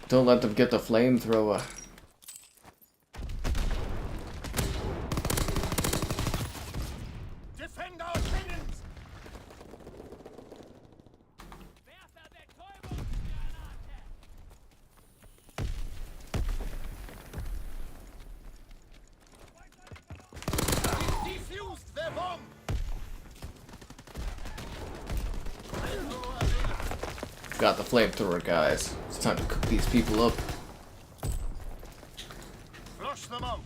Don't let them get the flamethrower. Defend our cannons. Defused their bomb. Got the flamethrower, guys. It's time to cook these people up. Flush them out.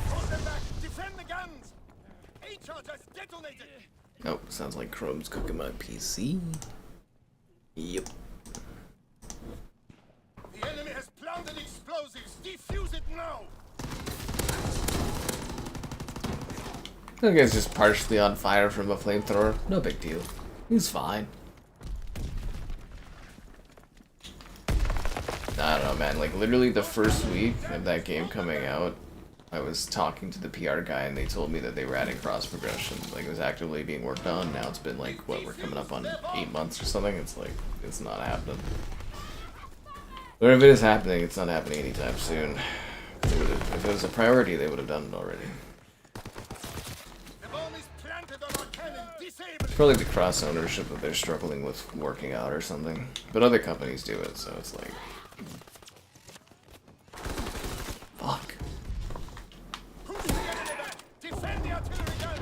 Hold them back. Defend the guns. A-charge has detonated. Oh, sounds like Chrome's cooking my PC. Yep. The enemy has planted explosives. Defuse it now. That guy's just partially on fire from a flamethrower. No big deal. He's fine. I don't know, man. Like, literally the first week of that game coming out, I was talking to the PR guy and they told me that they were adding cross progression. Like, it was actively being worked on. Now it's been like, what, we're coming up on 8 months or something? It's like, it's not happening. Or if it is happening, it's not happening anytime soon. If it was a priority, they would have done it already. The bomb is planted on our cannon. Disable It's it. probably the cross ownership that they're struggling with working out or something. But other companies do it, so it's like... Fuck. Push the enemy back. Defend the artillery guns.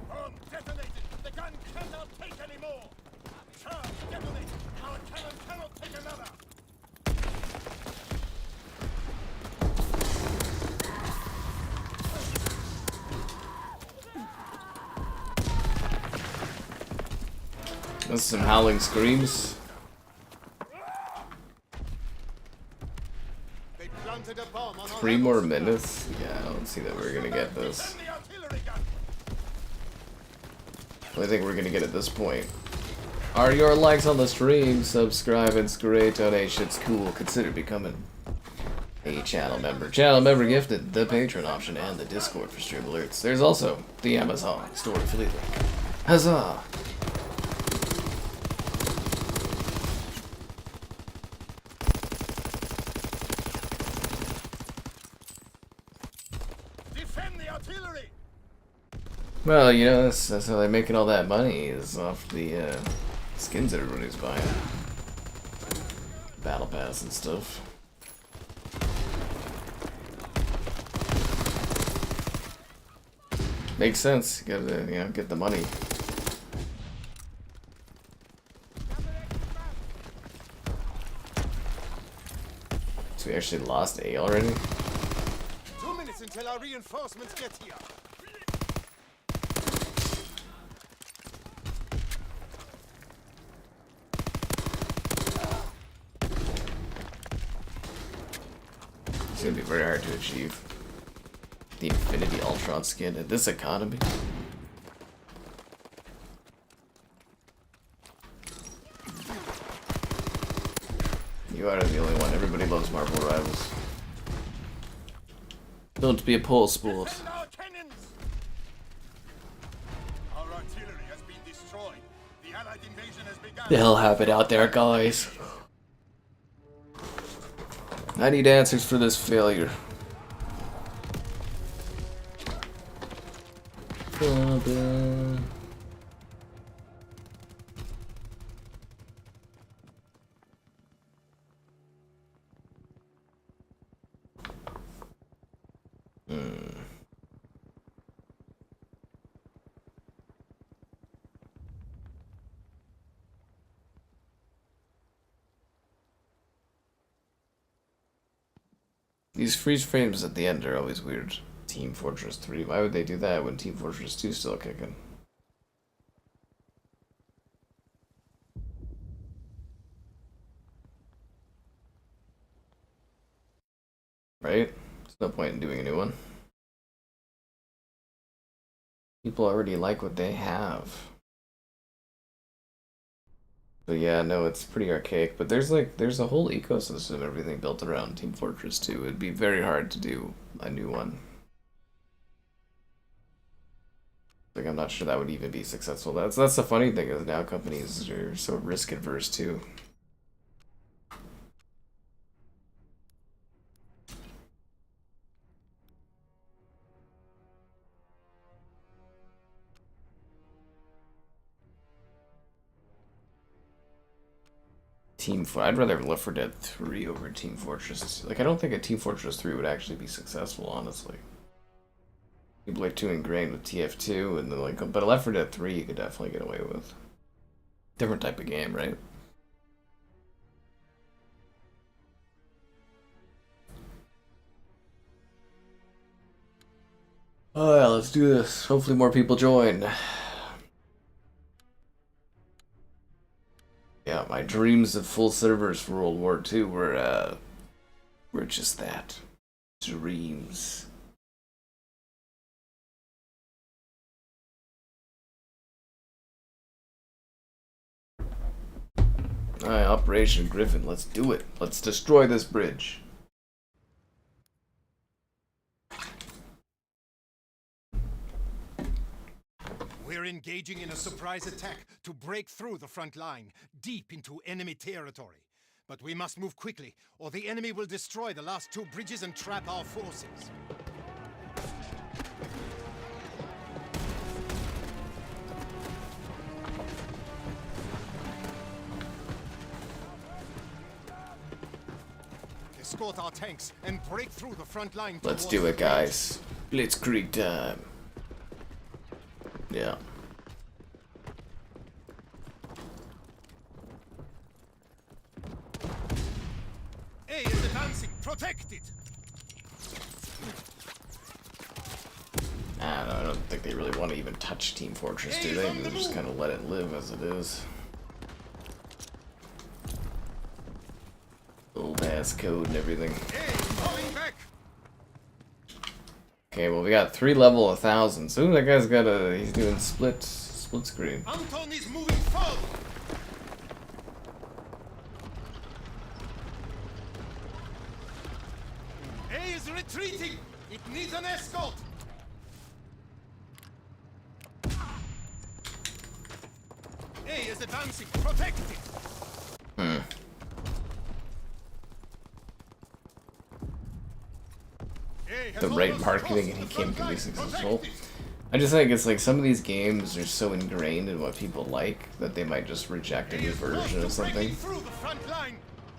Bomb detonated. The gun cannot take any more. Charge detonated. Our cannon cannot take another. That's some howling screams. They planted a bomb on 3 more minutes? Yeah, I don't see that we're gonna get this. Defend the artillery gun. I think we're gonna get at this point. Are your likes on the stream? Subscribe, it's great. Donations, cool. Consider becoming a channel member. Channel member gifted, the Patreon option, and the Discord for stream alerts. There's also the Amazon store affiliate link. Huzzah! Defend the artillery. Well, you know, that's how they're making all that money, is off the skins everybody's buying. Battle Pass and stuff. Makes sense. You gotta, you know, get the money. So we actually lost A already? 2 minutes until our reinforcements get here. It's gonna be very hard to achieve. The Infinity Ultron skin at this economy. You are the only one. Everybody loves Marvel Rivals. Don't be a pole sport. Defend our cannons! Our artillery has been destroyed. The Allied invasion has begun. The hell happened out there, guys? I need answers for this failure. These freeze frames at the end are always weird. Team Fortress 3. Why would they do that when Team Fortress 2 is still kicking? Right? There's no point in doing a new one. People already like what they have. But yeah, no, it's pretty archaic. But there's a whole ecosystem and everything built around Team Fortress 2. It'd be very hard to do a new one. Like, I'm not sure that would even be successful. That's the funny thing, is now companies are so risk adverse too. I'd rather have Left 4 Dead 3 over Team Fortress. Like, I don't think a Team Fortress 3 would actually be successful, honestly. People are too ingrained with TF2, and then but a Left 4 Dead 3 you could definitely get away with. Different type of game, right? Oh yeah, let's do this. Hopefully more people join. Yeah, my dreams of full servers for World War II were just that. Dreams. Alright, Operation Griffin, let's do it. Let's destroy this bridge. We're engaging in a surprise attack to break through the front line, deep into enemy territory. But we must move quickly, or the enemy will destroy the last 2 bridges and trap our forces. Escort our tanks and break through the front line. Let's do it, guys. Blitzkrieg time. Yeah. A is advancing. Protect it. I don't think they really want to even touch Team Fortress, do they? They'll just kind of let it live as it is. Old ass code and everything. Okay, well we got 3 level 1000. So that guy's got he's doing split screen. Anton is moving forward. A is retreating. It needs an escort. A is advancing. Protect it. The right marketing and he can be successful. I just think it's like some of these games are so ingrained in what people like that they might just reject a new version of something.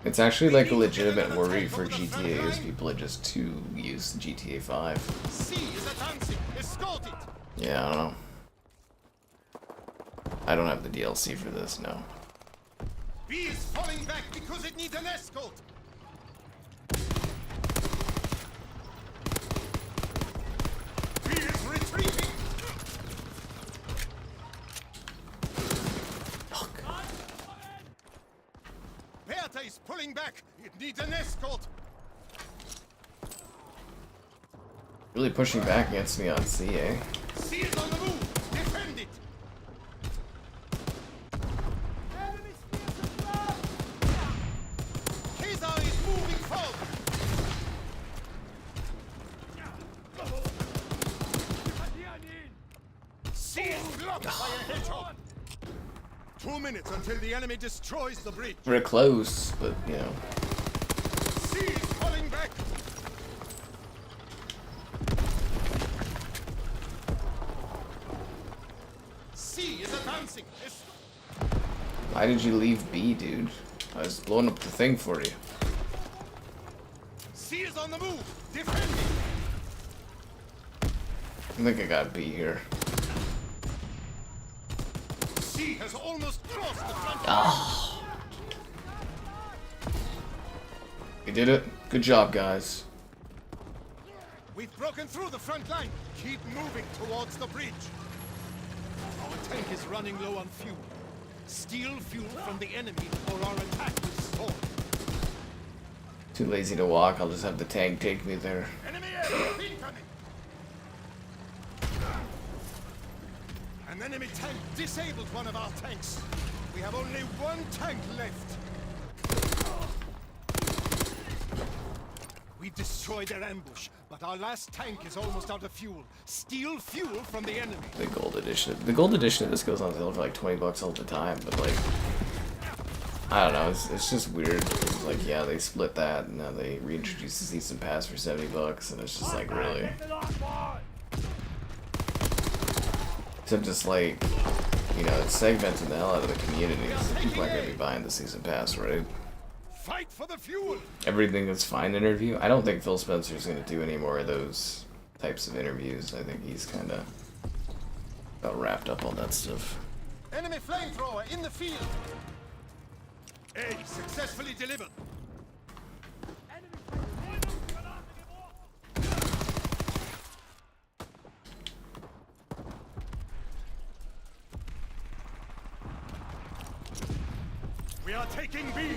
It's actually like a legitimate worry for GTA is people are just too used to GTA 5. Yeah, I don't know. I don't have the DLC for this, no. B is falling back because it needs an escort. B is retreating. Fuck. Bertha is pulling back. It needs an escort. Really pushing back against me on CA. C is on the move. Defend it. Kazar is moving forward. C is blocked by a hedgehog. 2 minutes until the enemy destroys the bridge. We're close, but you know. C is falling back. C is advancing. Why did you leave B, dude? I was blowing up the thing for you. C is on the move. Defending. I think I got B here. C has almost crossed the front. Ah. We did it. Good job, guys. We've broken through the front line. Keep moving towards the bridge. Our tank is running low on fuel. Steal fuel from the enemy or our attack will stall. Too lazy to walk. I'll just have the tank take me there. Enemy aircraft incoming. An enemy tank disabled one of our tanks. We have only one tank left. We destroyed their ambush, but our last tank is almost out of fuel. Steal fuel from the enemy. The gold edition. The gold edition of this goes on sale for like 20 bucks all the time, but like, I don't know. It's just weird. It's like, yeah, they split that, and now they reintroduced the season pass for 70 bucks, and it's just like, really. Except just like, you know, it's segmenting the hell out of the community. So people aren't gonna be buying the season pass, right? Fight for the fuel. Everything That's Fine interview. I don't think Phil Spencer's gonna do any more of those types of interviews. I think he's kind of about wrapped up on that stuff. Enemy flamethrower in the field. A successfully delivered. We are taking B.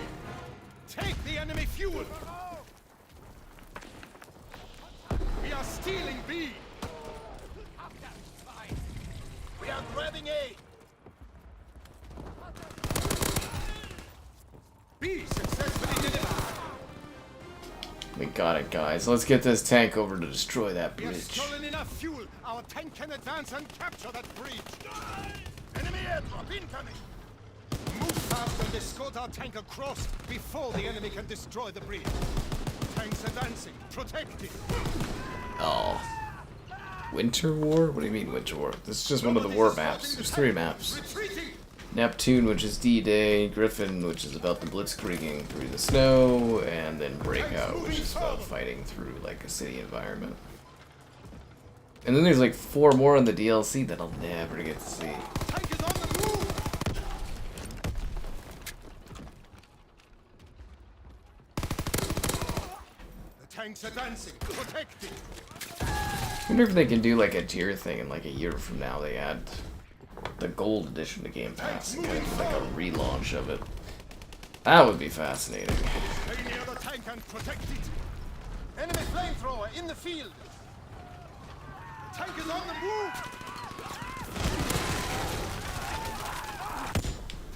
Take the enemy fuel. We are stealing B. We are grabbing A. B successfully delivered. We got it, guys. Let's get this tank over to destroy that We have bridge. stolen enough fuel. Our tank can advance and capture that bridge. Enemy airdrop incoming. Move fast and escort our tank across before the enemy can destroy the bridge. Tanks advancing. Protect it. Oh. Winter War? What do you mean Winter War? This is just one of the war maps. There's 3 maps. Retreating. Neptune, which is D-Day, Griffin, which is about the blitzkrieging through the snow, and then Breakout, which is about fighting through like a city environment. And then there's like 4 more in the DLC that I'll never get to see. Tank is on the move. The tank's advancing. Protect it. I wonder if they can do like a tier thing in like a year from now. They add the gold edition to Game Pass and kind of do like a relaunch of it. That would be fascinating. Stay near the tank and protect it. Enemy flamethrower in the field. The tank is on the move.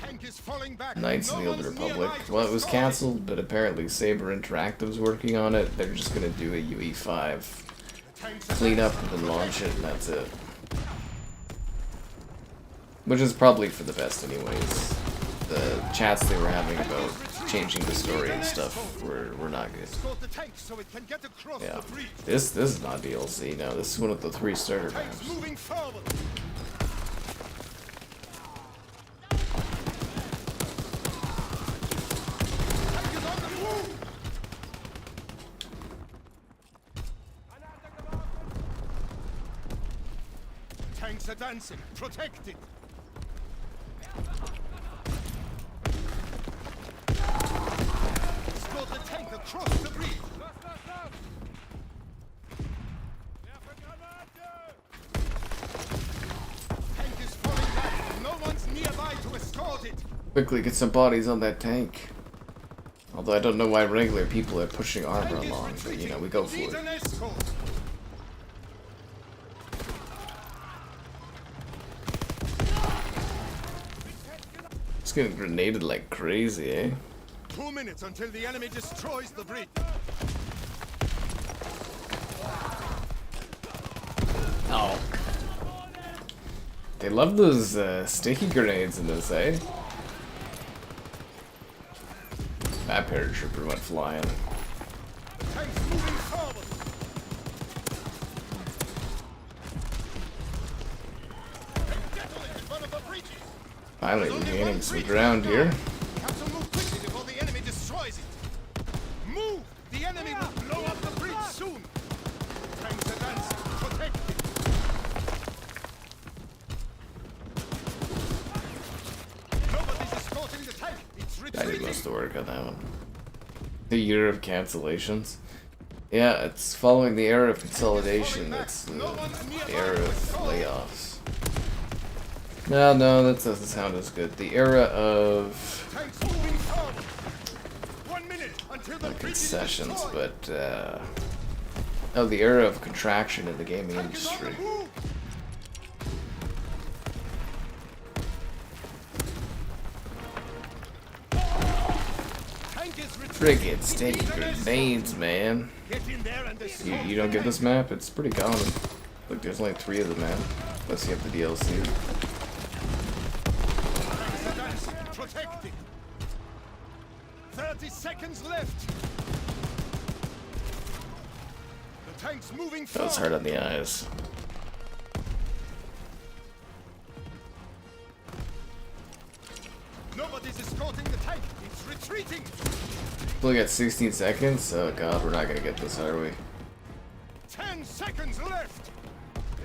Tank is falling back. Knights of the Old Republic. Well, it was cancelled, but apparently Saber Interactive's working on it. They're just gonna do a UE5 clean up and launch it, and that's it. Which is probably for the best anyways. The chats they were having about changing the story and stuff were not good. Escort the tank so it can get across Yeah, the bridge. this is not DLC. No, this is one of the 3 starter Tanks maps. moving forward. Tank is on the move. Tanks advancing. Protect it. Escort the tank across the bridge. Tank is falling back. No one's nearby to escort it. Quickly get some bodies on that tank. Although I don't know why regular people are pushing armor Tank is along, but you know, retreating. we go Need for an it. escort. It's getting grenaded like crazy, eh? 2 minutes until the enemy destroys the bridge. Oh. They love those sticky grenades in this, eh? That paratrooper went flying. Tanks moving forward. Detonated one of the breaches. Finally There's only regaining one some breach ground left here. now. Have to move quickly before the enemy destroys it. Move! The enemy will blow up the bridge soon. Tanks advancing. Protect it. Nobody's escorting the tank. It's I did retreating. most of the work on that one. The year of cancellations. Yeah, it's following the era of consolidation. It's the era of layoffs. No, that doesn't sound as good. The era of Tanks moving forward. 1 minute until the bridge is concessions, destroyed. but oh, the era of contraction in the gaming Tank is on the industry. move. Tank is retreating. Friggin' sticky grenades, man. Get in there and escort You don't the get this tank. map? It's pretty common. Look, there's only 3 of them, man. Unless you have the DLC. Tanks advancing. Protect it. 30 seconds left. The tank's moving That was forward. hard on the eyes. Nobody's escorting the tank. It's retreating. We got 16 seconds. Oh god, we're not gonna get this, are we? 10 seconds left.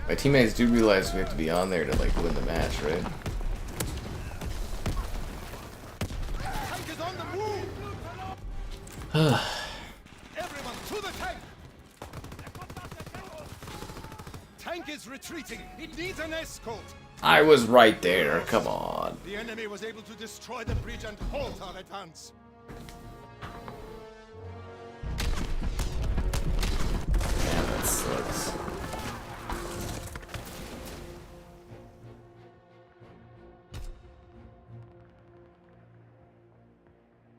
My teammates do realize we have to be on there to like win the match, right? Tank is on the move. Everyone to the tank. Tank is retreating. It needs an escort. I was right there. Come on. The enemy was able to destroy the bridge and halt our advance. Damn, that sucks.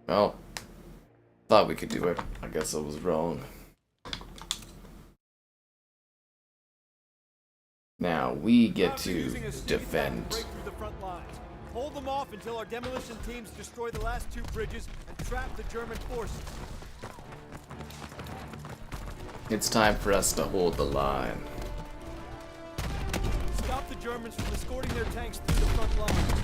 Well, thought we could do it. I guess I was wrong. Now we get to Using a steady defend. break through the front lines. Hold them off until our demolition teams destroy the last 2 bridges and trap the German forces. It's time for us to hold the line. Stop the Germans from escorting their tanks through the front line.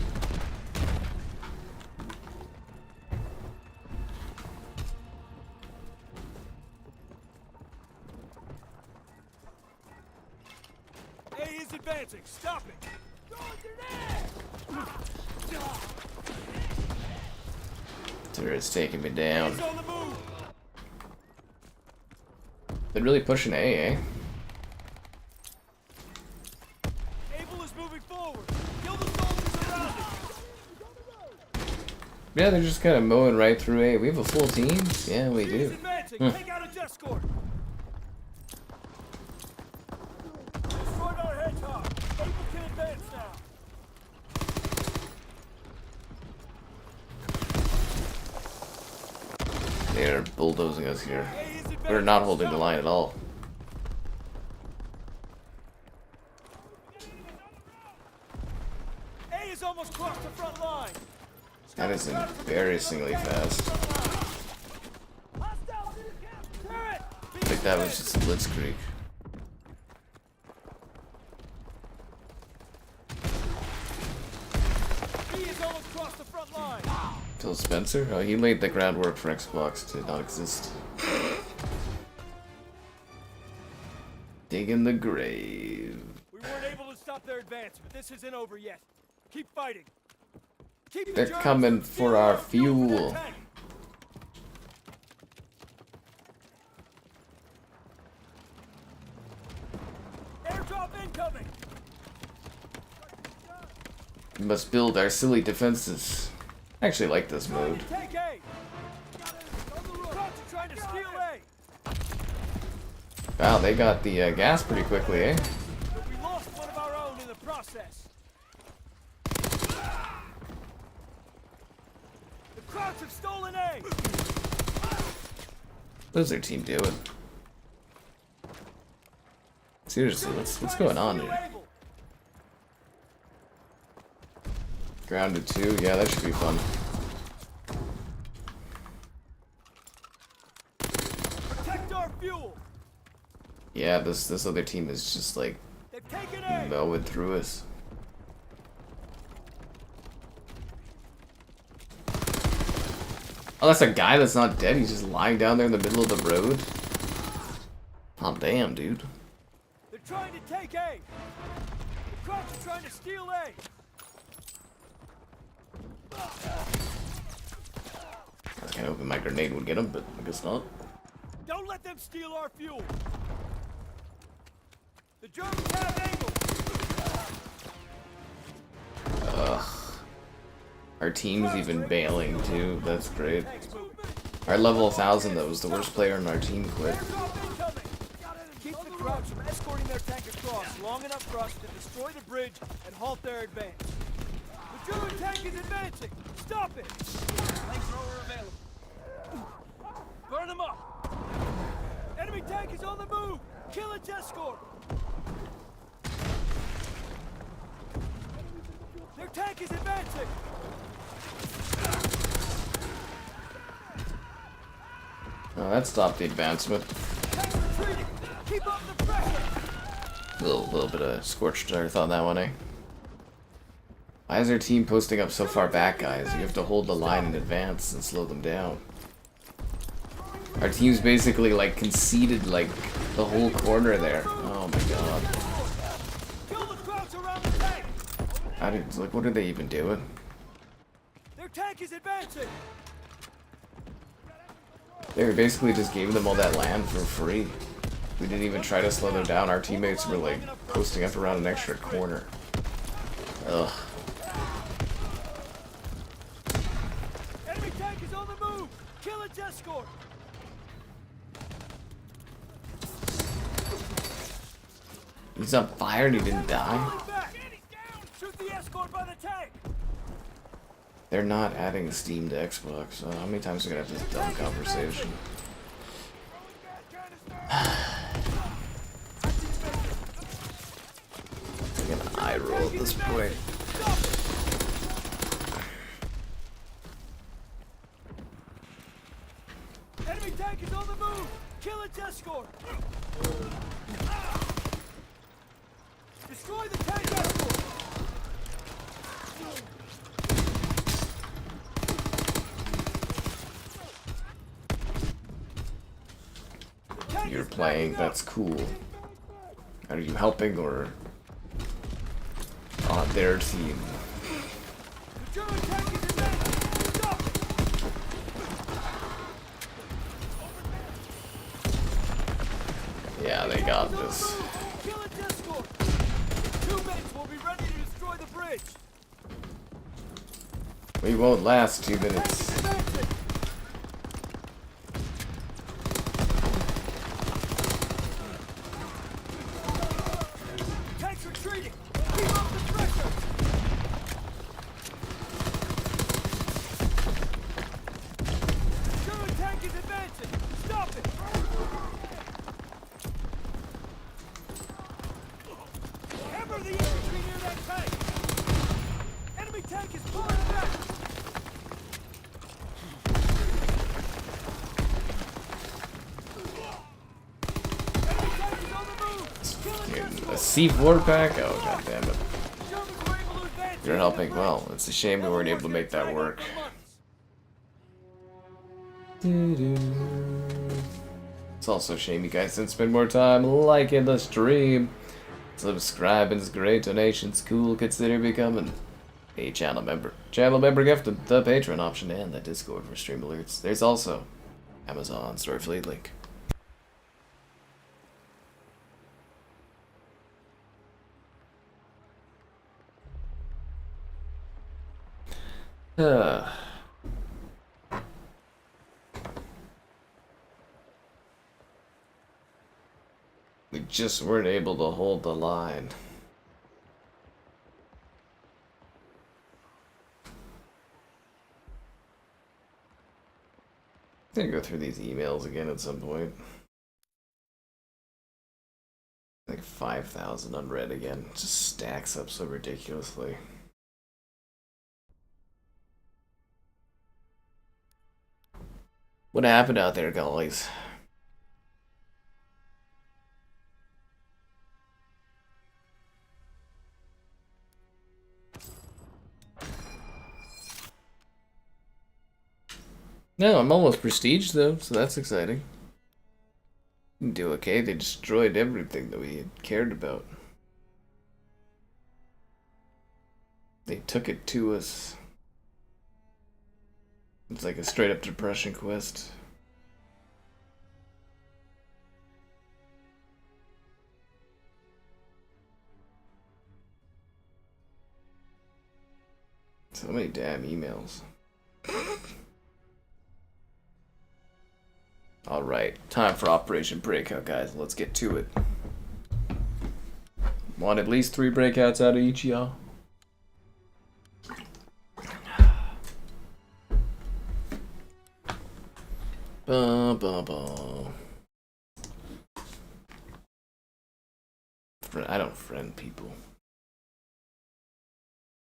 A is advancing. Stop it. Turret's taking me down. He's on the move. They're really pushing A, eh? Able is moving forward. Kill the soldiers around it. Yeah, they're just kind of mowing right through A. We have a full team? Yeah, we He's do. advancing. Take out a escort. Destroyed our hedgehog. Able can advance now. They're bulldozing us here. We're not holding the line at all. A is almost crossed the front line. That is embarrassingly fast. that was just a blitzkrieg. He is almost across the front line. Phil Spencer? Oh, he laid the groundwork for Xbox to not exist. Dig in the grave. We weren't able to stop their advance, but this isn't over yet. Keep fighting. Keep the They're Germans coming from for stealing our from their fuel. tank. Airdrop incoming. We must build our silly defenses. I actually like this mode. Take A. Crocs are trying to steal A. Wow, they got the gas pretty quickly, eh? But we lost one of our own in the process. The Crocs have stolen A. What's their team doing? Seriously, what's going on here? Grounded 2, yeah, that should be fun. Protect our fuel. Yeah, this other team is just like They've taken A. mowing through us. Oh, that's a guy that's not dead. He's just lying down there in the middle of the road. Oh, damn, dude. They're trying to take A. The Crocs are trying to steal A. I was kind of hoping my grenade would get him, but I guess not. Don't let them steal our fuel. The Germans have angle. Ugh. Our team's even bailing too. That's great. Tanks moving. Our level 1000 though was the worst player on our team quit. Airdrop incoming. Keep the Crocs from escorting their tank across long enough for us to destroy the bridge and halt their advance. The German tank is advancing. Stop it. Flamethrower available. Burn them up. Enemy tank is on the move. Kill its escort. Their tank is advancing. Oh, that stopped the advancement. Tank retreating. Keep up the pressure. Little bit of scorched earth on that one, eh? Why is our team posting up so far back, guys? You have to hold the line in advance and slow them down. Our team's basically like conceded like the whole corner there. Oh my god. Kill the Crocs around the tank. How did, like, what are they even doing? Their tank is advancing. They basically just gave them all that land for free. We didn't even try to slow them down. Our teammates were like posting up around an extra corner. Ugh. Enemy tank is on the move. Kill its escort. He's on fire and he didn't die? Falling back. Shoot the escort by the tank. They're not adding Steam to Xbox. How many times are we gonna have this dumb conversation? Like an eye roll at this point. Enemy tank is on the move. Kill its escort. Destroy the tank escort. You're playing, that's cool. Are you helping or on their team? The German tank is advancing. Stop it. Yeah, they got this. Kill its escort. In 2 minutes, we'll be ready to destroy the bridge. We won't last 2 minutes. Advancing. Tanks retreating. Keep up the pressure. German tank is advancing. Stop it. Hammer the infantry near that tank. Enemy tank is pulling back. A C4 pack? Oh, god damn it. Germans were able to advance. You're helping well. It's a shame we weren't able to make that work. It's also a shame you guys didn't spend more time liking the stream. Subscribing is great. Donations cool. Consider becoming a channel member. Channel member gifted the Patreon option and the Discord for stream alerts. There's also Amazon Starfleet link. We just weren't able to hold the line. I'm gonna go through these emails again at some point. Like 5,000 unread again. It just stacks up so ridiculously. What happened out there, guys? No, I'm almost prestige though, so that's exciting. Do okay, they destroyed everything that we had cared about. They took it to us. It's like a straight up depression quest. So many damn emails. Alright, time for Operation Breakout, guys. Let's get to it. Want at least 3 breakouts out of each, y'all? Bum, bum, bum. I don't friend people.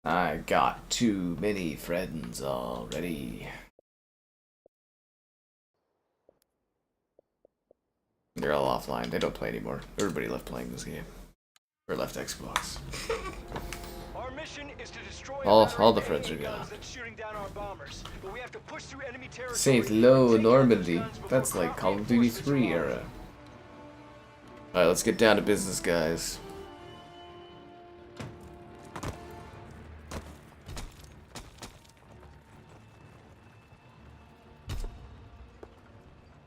I got too many friends already. They're all offline. They don't play anymore. Everybody left playing this game. Or left Xbox. Our mission is to destroy All the friends are gone. shooting down our bombers, but we have to push through enemy territory. Sainte Lo, Normandy. That's like Call of Duty 3 era. Alright, let's get down to business, guys.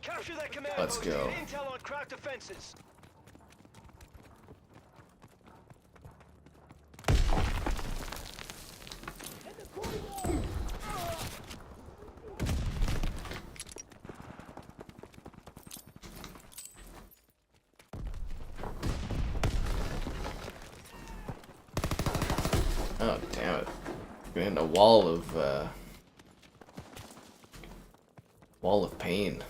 Capture that command Let's post. go. Get intel on crack defenses. Oh, damn it. We're in a wall of pain.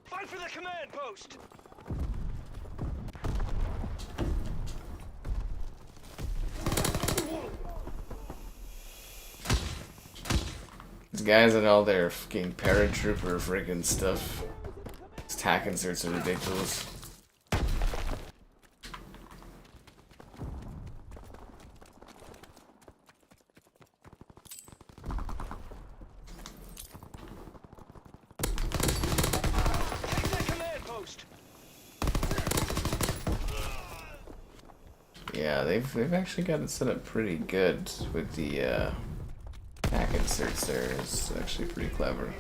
Fight for the command post. These guys and all their fucking paratrooper freaking stuff. These tack inserts are ridiculous. Take that command post. Yeah, they've actually got it set up pretty good with the tack inserts there. It's actually pretty clever.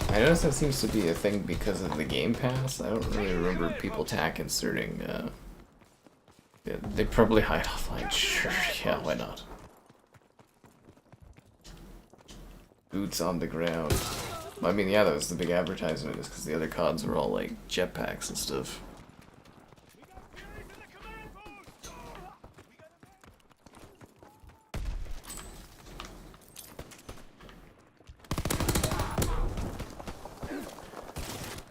I notice that seems to be a thing because of the Game Pass. I don't really remember people tack inserting. Yeah, they probably hide offline. Sure, yeah, why not? Boots on the ground. I mean, yeah, that was the big advertisement, is because the other CODs were all like jetpacks and stuff.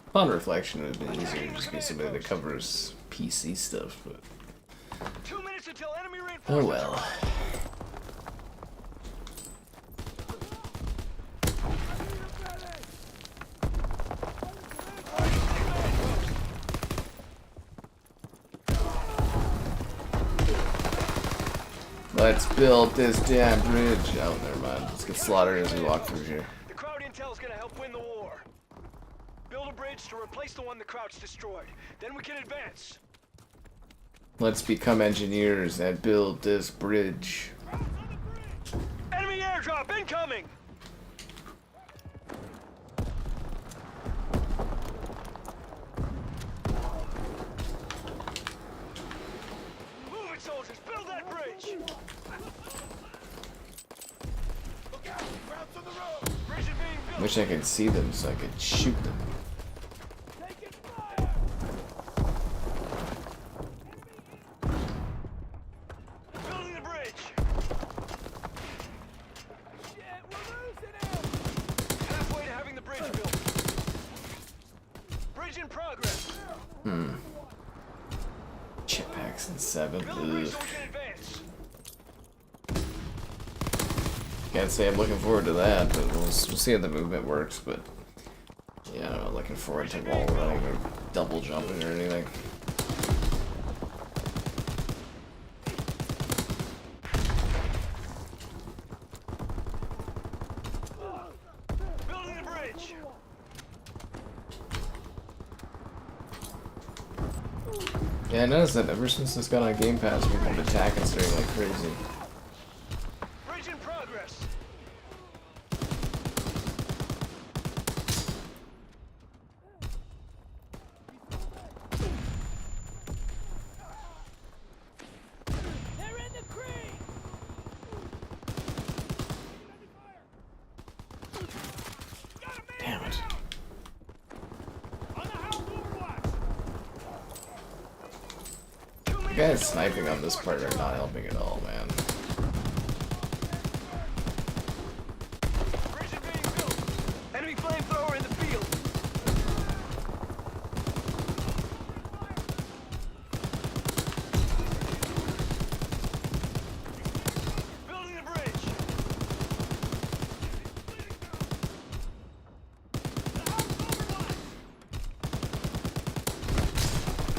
Upon reflection, it would have been easier to just be somebody that covers PC stuff, but 2 minutes until enemy oh reinforcements. well. Let's build this damn bridge. Oh, never mind. Let's get slaughtered as we walk through here. The crowd intel is gonna help win the war. Build a bridge to replace the one the Crouch destroyed. Then we can advance. Let's become engineers and build this bridge. Enemy airdrop incoming! Move it, soldiers! Build that bridge! Look out! Crowds on the road! Bridge is being built! Wish I could see them so I could shoot them. Taking fire! Building the bridge! Shit, we're losing him! Halfway to having the bridge built. Bridge in progress. Chip packs in 7. Build a bridge so Ugh. we can advance. Can't say I'm looking forward to that, but we'll see how the movement works. But yeah, I'm not looking forward to wall running or double jumping or anything. Building the bridge. Yeah, I noticed that ever since this got on Game Pass, we've been attacking straight like crazy. Bridge in progress. They're in the creek. Damn it. On the house overwatch. The guys sniping on this part are not helping at all, man. Bridge is being built. Enemy flamethrower in the field. Building the bridge.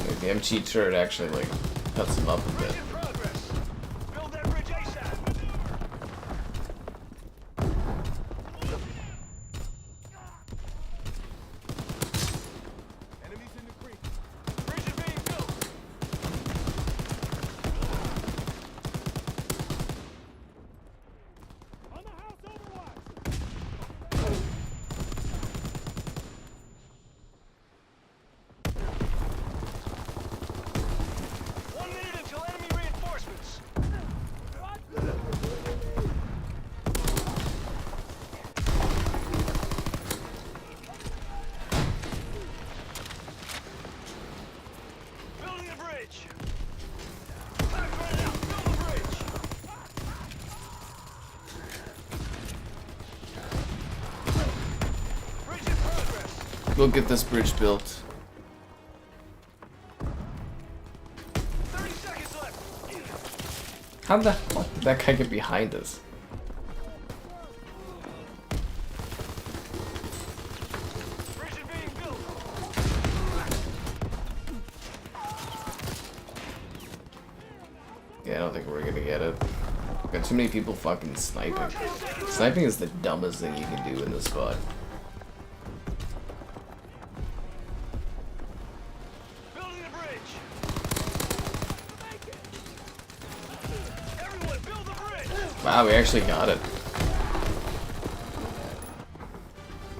Like, the MT turret actually like cuts them up a bit. Bridge in progress. Build that bridge ASAP. Enemies in the creek. Bridge is being built. On the house overwatch. 1 minute until enemy reinforcements. Building the bridge. Time's running out. Build the bridge. Bridge in progress. We'll get this bridge built. 30 seconds left. How the fuck did that guy get behind us? Bridge is being built. Yeah, I don't think we're gonna get it. Got too many people fucking sniping. Sniping is the dumbest thing you can do in this spot. Building the bridge. Everyone, build the bridge. Wow, we actually got it.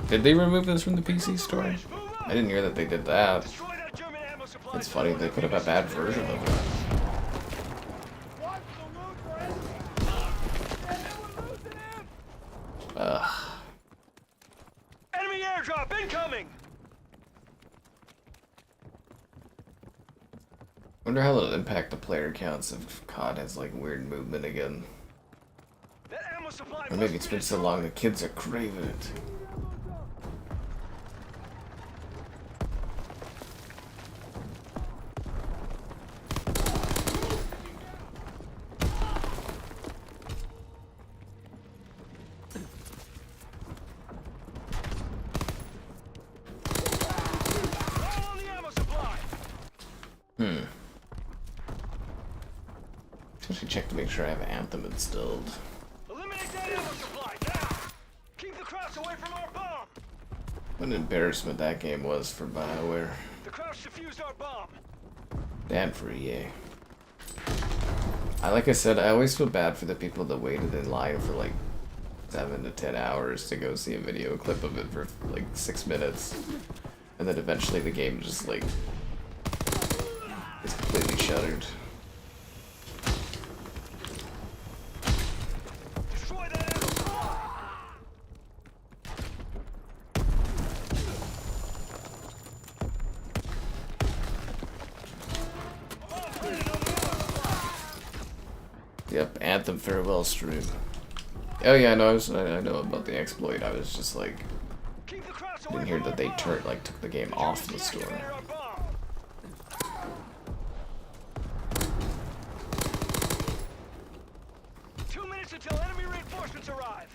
Did they remove this from the PC store? I didn't hear that they did that. Destroy that German ammo supply. It's funny, they could have a bad version of it. Watch the road for enemy. We're losing him. Ugh. Enemy airdrop incoming. Wonder how it'll impact the player counts if COD has like weird movement again. That ammo supply. Or maybe it's been so long the kids are craving it. On the ammo supply. Should check to make sure I have Anthem installed. Eliminate that ammo supply now. Keep the Krauts away from our bomb. What an embarrassment that game was for BioWare. The Krauts defused our bomb. And for EA. Like I said, I always feel bad for the people that waited in line for like 7 to 10 hours to go see a video clip of it for like 6 minutes. And then eventually the game just like is completely shuttered. Destroy that ammo supply. Yep, Anthem farewell stream. Oh yeah, no, I know about the exploit. I was just like, Keep the Krauts away didn't hear from that they our bomb. took the game off the store. Deactivated our bomb. Until enemy reinforcements arrive.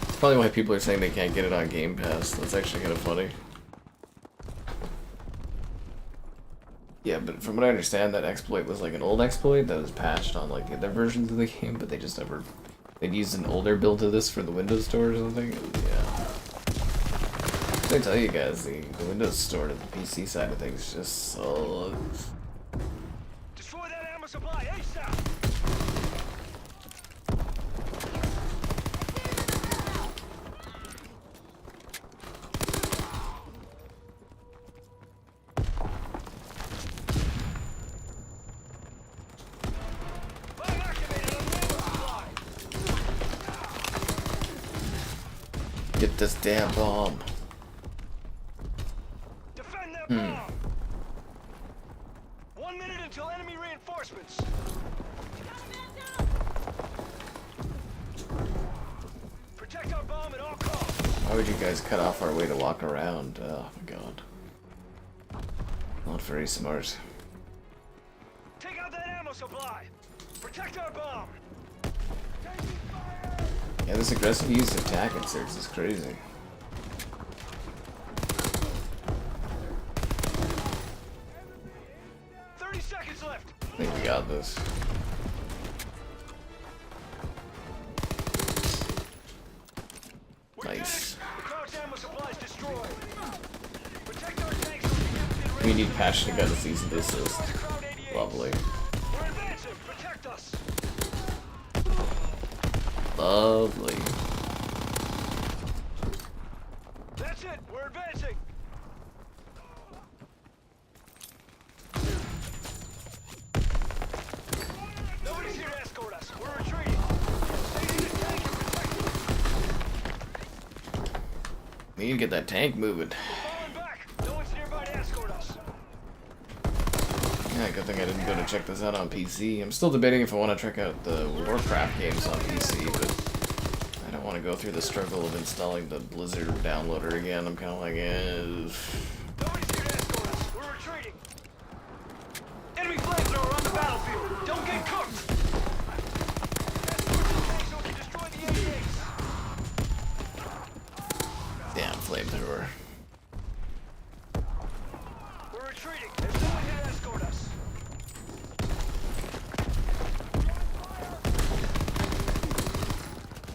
That's probably why people are saying they can't get it on Game Pass. That's actually kind of funny. Yeah, but from what I understand, that exploit was like an old exploit that was patched on like the other versions of the game, but they just never... They'd used an older build of this for the Windows Store or something. Yeah. I tell you guys, the Windows Store to the PC side of things just sucks. Destroy that ammo supply ASAP. Flag activated on the ammo supply. Get this damn bomb. Defend that bomb. 1 minute until enemy reinforcements. Protect our bomb at all costs. Why would you guys cut off our way to walk around? Oh my god. Not very smart. Take out that ammo supply. Protect our bomb. Yeah, this aggressive use of attack inserts is crazy. Left. I think we got this. Nice. We need patch to get a cease and desist. Lovely. Lovely. That's it. We're advancing. Nobody's here to escort us. We're retreating. Stay in the tank and protect us. We need to get that tank moving. Falling back. No one's nearby to escort us. Yeah, good thing I didn't go to check this out on PC. I'm still debating if I want to check out the Warcraft games on PC, but I don't want to go through the struggle of installing the Blizzard downloader again. I'm kind of like, Nobody's here to escort us. We're retreating. Enemy flamethrower on the battlefield. Don't get cooked. Escort the tank so we can destroy the ADAs. damn flamethrower. We're retreating. There's no one here to escort us.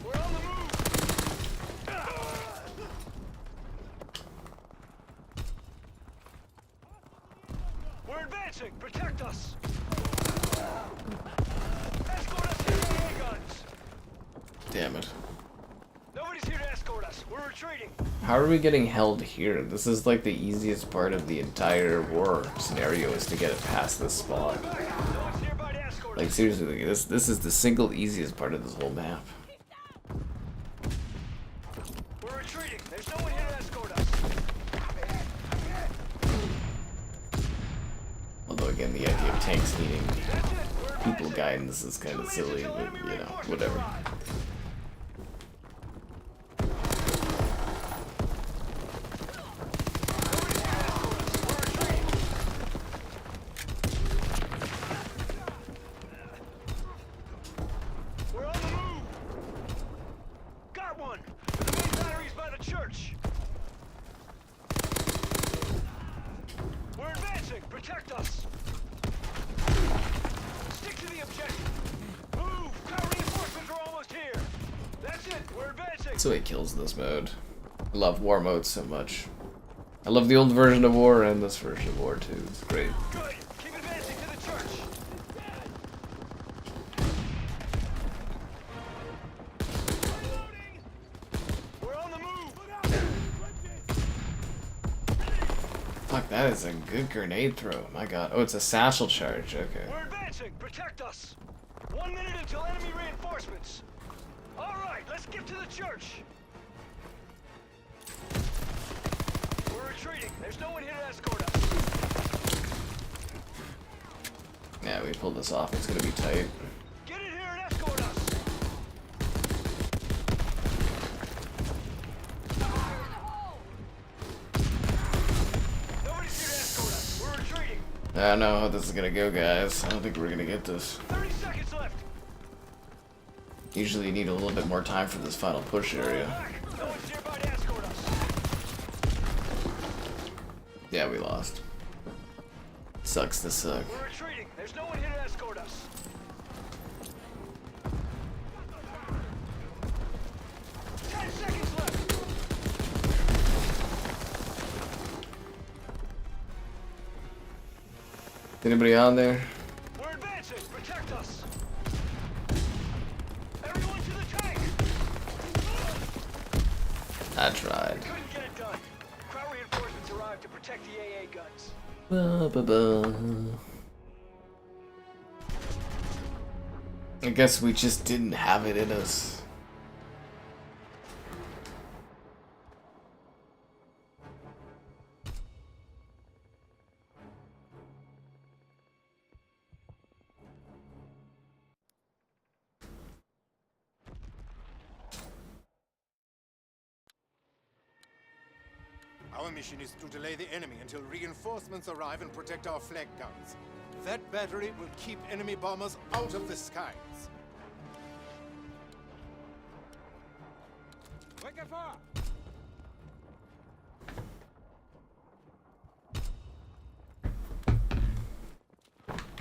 We're on the move. We're advancing. Protect us. Escort us to the AA guns. Damn it. Nobody's here to escort us. We're retreating. How are we getting held here? This is like the easiest part of the entire war scenario is to get it past this spot. No one's nearby to escort us. Like seriously, this is the single easiest part of this whole map. We're retreating. There's no one here to escort us. Although again, the idea of tanks needing people guidance is kind of silly, but you know, whatever. We're on the move. Got one. The main battery's by the church. We're advancing. That's the way it kills this mode. I love war mode so much. I love the old version of war and this version of war too. It's great. Good. Keep advancing to the church. We're on the move. Fuck, that is a good grenade throw. My god. Oh, it's a satchel charge. Okay. We're advancing. Protect us. 1 minute until enemy reinforcements. All right, let's get to the church. We're retreating. There's no one here to escort us. Yeah, we pulled this off. It's gonna be tight. Get in here and escort us. Nobody's here to escort us. We're retreating. I don't know how this is gonna go, guys. I don't think we're gonna get this. 30 seconds left. Usually you need a little bit more time for this final push area. Back. No one's nearby to escort us. Yeah, we lost. Sucks to suck. We're retreating. There's no one here to escort us. Ten seconds left. Anybody on there? We're advancing. Protect us. Everyone to the tank. I tried. Couldn't get it done. Crowd reinforcements arrived to protect the AA guns. I guess we just didn't have it in us. Our mission is to delay the enemy until reinforcements arrive and protect our flag guns. That battery will keep enemy bombers out of the skies.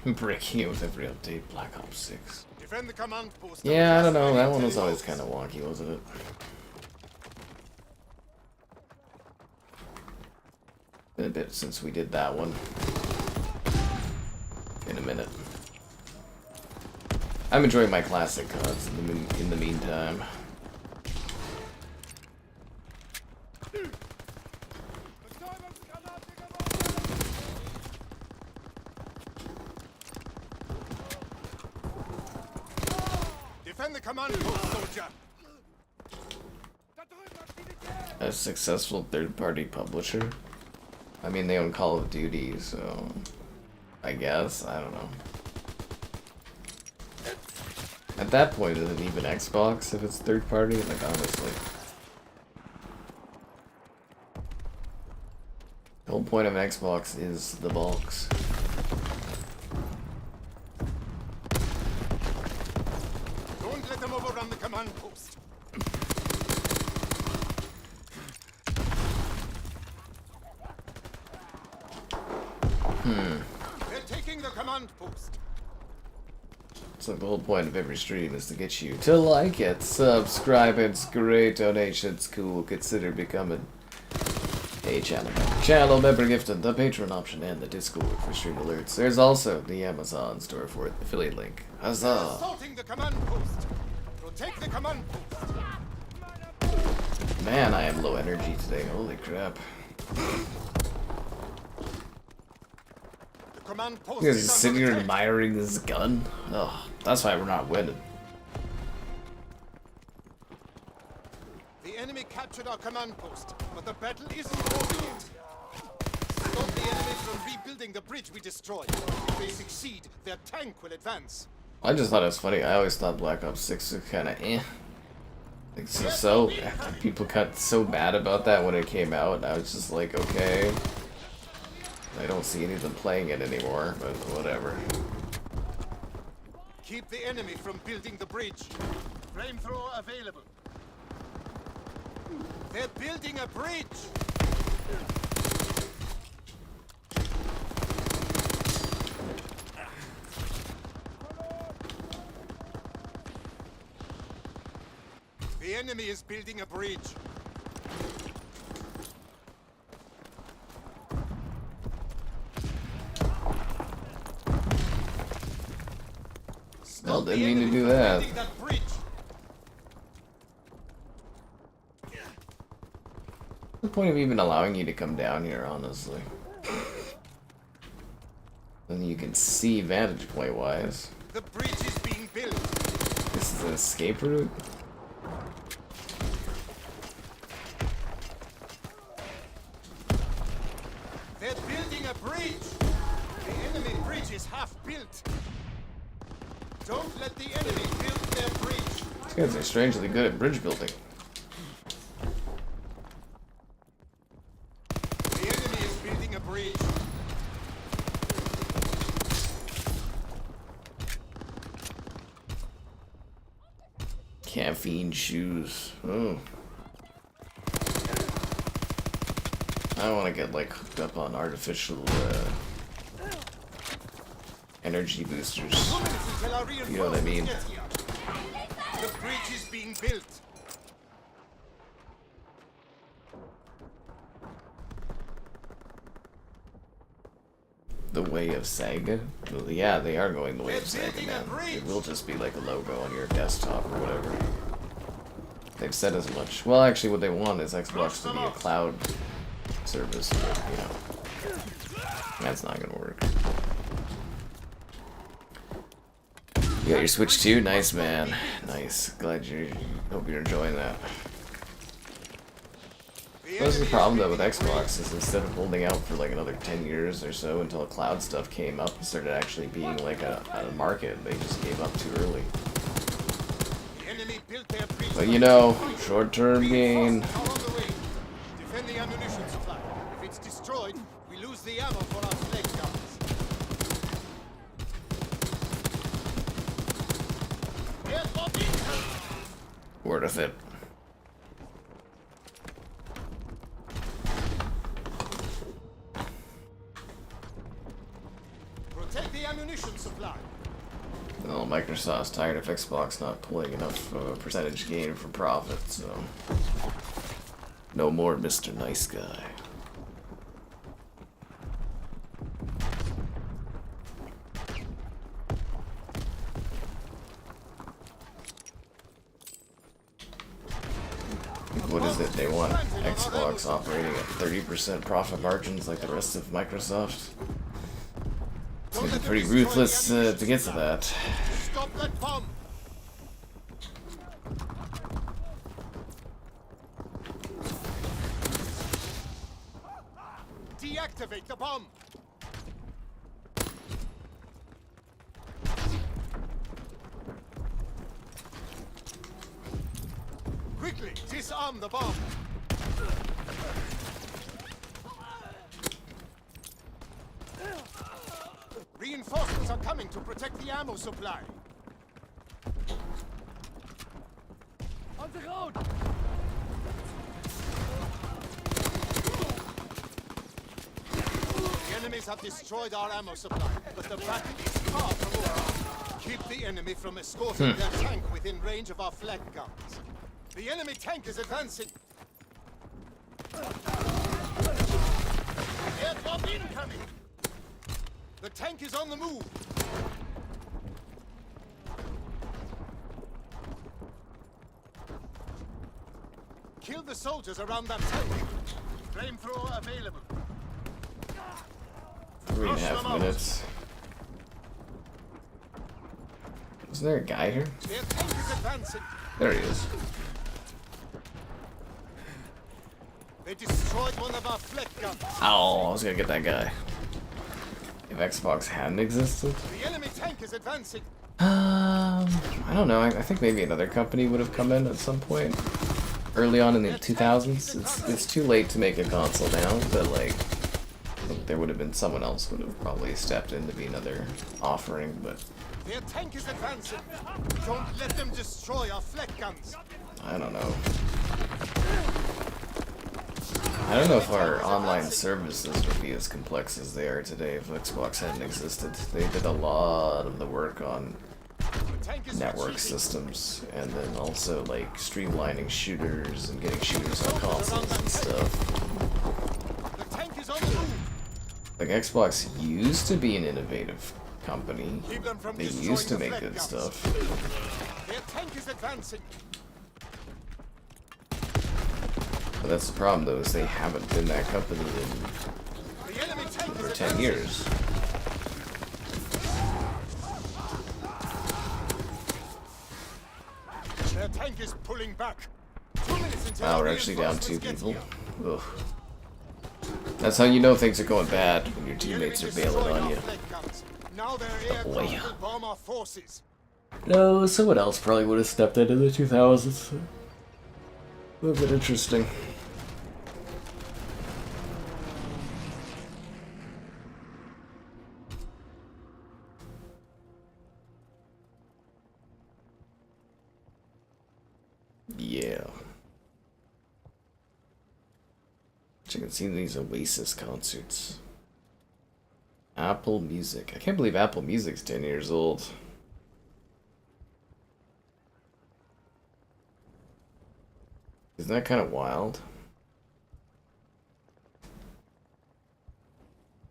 I'm breaking it with every update. Black Ops 6. Defend the command post. Yeah, I don't know. That one was always kind of wonky, wasn't it? Been a bit since we did that one. In a minute. I'm enjoying my classic CODs in the meantime. Defend the command post, soldier. A successful third-party publisher. I mean, they own Call of Duty, so I guess, I don't know. At that point, is it even Xbox if it's third-party? Like, honestly. The whole point of an Xbox is the box. Don't let them overrun the command post. They're taking the command post. So the whole point of every stream is to get you to like it, subscribe, it's great, donations cool, consider becoming a channel member gifted, the Patreon option, and the Discord for stream alerts. There's also the Amazon store for the affiliate link. Huzzah! Assaulting the command post. Protect the command post. Man, I am low energy today, holy crap. The command post You guys is just under sitting here attack. admiring this gun? Oh, that's why we're not winning. The enemy captured our command post, but the battle isn't over yet. Stop the enemy from rebuilding the bridge we destroyed. If they succeed, their tank will advance. I just thought it was funny. I always thought Black Ops 6 was kind of eh. Like, so people got so bad about that when it came out, and I was just like, okay. I don't see any of them playing it anymore, but whatever. Keep the enemy from building the bridge. Flamethrower available. They're building a bridge. The The enemy is building a bridge. Well, didn't mean to do that. Building that bridge. What's the point of even allowing you to come down here, honestly? Then you can see vantage point wise. The bridge is being built. This is an escape route. They're building a bridge. The enemy bridge is half built. Don't let the enemy build their bridge. These guys are strangely good at bridge building. The enemy is building a bridge. Caffeine shoes. Oh. I want to get like hooked up on artificial energy boosters. You know what I mean? The bridge is being built. The way of Saga? Well, yeah, they are going the way of Saga, man. It will just be like a logo on your desktop or whatever. They've said as much. Well, actually, what they want is Xbox to be a cloud service, but, you know, that's not gonna work. You got your Switch too? Nice, man. Nice. Glad you. Hope you're enjoying that. What's the problem though with Xbox is instead of holding out for like another 10 years or so until cloud stuff came up and started actually being like a market, they just gave up too early. But you know, short-term gain. Defend the ammunition supply. If it's destroyed, we lose the ammo for our Flak guns. Worth it. Protect the ammunition supply. Well, Microsoft's tired of Xbox not pulling enough percentage gain for profit, so no more Mr. Nice Guy. What is it? They want Xbox operating at 30% profit margins like the rest of Microsoft? It's gonna be pretty ruthless to get to that. Stop that bomb. Deactivate the bomb. Quickly, disarm the bomb. Reinforcements are coming to protect the ammo supply. On the road! The enemies have destroyed our ammo supply, but the battle is far from over. Keep the enemy from escorting their tank within range of our Flak guns. The enemy tank is advancing. Air bomb incoming! The tank is on the move. Kill the soldiers around that tank. Flamethrower available. 3.5 minutes. Isn't there a guy here? Their tank is advancing. There he is. They destroyed one of our Flak guns. Oh, I was gonna get that guy. If Xbox hadn't existed? The enemy tank is advancing. I don't know. I think maybe another company would have come in at some point. Early on in the 2000s. It's too late to make a console now, but like, I think there would have been someone else would have probably stepped in to be another offering, but Their tank is advancing. Don't let them destroy our Flak guns. I don't know. I don't know if our online services would be as complex as they are today if Xbox hadn't existed. They did a lot of the work on network systems, and then also like streamlining shooters and getting shooters on consoles and stuff. The tank is on the move. Like Xbox used to be an innovative company. Keep them from They destroying used to the make Flak good guns. stuff. Their tank is advancing. But that's the problem though, is they haven't been that company in The enemy tank over is 10 advancing. years. Their tank is pulling back. 2 minutes until Now our we're actually down 2 reinforcements people. get here. Ugh. That's how you know things are going bad, when your The enemy teammates are destroyed bailing our on you. Flak guns. Now their aircraft boy. will bomb our forces. No, someone else probably would have stepped into the 2000s. Would have been interesting. Yeah. I can see these Oasis concerts. Apple Music. I can't believe Apple Music's 10 years old. Isn't that kind of wild?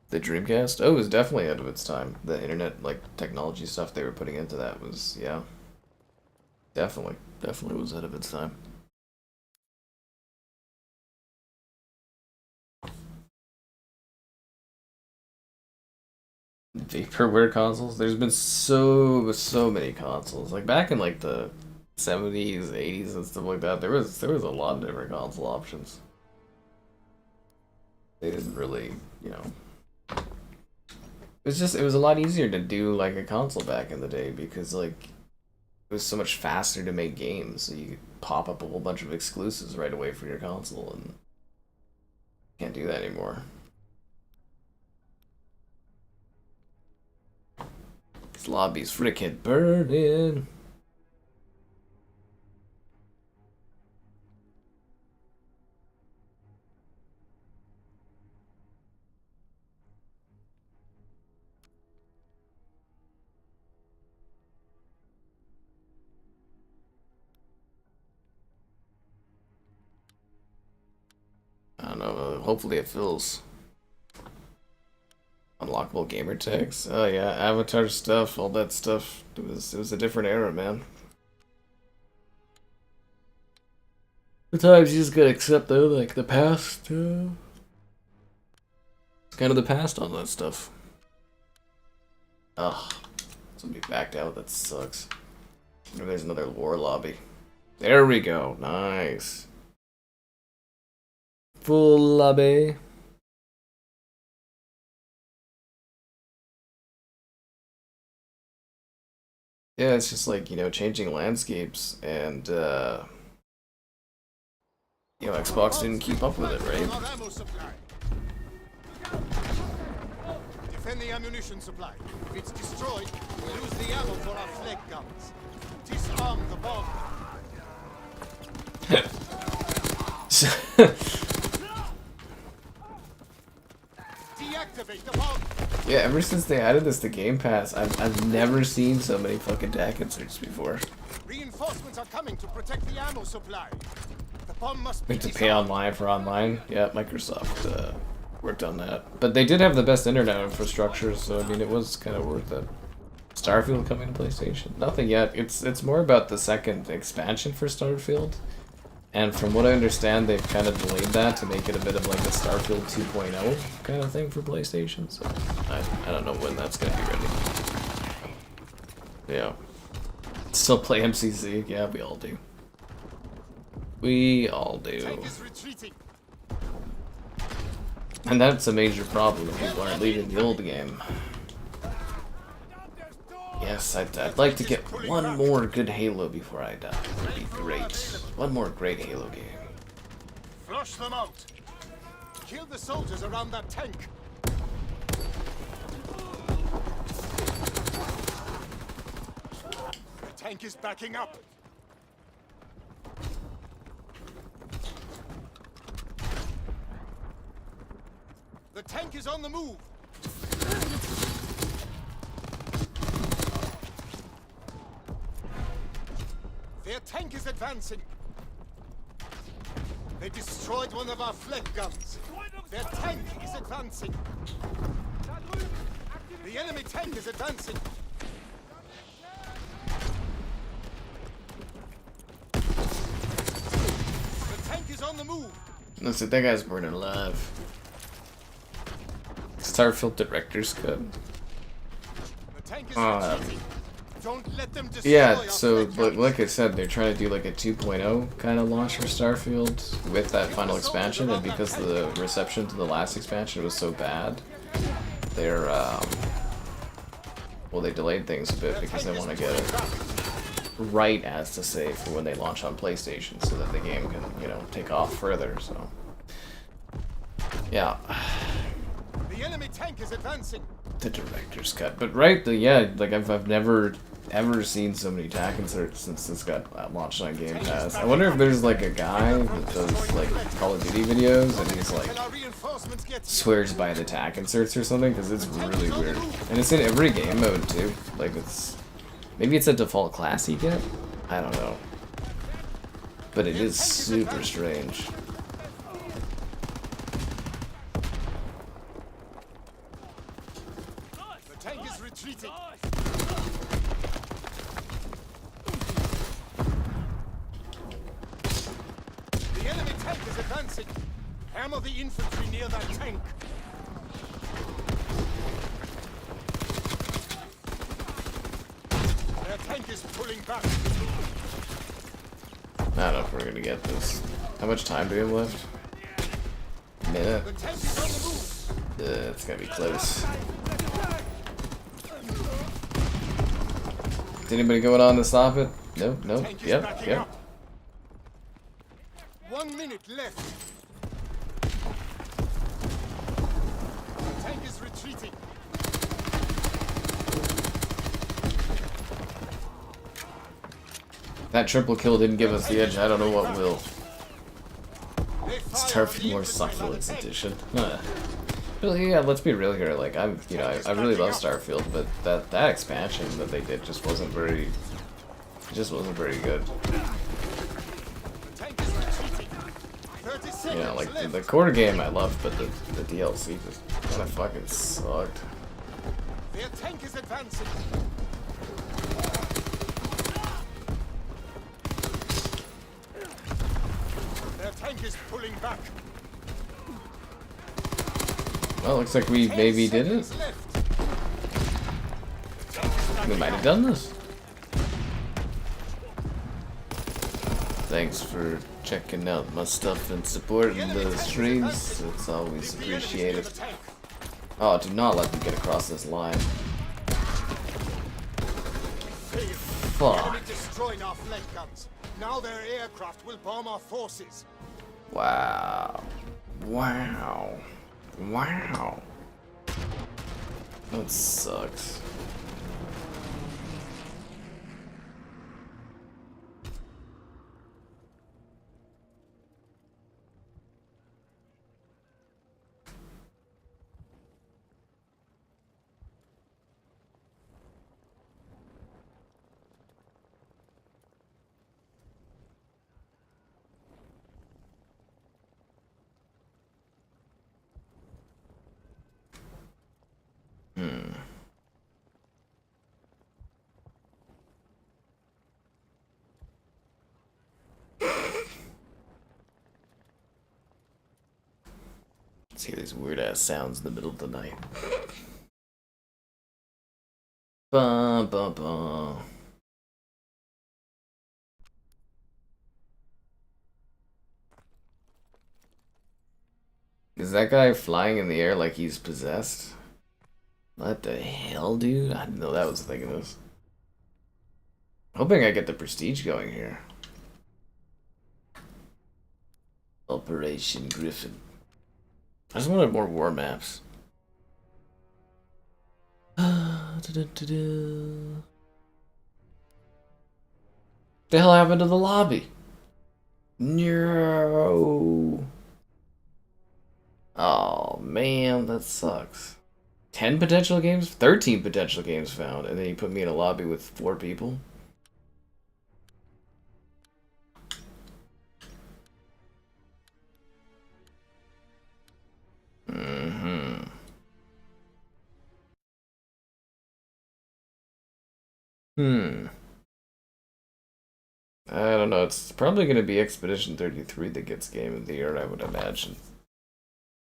The Dreamcast? Oh, it was definitely ahead of its time. The internet, like, technology stuff they were putting into that was, yeah. Definitely was ahead of its time. Vaporware consoles? There's been so many consoles. Like, back in, like, the 70s, 80s, and stuff like that, there was a lot of different console options. They didn't really, you know... It was a lot easier to do, like, a console back in the day, because, like, it was so much faster to make games, so you could pop up a whole bunch of exclusives right away for your console, and can't do that anymore. This lobby's freaking burning. I don't know, hopefully it fills. Unlockable gamer tags? Oh yeah, avatar stuff, all that stuff. It was a different era, man. Sometimes you just gotta accept though, like the past. It's kind of the past on that stuff. Ugh. Somebody backed out, that sucks. Maybe there's another war lobby. There we go, nice. Full lobby. Yeah, it's just like, you know, changing landscapes, and, you know, Xbox didn't keep up with it, right? Our ammo supply. Defend the ammunition supply. If it's destroyed, we lose the ammo for our Flak guns. Disarm the bomb. Deactivate the bomb. Yeah, ever since they added this to Game Pass, I've never seen so many fucking DAC inserts before. Reinforcements are coming to protect the ammo supply. The bomb must We be have to pay disarmed. online for online. Yeah, Microsoft worked on that. But they did have the best internet infrastructure, so I mean it was kind of worth it. Starfield coming to PlayStation? Nothing yet. It's more about the second expansion for Starfield. And from what I understand, they've kind of delayed that to make it a bit of like a Starfield 2.0 kind of thing for PlayStation. So I don't know when that's going to be ready. Yeah. Still play MCC? Yeah, we all do. We all do. Tank is retreating. And that's a major problem if people aren't leaving the old game. Yes, I'd like to get one more good Halo before I die. That'd be great. One more great Halo game. Flush them out. Kill the soldiers around that tank. The tank is backing up. The tank is on the move. Their tank is advancing. They destroyed one of our Flak guns. Their tank is advancing. The enemy tank is advancing. The tank is on the move. Listen, that guy's burning alive. Starfield Director's Cut. The tank is retreating. Don't let them destroy Yeah, our so Flak but guns. like I said, they're trying to do like a 2.0 kind of launch for Starfield with that final expansion, and because the reception to the last expansion was so bad, they're well, they delayed things a bit because they want to get it right, as to say, for when they launch on PlayStation, so that the game can, you know, take off further. So yeah. The enemy tank is advancing. The director's cut, but right, yeah, like I've never ever seen so many attack inserts since this got launched on Game Pass. I wonder if there's like a guy that does like Call of Duty videos and he's like Can our reinforcements get here? swears by the attack inserts or something, because it's really weird, and it's in every game mode too. Like it's maybe it's a default class you get. I don't know, but it is super strange. The tank is retreating. The enemy tank is advancing. Hammer the infantry near that tank. Their tank is pulling back. I don't know if we're gonna get this. How much time do we have left? Minute. The tank is on the move. It's gonna be close. Is anybody going on to stop it? Nope, nope. Tank is Yep, backing yep. up. 1 minute left. The tank is retreating. That triple kill didn't give us the edge. I don't know what will. They fire on the Starfield more infantry succulence tank. edition. Huh. But yeah, let's be real here. Like I'm, you know, I really love Starfield, but that expansion that they did just wasn't very, it just wasn't very good. The tank is retreating. 30 seconds You know, like left. the core game I loved, but the DLC just kind of fucking sucked. Their tank is advancing. Their tank is pulling back. Well, looks like we 10 maybe did it. seconds left. We might have done this. Thanks for checking out my stuff and supporting the streams. It's always The enemy is near appreciated. the tank. Oh, do not let them get across this line. Failed. Fuck. Enemy destroyed our Flak guns. Now their aircraft will bomb our forces. Wow. Wow. Wow. That sucks. Let's hear these weird ass sounds in the middle of the night. Bum bum bum. Is that guy flying in the air like he's possessed? What the hell, dude? I didn't know that was a thing of this. Hoping I get the prestige going here. Operation Griffin. I just wanted more war maps. The hell happened to the lobby? No. Oh man, that sucks. 10 potential games? 13 potential games found, and then you put me in a lobby with 4 people? Hmm. I don't know. It's probably going to be Expedition 33 that gets Game of the Year, I would imagine.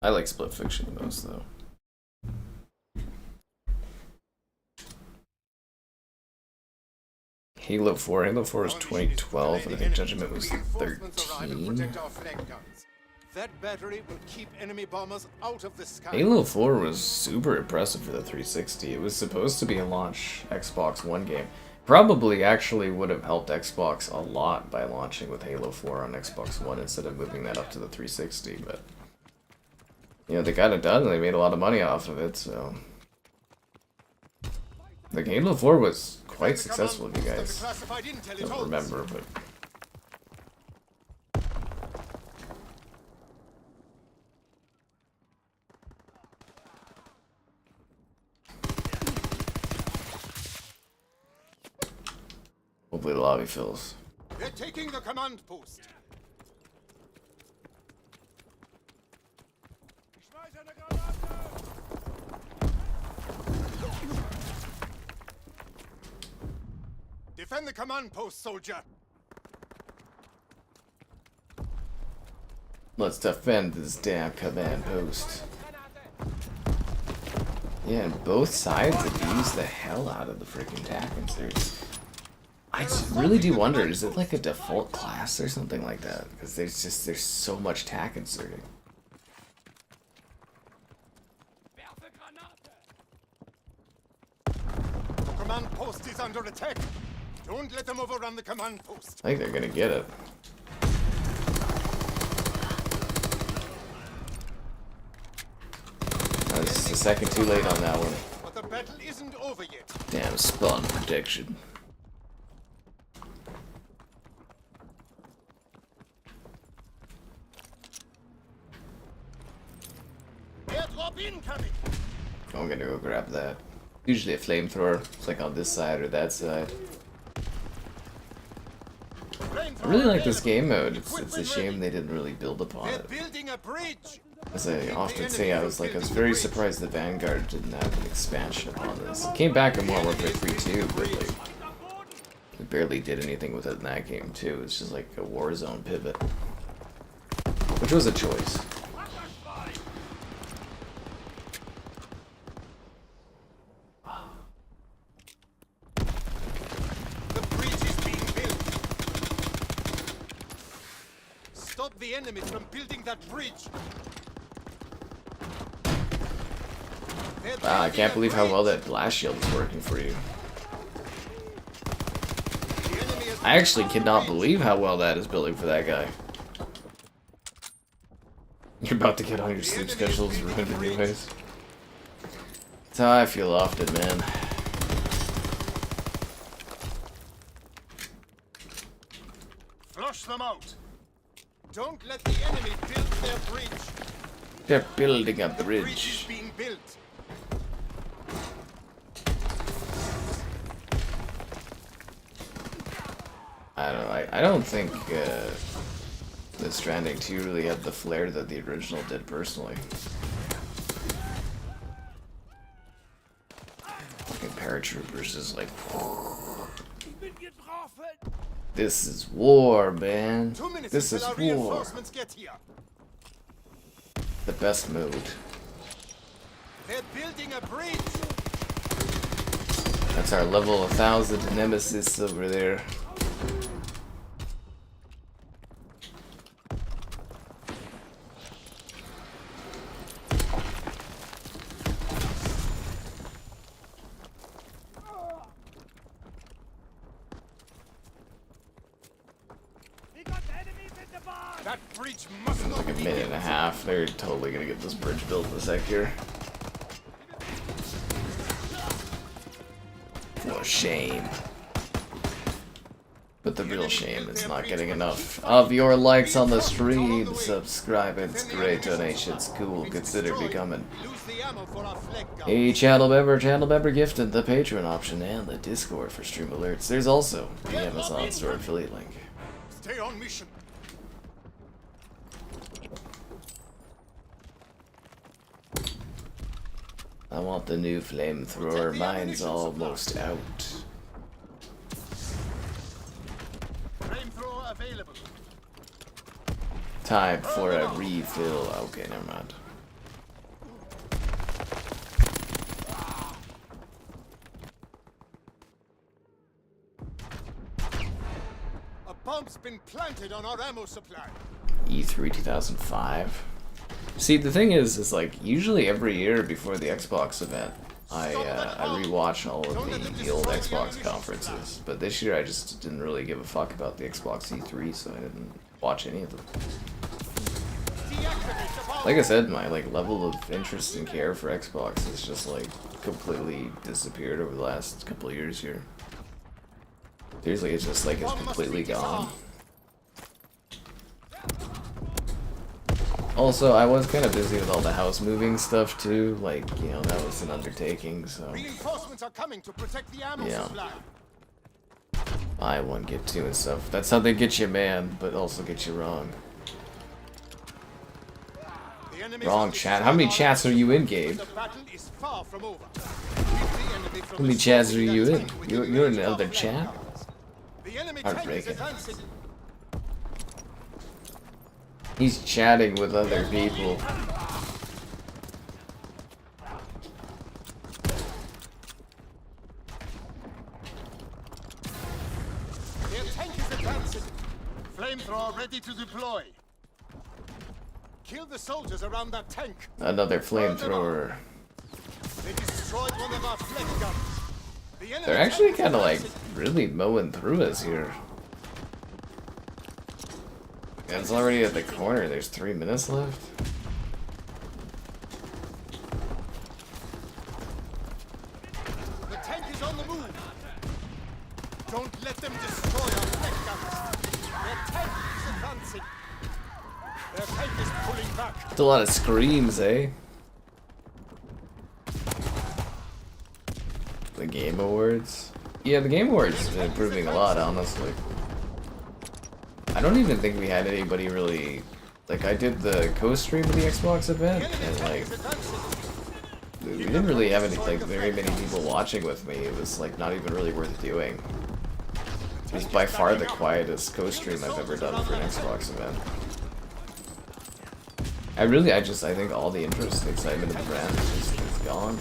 I like Split Fiction the most, though. Halo 4. Halo 4 is 2012, and I think Judgment was 13. That battery will keep enemy bombers out of the sky. Halo 4 was super impressive for the 360. It was supposed to be a launch Xbox One game. Probably actually would have helped Xbox a lot by launching with Halo 4 on Xbox One instead of moving that up to the 360, but you know, they got it done and they made a lot of money off of it, so like Halo 4 was quite successful if you guys don't remember, but hopefully the lobby fills. They're taking the command post. Defend the command post, soldier. Let's defend this damn command post. Yeah, and both sides abuse the hell out of the freaking tack inserts. I really do wonder, is it like a default class or something like that? Because there's so much tack inserting. The command post is under attack. Don't let them overrun the command post. I think they're gonna get it. I was a second too late on that one. But the battle isn't over yet. Damn spawn protection. Airdrop incoming. I'm gonna go grab that. Usually a flamethrower. It's like on this side or that side. I really like this game mode. It's a shame they didn't really build upon They're it. building a bridge. As I often say, I was very surprised that Vanguard didn't have an expansion upon this. It came back in Modern Warfare 3 too, but like, we barely did anything with it in that game too. It's just like a Warzone pivot, which was a choice. The bridge is being built. Stop the enemy from building that bridge. Wow, I can't believe how well that blast shield is working for you. I actually cannot believe how well that is building for that guy. You're about to get on your sleep schedules ruined anyways. That's how I feel often, man. Flush them out. Don't let the enemy build their bridge. They're building a The bridge is bridge. being built. I don't know, I don't think the Stranding 2 really had the flair that the original did personally. Fucking paratroopers is like, this is war, man. 2 minutes This is until our war. reinforcements get here. The best mode. They're building a bridge. That's our level 1000 nemesis over there. That bridge must not Like a be minute and a half. They're totally gonna get this bridge built in a sec here. What a shame. But the real shame is not getting enough of your likes on the stream. Subscribe, it's great. Donations, cool. Consider becoming lose the ammo for our Flak gun. a channel member gifted, the Patreon option, and the Discord for stream alerts. There's also the Amazon store affiliate link. Stay on mission. I want the new flamethrower. Mine's almost out. ammo available. Time for a refill. Okay, never mind. A bomb's been planted on our ammo supply. E3 2005. See, the thing is like usually every year before the Xbox event, I rewatch all of the old Xbox conferences. But this year I just didn't really give a fuck about the Xbox E3, so I didn't watch any of them. Like I said, my like level of interest and care for Xbox has just like completely disappeared over the last couple of years here. Seriously, it's just like it's completely gone. Also, I was kind of busy with all the house moving stuff too. Like, you know, that was an undertaking, so Reinforcements are coming to protect the ammo yeah. supply. Buy one, get two and stuff. That's how they get you, man, but also get you wrong. The enemies Wrong are chat. How many destroying chats are you in, Gabe? The battle is far from over. Keep the enemy from How many chats are you in? You're in another chat? The enemy tank is Heartbreaking. advancing. He's chatting with other people. Their tank is advancing. Flamethrower ready to deploy. Kill the soldiers around that tank. Another flamethrower. They destroyed one of our Flak guns. The enemy They're actually tank is kind of like advancing. really mowing through us here. And it's already at the corner. There's 3 minutes left. The tank is on the move. Don't let them destroy our Flak guns. Their tank is advancing. Their tank is pulling back. It's a lot of screams, eh? The Game Awards? Yeah, the Game Awards is improving a lot, honestly. I don't even think we had anybody really... Like, I did the co-stream of the Xbox event, and like... We didn't really have any, like, very many people watching with me. It was, like, not even really worth doing. It was by far the quietest co-stream I've ever done for an Xbox event. I think all the interest and excitement of the brand is gone.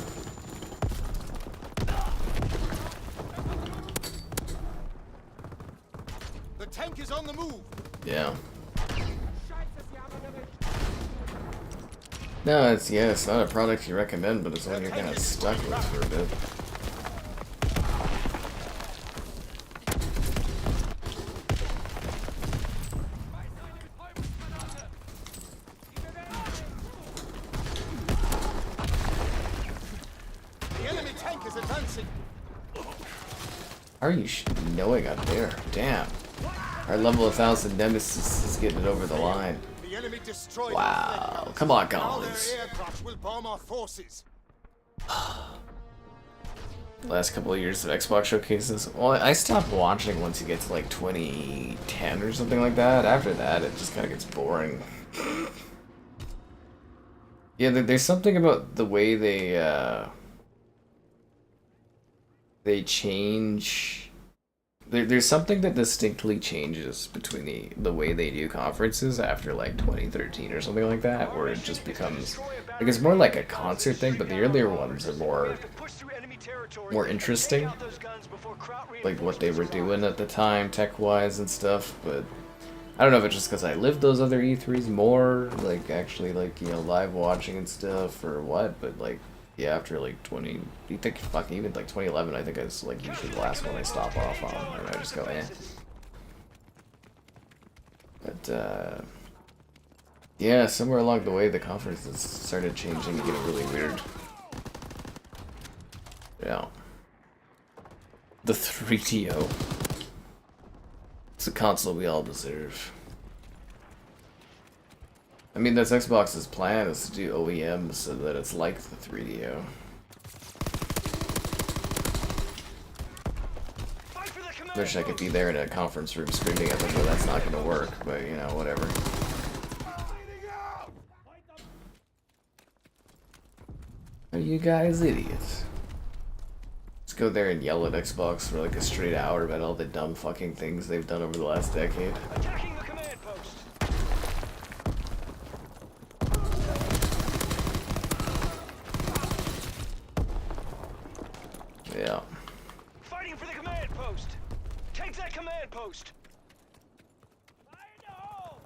The tank is on the move. Yeah. No, it's not a product you recommend, but it's one you're kind of stuck with for a bit. The enemy tank is advancing. How are you knowing up there? Damn. Our level 1000 Nemesis is getting it over the line. The enemy destroyed Wow. Come on, now their guys. aircraft will bomb our forces. Last couple of years of Xbox showcases. Well, I stopped watching once you get to like 2010 or something like that. After that, it just kind of gets boring. Yeah, there's something about the way they change. There's something that distinctly changes between the way they do conferences after like 2013 or something like that, where it just becomes like it's more like a concert thing, but the earlier ones are more interesting, like what they were doing at the time tech-wise and stuff. But I don't know if it's just because I lived those other E3s more, like actually like, you know, live watching and stuff, or what. But like, yeah, after like you think fucking even like 2011, I think is like usually the last one I stop off on, and I just go, eh. But yeah, somewhere along the way the conferences started changing and getting really weird. Yeah. The 3DO. It's a console we all deserve. I mean, that's Xbox's plan, is to do OEMs so that it's like the 3DO. Wish I could be there in a conference room screaming at them, but that's not gonna work, but you know, whatever. Are you guys idiots? Just go there and yell at Xbox for like a straight hour about all the dumb fucking things they've done over the last decade. Attacking the command post. Yeah. Fighting for the command post. Take that command post. Fire in the hole.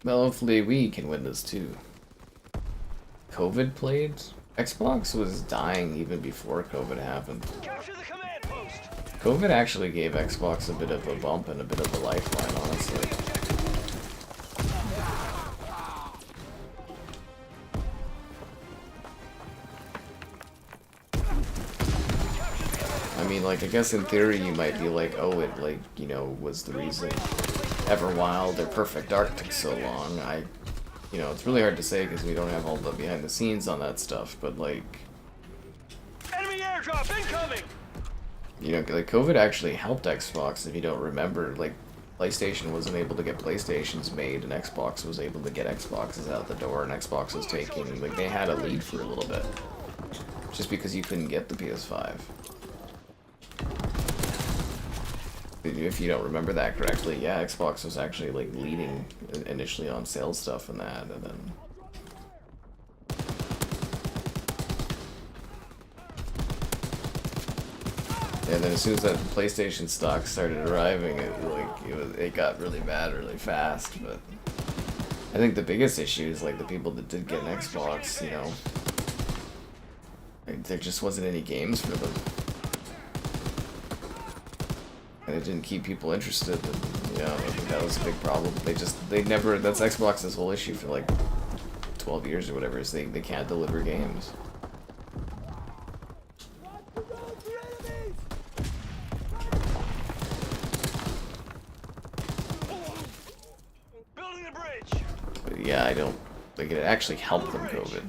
Well, hopefully we can win this too. COVID played? Xbox was dying even before COVID happened. Capture the command post. COVID actually gave Xbox a bit of a bump and a bit of a lifeline, honestly. I mean, like, I guess in theory you might be like, oh, it, like, you know, was the reason Everwild or Perfect Dark took so long. You know, it's really hard to say because we don't have all the behind the scenes on that stuff, but like... Enemy airdrop incoming! You know, like, COVID actually helped Xbox, if you don't remember. Like, PlayStation wasn't able to get PlayStations made, and Xbox was able to get Xboxes out the door, and Xbox was taking... Like, they had a lead for a little bit. Just because you couldn't get the PS5. If you don't remember that correctly, yeah, Xbox was actually like leading initially on sales stuff and that, and then as soon as that PlayStation stock started arriving, it got really bad really fast. But I think the biggest issue is like the people that did get an Xbox, you know, like, there just wasn't any games for them. And it didn't keep people interested, and, you know, I think that was a big problem. They never, that's Xbox's whole issue for like 12 years or whatever, is they can't deliver games. Building the bridge. But yeah, I don't, like, it actually helped them, COVID.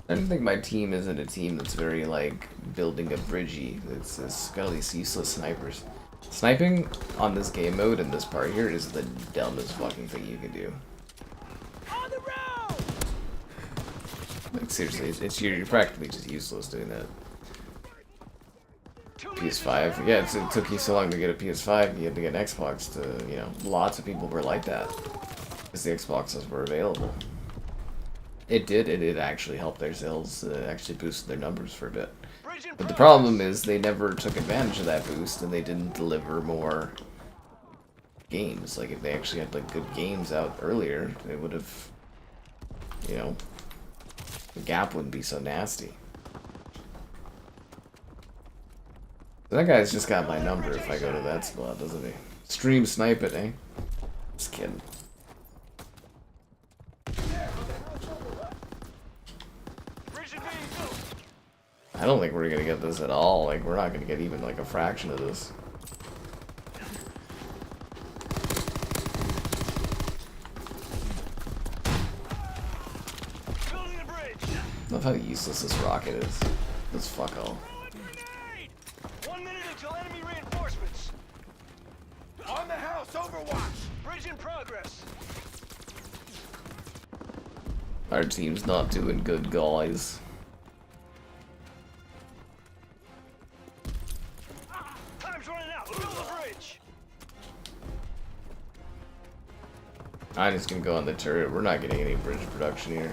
I don't think my team isn't a team that's very, like, building a bridgey. It's got all these useless snipers. Sniping on this game mode in this part here is the dumbest fucking thing you can do. On the road! Like, seriously, you're practically just useless doing that. PS5, yeah, it took you so long to get a PS5, you had to get an Xbox to, you know, lots of people were like that. Because the Xboxes were available. It actually helped their sales, actually boosted their numbers for a bit. But the problem is they never took advantage of that boost and they didn't deliver more games. Like, if they actually had, like, good games out earlier, they would have, you know, the gap wouldn't be so nasty. That guy's just got my number if I go to that spot, doesn't he? Stream snipe it, eh? Just kidding. I don't think we're gonna get this at all. Like, we're not gonna get even like a fraction of this. Love how useless this rocket is. This fuck all. 1 minute until enemy reinforcements. On the house, overwatch! Bridge in progress. Our team's not doing good, guys. Time's running out. Build the bridge. I'm just gonna go on the turret. We're not getting any bridge production here.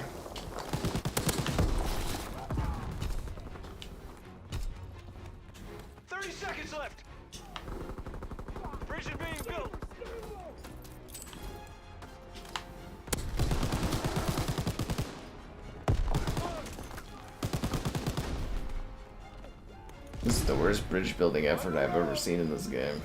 This is the worst bridge building effort I've ever seen in this game.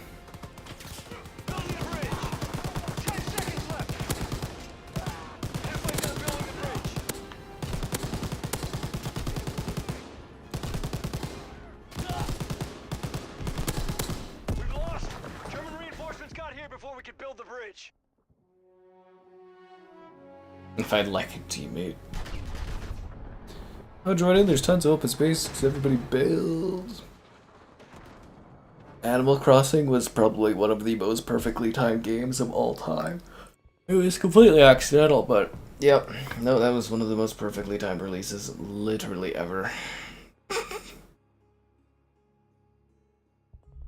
We've lost. German reinforcements got here before we could build the If I'd like a teammate. Oh, join in. There's tons of open space because everybody builds. Animal Crossing was probably one of the most perfectly timed games of all time. It was completely accidental, but yep. No, that was one of the most perfectly timed releases literally ever.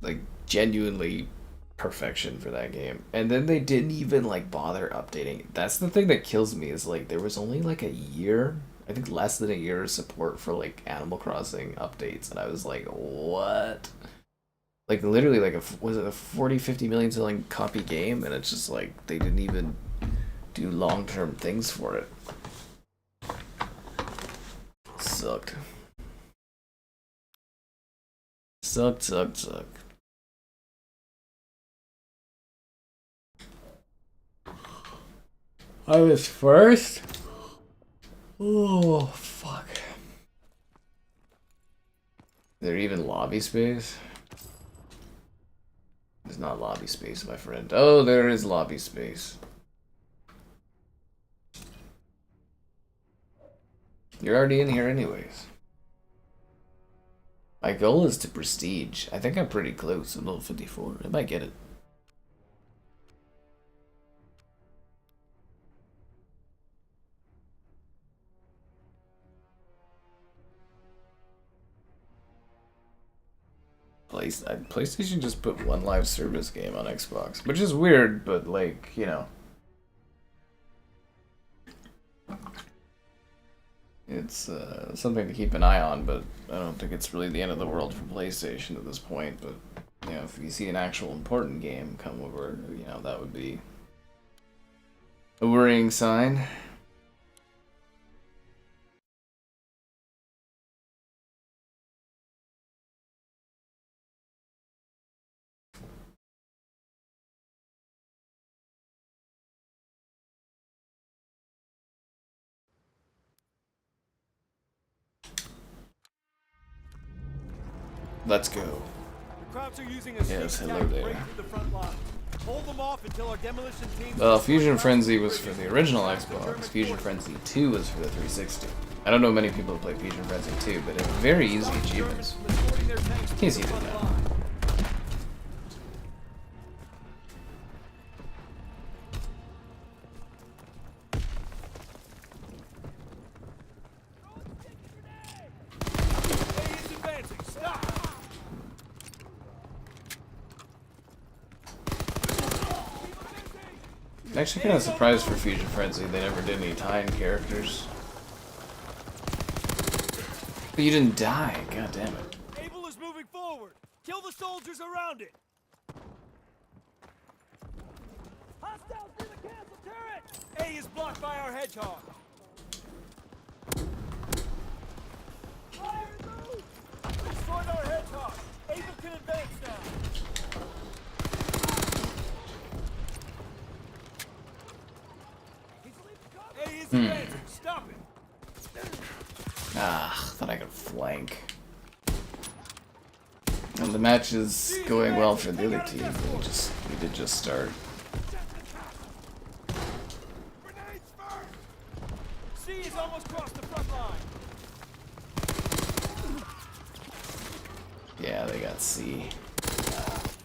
Like, genuinely perfection for that game. And then they didn't even, like, bother updating it. That's the thing that kills me, is, like, there was only, like, a year, I think less than a year of support for, like, Animal Crossing updates. And I was like, what? Like, literally, like, was it a 40, 50 million selling copy game? And it's just, like, they didn't even do long-term things for it. Sucked. Sucked. I was first? Oh, fuck. Is there even lobby space? There's not lobby space, my friend. Oh, there is lobby space. You're already in here anyways. My goal is to prestige. I think I'm pretty close. I'm level 54. I might get it. PlayStation just put one live service game on Xbox, which is weird, but like, you know. It's something to keep an eye on, but I don't think it's really the end of the world for PlayStation at this point. But, you know, if you see an actual important game come over, you know, that would be a worrying sign. Let's go. The Krauts are using a Yes, sneak hello attack to there. break through the front line. Hold them off until our demolition teams. Well, Fusion Frenzy was for the original Xbox. Fusion Frenzy 2 was for the 360. I don't know many people who play Fusion Frenzy 2, but it's very easy achievements. In case you didn't know. I'm actually kind of surprised for Fusion Frenzy they never did any timed characters. But you didn't die, god damn it. Able is moving forward. Kill the soldiers around it. Hostiles near the castle turret. A is blocked by our hedgehog. Fire move. Destroyed our hedgehog. Able can advance now. Stop it! Ah, thought I could flank. And the match is going well for the other team. We did just start. C is almost crossed the front line. Yeah, they got C.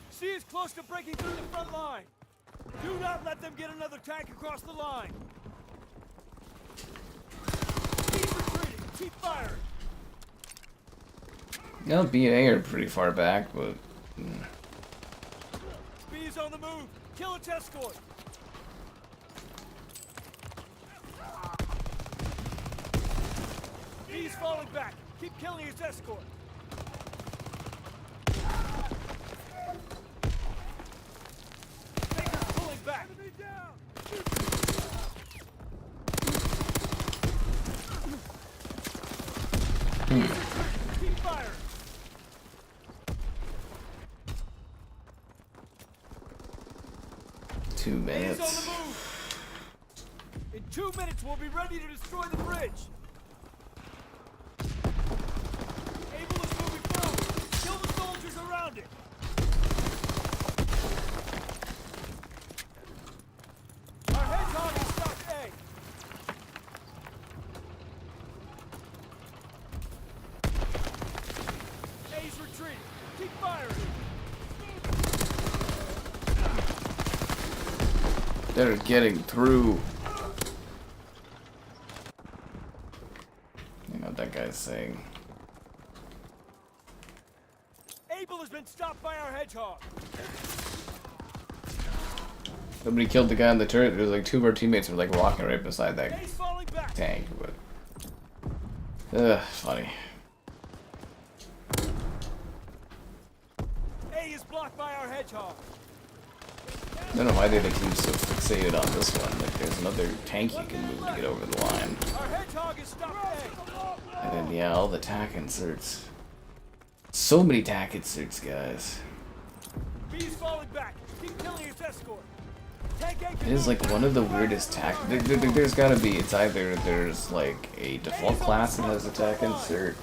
C is close to breaking through the front line. Do not let them get another tank across the line. Keep firing. You know, B and A are pretty far back, but... B is on the move. Kill its escort. B is falling back. Keep killing his escort. Baker's pulling back. Enemy down. Keep firing. Two minutes. On the move. In 2 minutes, we'll be ready to destroy the bridge. Able is moving forward. Kill the soldiers around it. Our hedgehog has stopped A. They're getting through. You know what that guy's saying. Able has been stopped by our hedgehog. Nobody killed the guy on the turret. There was like 2 of our teammates were like walking right beside that A's falling back. tank, but funny. A is blocked by our hedgehog. I don't know why they seem so fixated on this one. Like there's another tank you can move to get over the line. Our hedgehog is stopped. A. And then yeah, all the tack inserts. So many tack inserts, guys. B is falling back. Keep killing its escort. It is like one of the weirdest tack. There's gotta be. It's either there's like a default class that has a tack insert,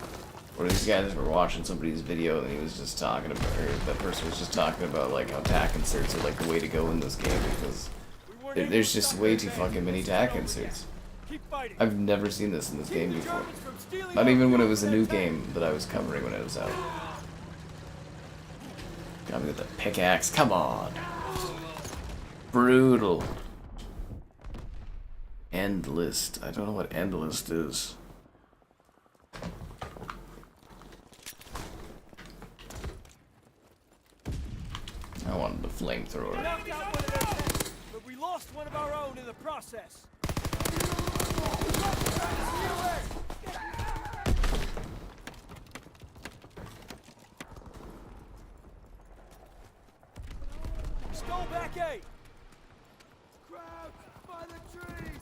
or these guys were watching somebody's video and he was just talking about, or that person was just talking about like how tack inserts are like the way to go in this game because there's just way too fucking many tack inserts. I've never seen this in this game before. Not even when it was a new game that I was covering when it was out. Got me with the pickaxe. Come on. Brutal. End list. I don't know what end list is. I wanted the flamethrower. But we lost one of our own in the process. Stole back A. Crouch by the trees.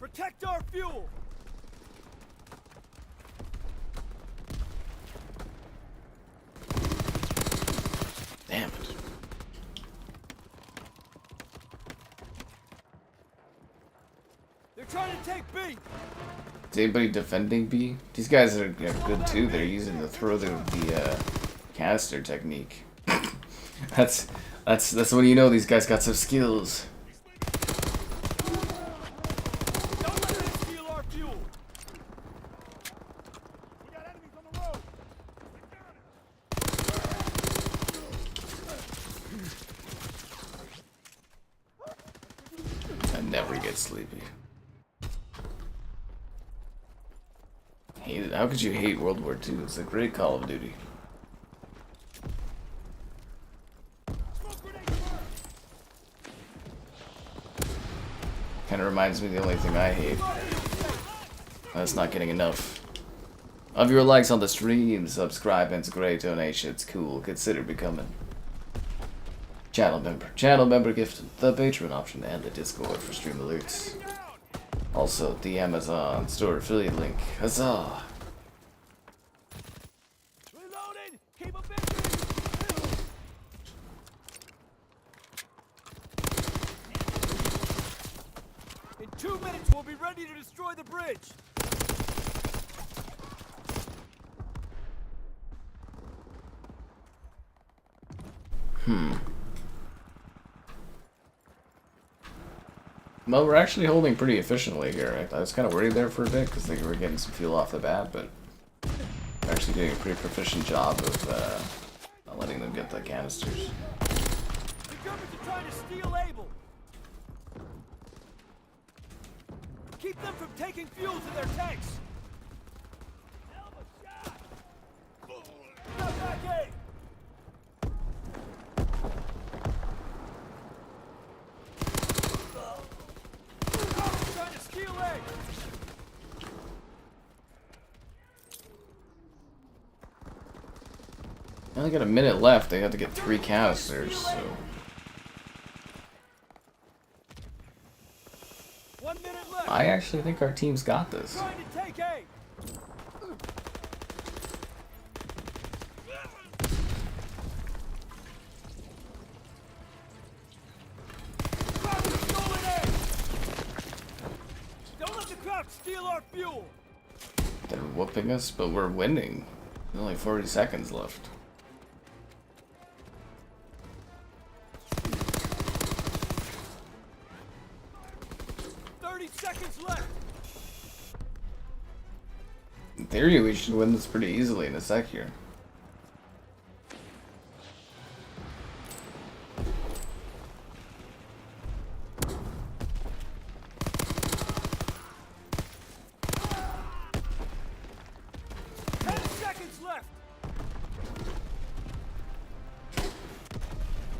Protect our fuel. Damn it. They're trying to take B. Is anybody defending B? These guys are good too. They're using the throw the canister technique. that's when you know these guys got some skills. Don't let them steal our fuel. We got enemies on the road. I never get sleepy. Hate it. How could you hate World War II? It's a great Call of Duty. Kind of reminds me of the only thing I hate. That's not getting enough of your likes on the stream, subscribe, and great donation. It's cool. Consider becoming channel member. Channel member gift, the Patreon option, and the Discord for stream alerts. Also, the Amazon store affiliate link. Huzzah! Reloading! Keep them busy! In 2 minutes, we'll be ready to destroy the bridge. Well, we're actually holding pretty efficiently here. I was kind of worried there for a bit because they were getting some fuel off the bat, but we're actually doing a pretty proficient job of not letting them get the canisters. The Germans are trying to steal Able. Keep them from taking fuel to their tanks. Hell of a shot! Got back A! Trying to steal A! I only got a minute left. They have to get 3 canisters, so 1 minute left. I actually think our team's got this. Trying to take A. Stolen A. Don't let the crowd steal our fuel. They're whooping us, but we're winning. There's only 40 seconds left. theory, we should win this pretty easily in a sec here.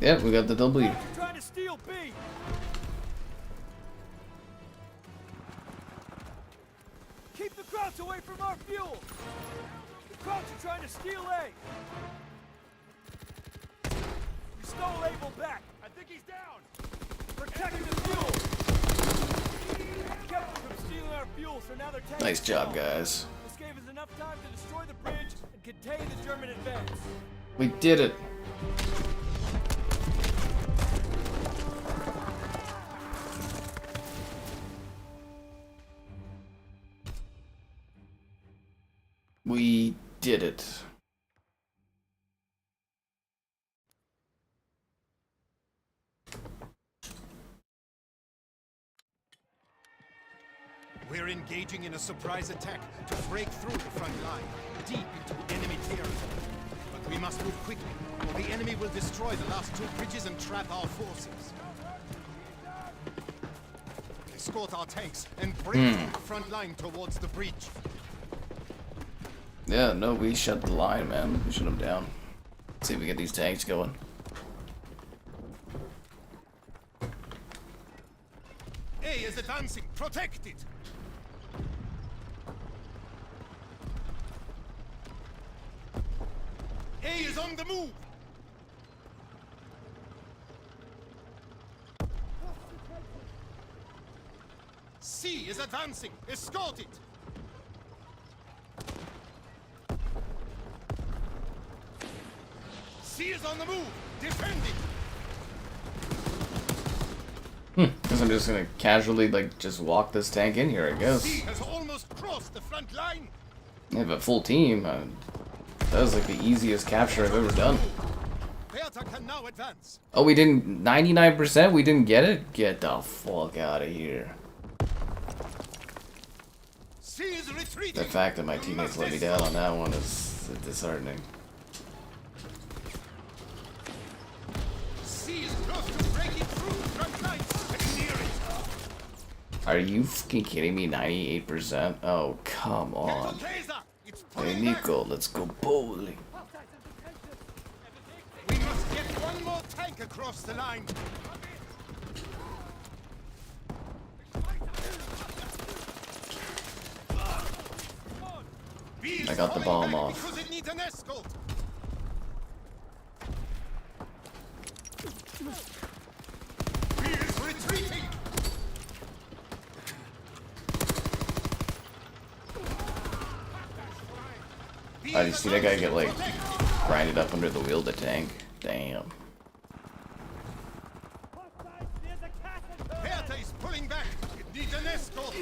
Yep, we got the W. Trying to steal B. Keep the Krauts away from our fuel. The Krauts are trying to steal A. We stole Abel back. I think he's down. Protecting the fuel. Kept them from stealing our fuel, so now they're taking. Nice job, guys. This gave us enough time to destroy the bridge and contain the German advance. We did it. We did it. We're engaging in a surprise attack to break through the front line, deep into enemy territory. But we must move quickly, or the enemy will destroy the last two bridges and trap our forces. Escort our tanks and break through the front line towards the bridge. Yeah, no, we shut the line, man. We shut them down. Let's see if we get these tanks going. A is advancing. Protect it. A is on the move. C is advancing. Escort it. C is on the move. Defend it. Guess I'm just gonna casually, like, just walk this tank in here, I guess. C has almost crossed the front line. I have a full team. That was, like, the easiest capture I've ever done. Bertha can now advance. Oh, we didn't... 99%? We didn't get it? Get the fuck out of here. C is retreating. The fact that my teammates let me down on that one is disheartening. C is close to breaking through the front lines. Near it. Are you fucking kidding me? 98%? Oh, come on. Hey, Nico, let's go bowling. We must get one more tank across the line. I got the bomb off. Because it needs an escort. B is retreating. Oh, you see that guy get, like, grinded up under the wheel of the tank? Damn. Bertha is pulling back. It needs an escort.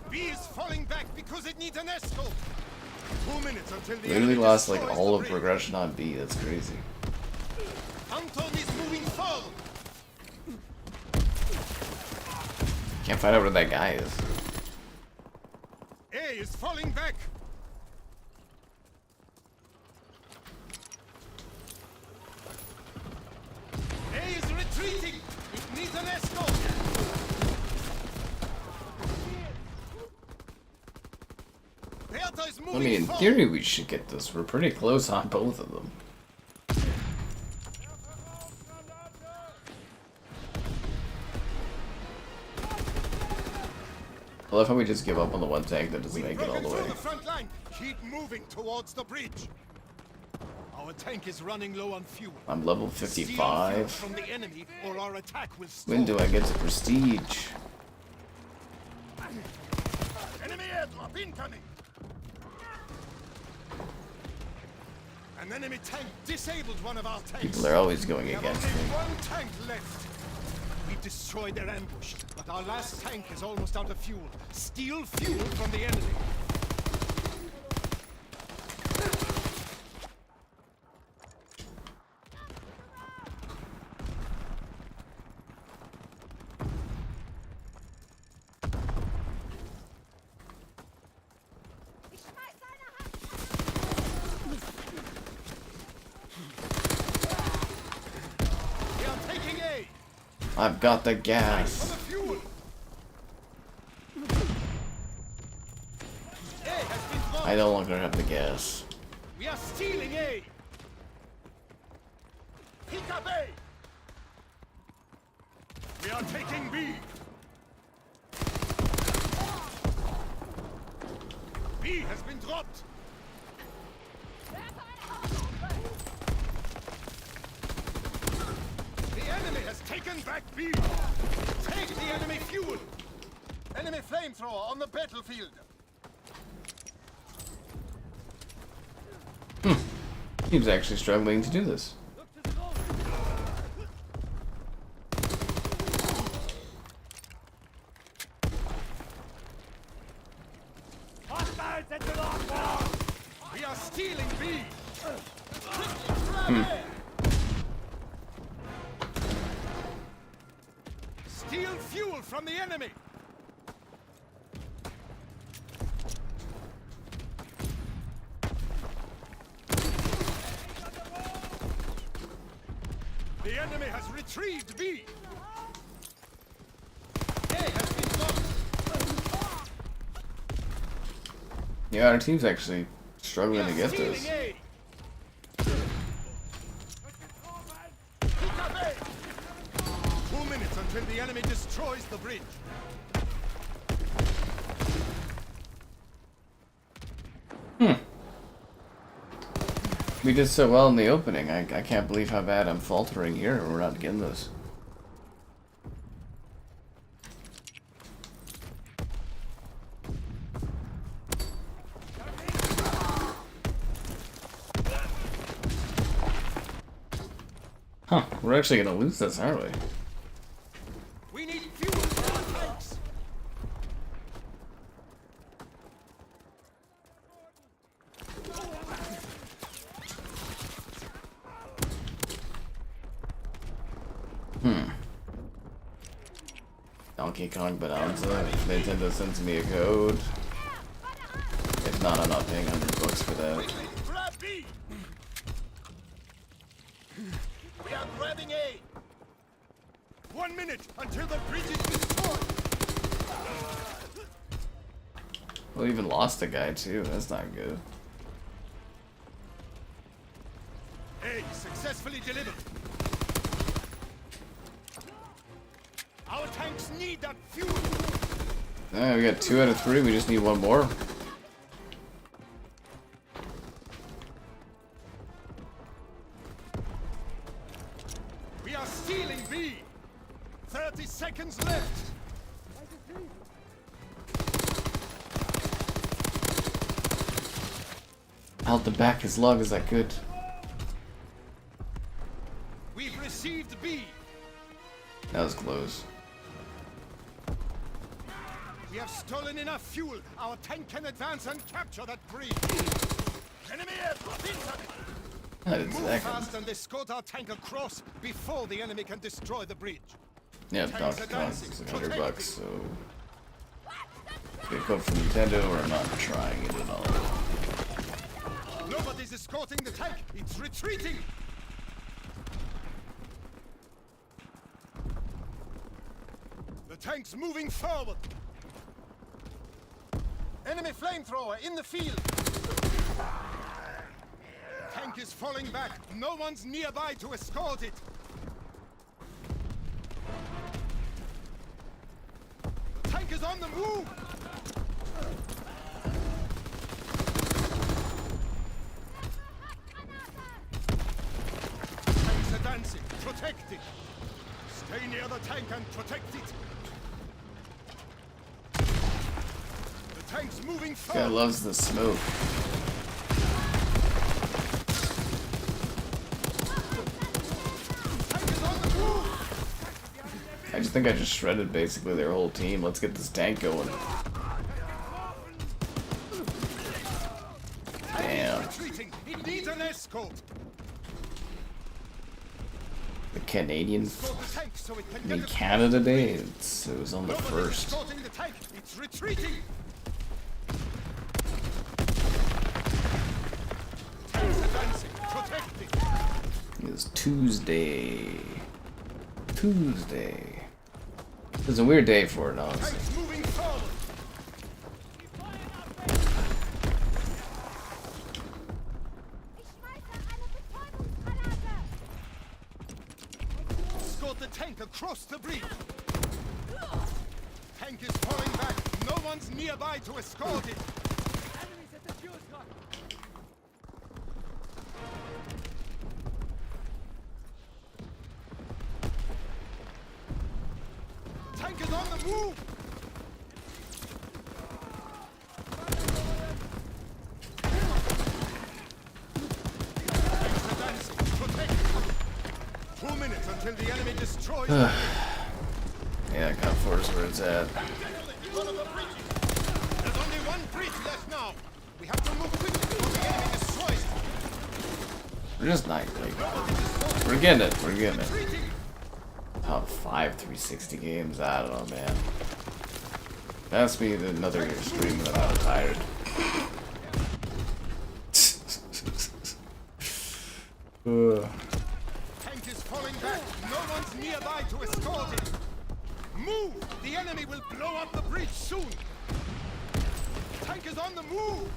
B is falling back because it needs an escort. 2 minutes until the Literally enemy lost, like, destroys all the of bridge. progression on B. That's crazy. Anton is moving forward. Can't find out where that guy is. A is falling back. A is retreating. It needs an escort. Bertha is moving I mean, in forward. theory, we should get this. We're pretty close on both of them. I love how we just give up on the one tank that doesn't make it all the way. The front line. Keep moving towards the bridge. Our tank is running low on fuel. I'm level Steal 55. fuel from the enemy, or our attack will stall. When do I get to prestige? Enemy airdrop incoming. An enemy tank disabled one of our tanks. People are always going We have against only me. one tank left. We destroyed their ambush, but our last tank is almost out of fuel. Steal fuel from the enemy. I've got the gas. For the fuel. A has been dropped. I no longer have the gas. We are stealing A. Pick up A. We are taking B. B has been dropped. The enemy has taken back B. Take the enemy fuel. Enemy flamethrower on the battlefield. Team's actually struggling to do this. We are stealing B. Steal fuel from the enemy. The enemy has retrieved B. A has been lost. Yeah, our team's actually struggling to get Stealing this. A. Pick up A. 2 minutes until the enemy destroys the bridge. We did so well in the opening. I can't believe how bad I'm faltering here. We're not getting this. Huh, we're actually gonna lose this, aren't we? We need fuel for our tanks. Donkey Kong Bonanza. If Nintendo sends me a code. If not, I'm not paying $100 for that. Quickly, grab B. We are grabbing A. 1 minute until the bridge is destroyed. We even lost a guy too. That's not good. A successfully delivered. Our tanks need that fuel. We got 2 out of 3. We just need one more. We are stealing B. 30 seconds left. Held the back as long as I could. We've received B. That was close. We have stolen enough fuel. Our tank can advance and capture that bridge. Enemy aircraft incoming. That is Move second. fast and escort our tank across before the enemy can destroy the bridge. Yeah, Tanks Donkey are Kong dancing. is $100, so get a code from Nintendo. We're not trying it at all. Nobody's escorting the tank. It's retreating. The tank's moving forward. Enemy flamethrower in the field. Tank is falling back. No one's nearby to escort it. The tank is on the move. Tanks are dancing. Protect it. Stay near the tank and protect it. The tank's moving Guy forward. loves the smoke. Tank is on the move. I just think I just shredded basically their whole team. Let's get this tank going. Damn. Retreating. It needs an escort. The Canadian. Escort the tank so it can I mean, get Canada Day. It was on the Nobody's 1st. escorting the tank. It's retreating. Tanks advancing. Protect it. It was Tuesday. Tuesday. It's a weird day for it, honestly. Tanks moving forward. Escort the tank across the bridge. Tank is falling back. No one's nearby to escort it. Enemies at the fuel truck. Tank is on the move. Tanks advancing. Protect. 2 minutes until the enemy destroys the Yeah, I got force where it's at. one of the breaches. There's only one breach left now. We have to move quickly before the enemy destroys it. We're just not like we're getting it. We're getting it. Top 5 360 games. I don't know, man. That's me another stream when I'm tired. Tank is falling back. No one's nearby to escort it. Move! The enemy will blow up the bridge soon. Tank is on the move.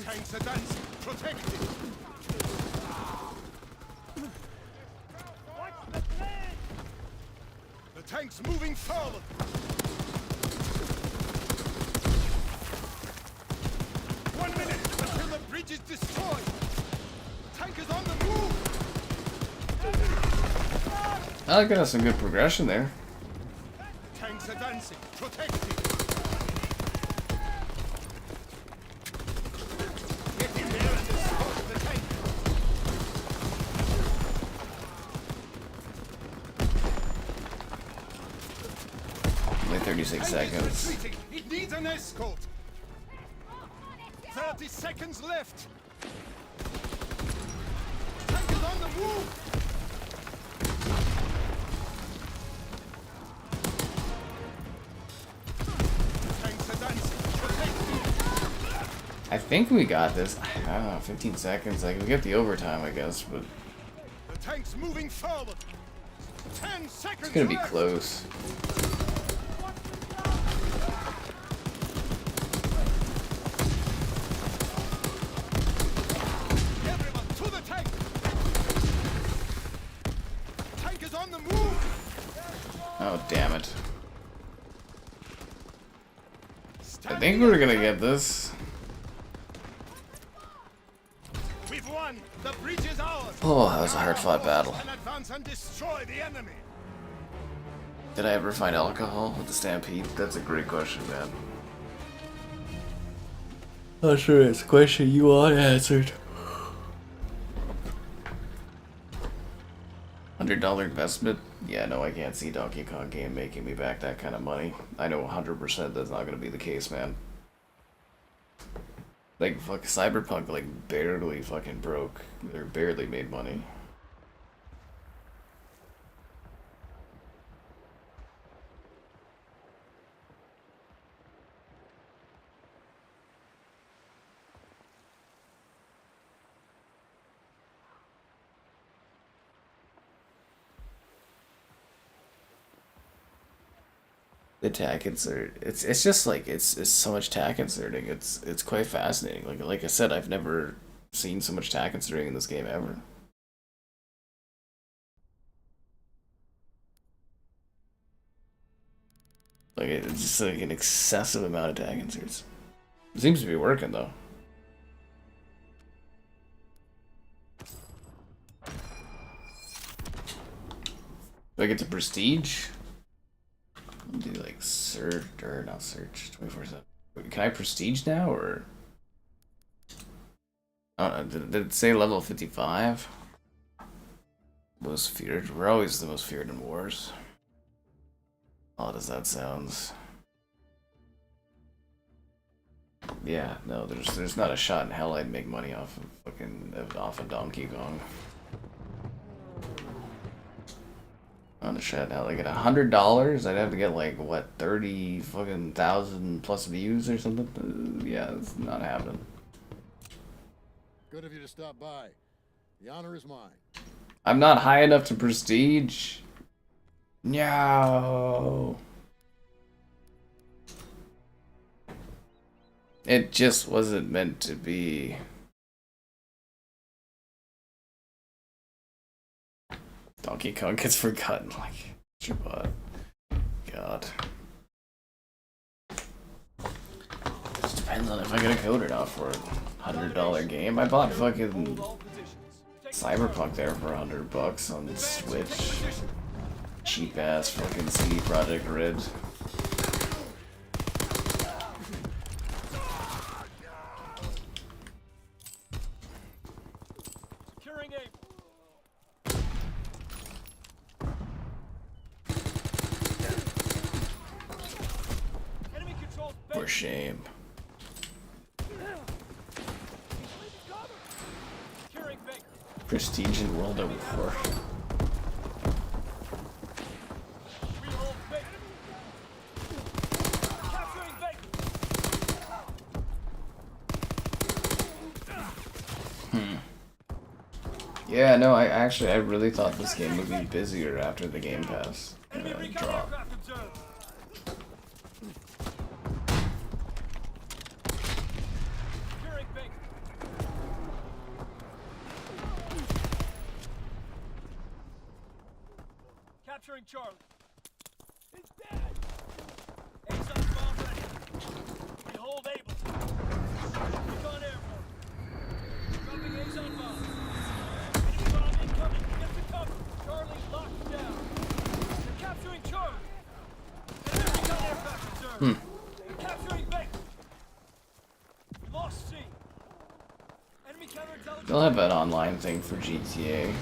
Tanks advancing. Protect it. The tank's moving forward. One minute until the bridge is destroyed. Tank is on the move. I like that some good progression there. Tanks advancing. Protect it. Get in there and escort the tank. Only 36 Tank is seconds. retreating. It needs an escort. 30 seconds left. Tank is on the move. Tanks advancing. Protect it. I think we got this. I don't know, 15 seconds. Like we get the overtime, I guess, but The tank's moving forward. 10 seconds it's gonna be left. close. Everyone to the tank. Tank is on the move. Oh damn it! I Stand think we were gonna get this. We've won. The bridge is ours. Oh, that was a hard-fought battle. And advance and destroy the enemy. Did I ever find alcohol with the Stampede? That's a great question, man. Not sure it's a question you want answered. $100 investment? Yeah, no, I can't see Donkey Kong game making me back that kind of money. I know 100% that's not gonna be the case, man. Like, fuck, Cyberpunk, like, barely fucking broke. They barely made money. The tack insert, it's just like it's so much tack inserting. It's quite fascinating. Like I said, I've never seen so much tack inserting in this game ever. Like it's just like an excessive amount of tack inserts. It seems to be working though. Do I get to prestige? I'll do like search or not search 24/7. Can I prestige now or? I don't know. Did it say level 55? Most feared. We're always the most feared in wars. Odd as that sounds. Yeah, no, there's not a shot in hell I'd make money off of Donkey Kong. On the shit now, like at $100, I'd have to get like what 30 fucking thousand plus views or something. Yeah, it's not happening. Good of you to stop by. The honor is mine. I'm not high enough to prestige. No. It just wasn't meant to be. Donkey Kong gets forgotten like Shabbat. God. Just depends on if I get a code or not for a $100 game. I bought fucking Cyberpunk there for $100 on Switch. Cheap ass fucking CD Projekt Red. Securing A. Enemy controls base. For shame. Securing Baker. Prestige in World of War. We hold Baker. Capturing Baker. Yeah, no, I really thought this game would be busier after the Game Pass Enemy recon drop. aircraft observed. Securing Baker. Capturing Charlie. He's dead. Ace on bomb ready. We hold Able. Recon airborne. Dropping Ace on bomb. Enemy bomb incoming. Get the cover. Charlie locked down. They're capturing Charlie. Enemy recon aircraft observed. Capturing Baker. We lost C. Enemy counterintelligence. They'll have an online thing for GTA.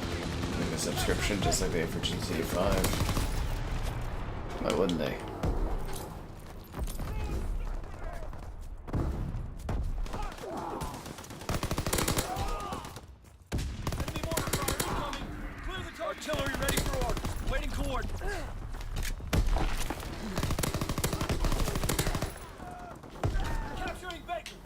Like a subscription just like they have for GTA 5. Why wouldn't they? Enemy mortar fire incoming. Clear the target. Artillery ready for orders. Waiting coordinates. Capturing Baker.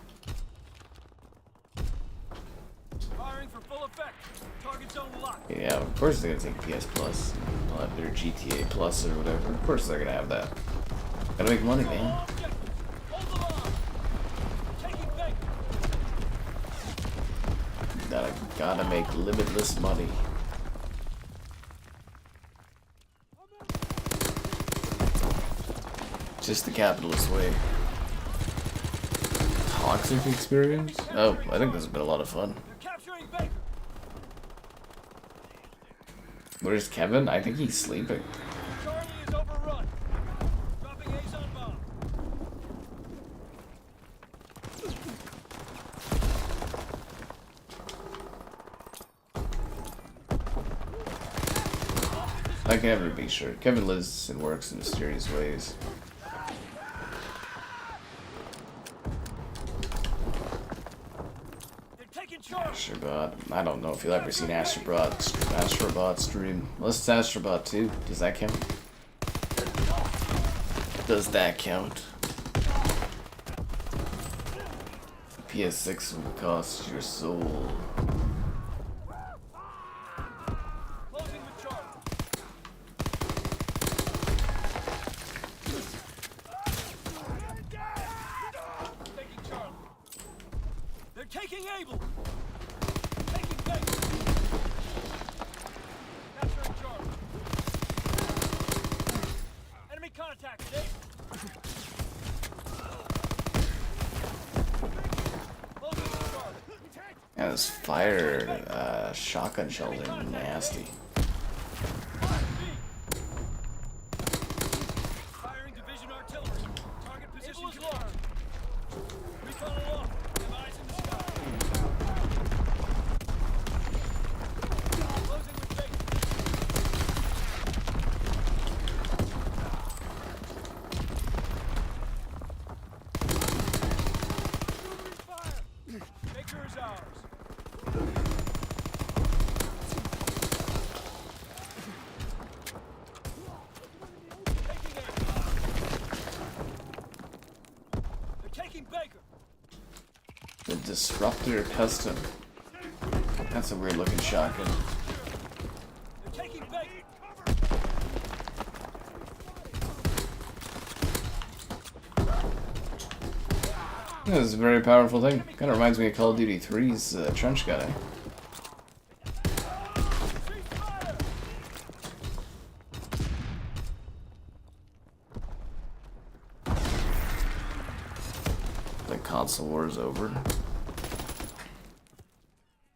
Firing for full effect. Target zone locked. Yeah, of course they're gonna take PS Plus. They'll have their GTA Plus or whatever. Of course they're gonna have that. Gotta make money, man. Objective. Hold the line. Taking Baker. Gotta make limitless money. Just the capitalist way. Toxic experience? Oh, I think this has been a lot of fun. They're capturing Baker. Where's Kevin? I think he's sleeping. Charlie is overrun. Dropping Ace on bomb. I can never be sure. Kevin lives and works in mysterious ways. They're taking Charlie. Astrobot. I don't know if you'll ever seen Astrobot stream. Unless it's Astrobot 2. Does that count? Does that count? PS6 will cost your soul. Closing with Charlie. Taking Charlie. They're taking Able. Taking Baker. Capturing Charlie. Enemy contacted. Able. Closing with Charlie. Yeah, this fire shotgun shells are nasty. Firing division artillery. Target position confirmed. Recon aloft. Have eyes in the sky. Closing with Baker. Fire. Baker is ours. Taking aim. They're taking Baker. The Disruptor Custom. That's a weird looking shotgun. They're taking bait. This is a very powerful thing. Kind of reminds me of Call of Duty 3's trench gunner. The console war is over.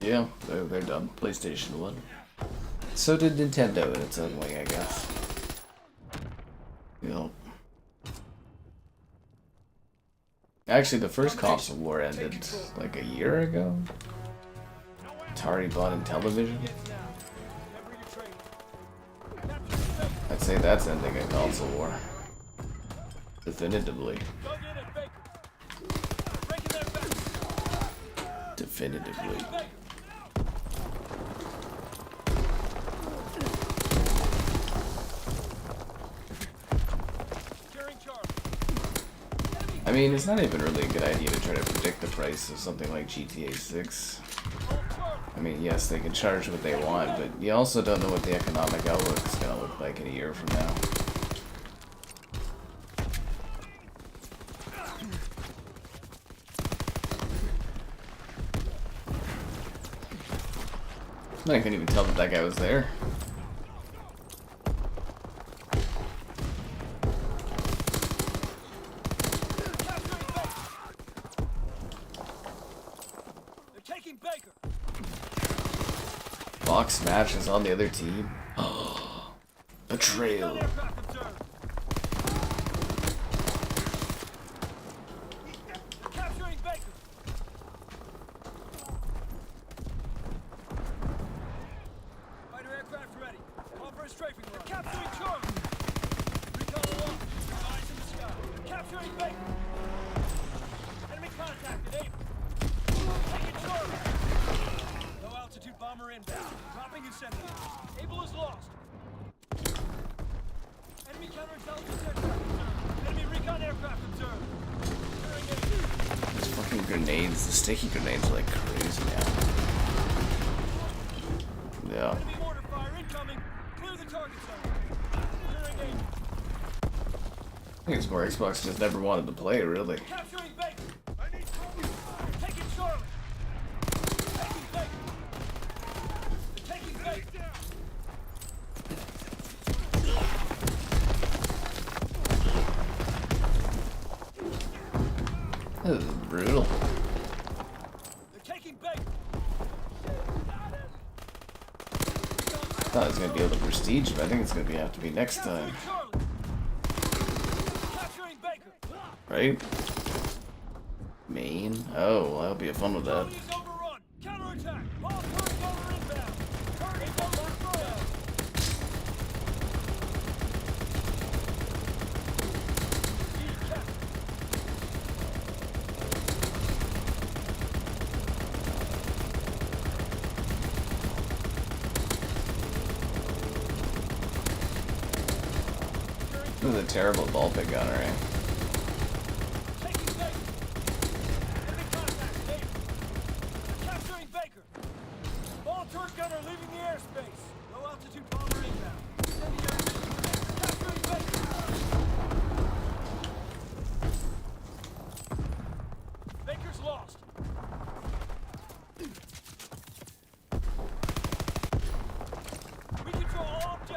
Yeah, they're done. PlayStation 1. So did Nintendo in its own way, I guess. You know. Actually, the first console war ended like a year ago. Atari bought Intellivision. I'd say that's ending a console war. Definitively. Definitively. I mean, it's not even really a good idea to try to predict the price of something like GTA 6. I mean, yes, they can charge what they want, but you also don't know what the economic outlook is going to look like in a year from now. I couldn't even tell that that guy was there. Box match is on the other team. Betrayal. Grenades, the sticky grenades are like crazy now. Yeah. I think it's more Xbox just never wanted to play, really. This is brutal. I thought I was going to be able to prestige, but I think it's going to have to be next time. Right? Maine? Oh, well, that'll be fun with that. This is a terrible ball pick gunner, eh?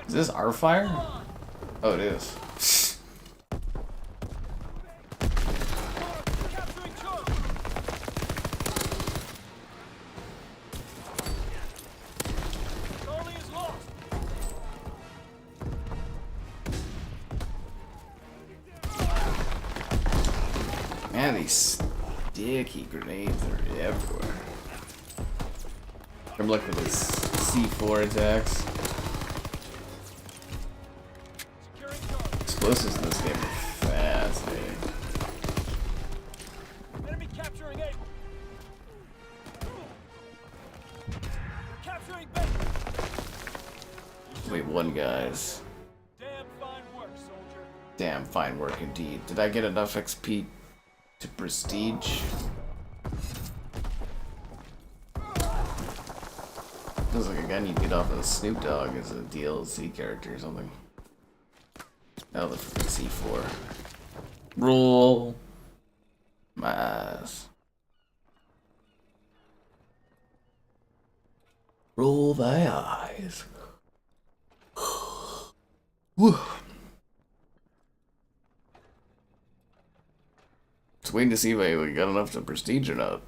Is this our fire? Oh, it is. Man, these sticky grenades are everywhere. I'm looking at this C4 attacks. Explosives in this game are fascinating. Enemy capturing A. Capturing B. Wait, one guys. Damn fine work, soldier. Damn fine work indeed. Did I get enough XP to prestige? Feels like a gun you get off of Snoop Dogg as a DLC character or something. Oh, the freaking C4. Roll my eyes. Roll thy eyes. Whew. Just waiting to see if I got enough to prestige or not.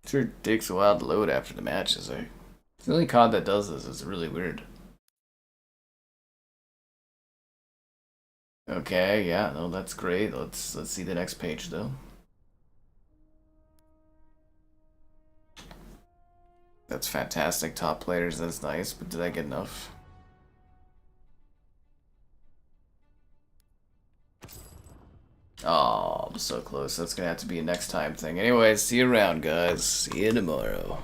Sure takes a while to load after the matches, eh? It's the only COD that does this. It's really weird. Okay, yeah, no, that's great. Let's see the next page though. That's fantastic. Top players, that's nice, but did I get enough? Oh, I'm so close. That's gonna have to be a next time thing. Anyways, see you around, guys. See you tomorrow.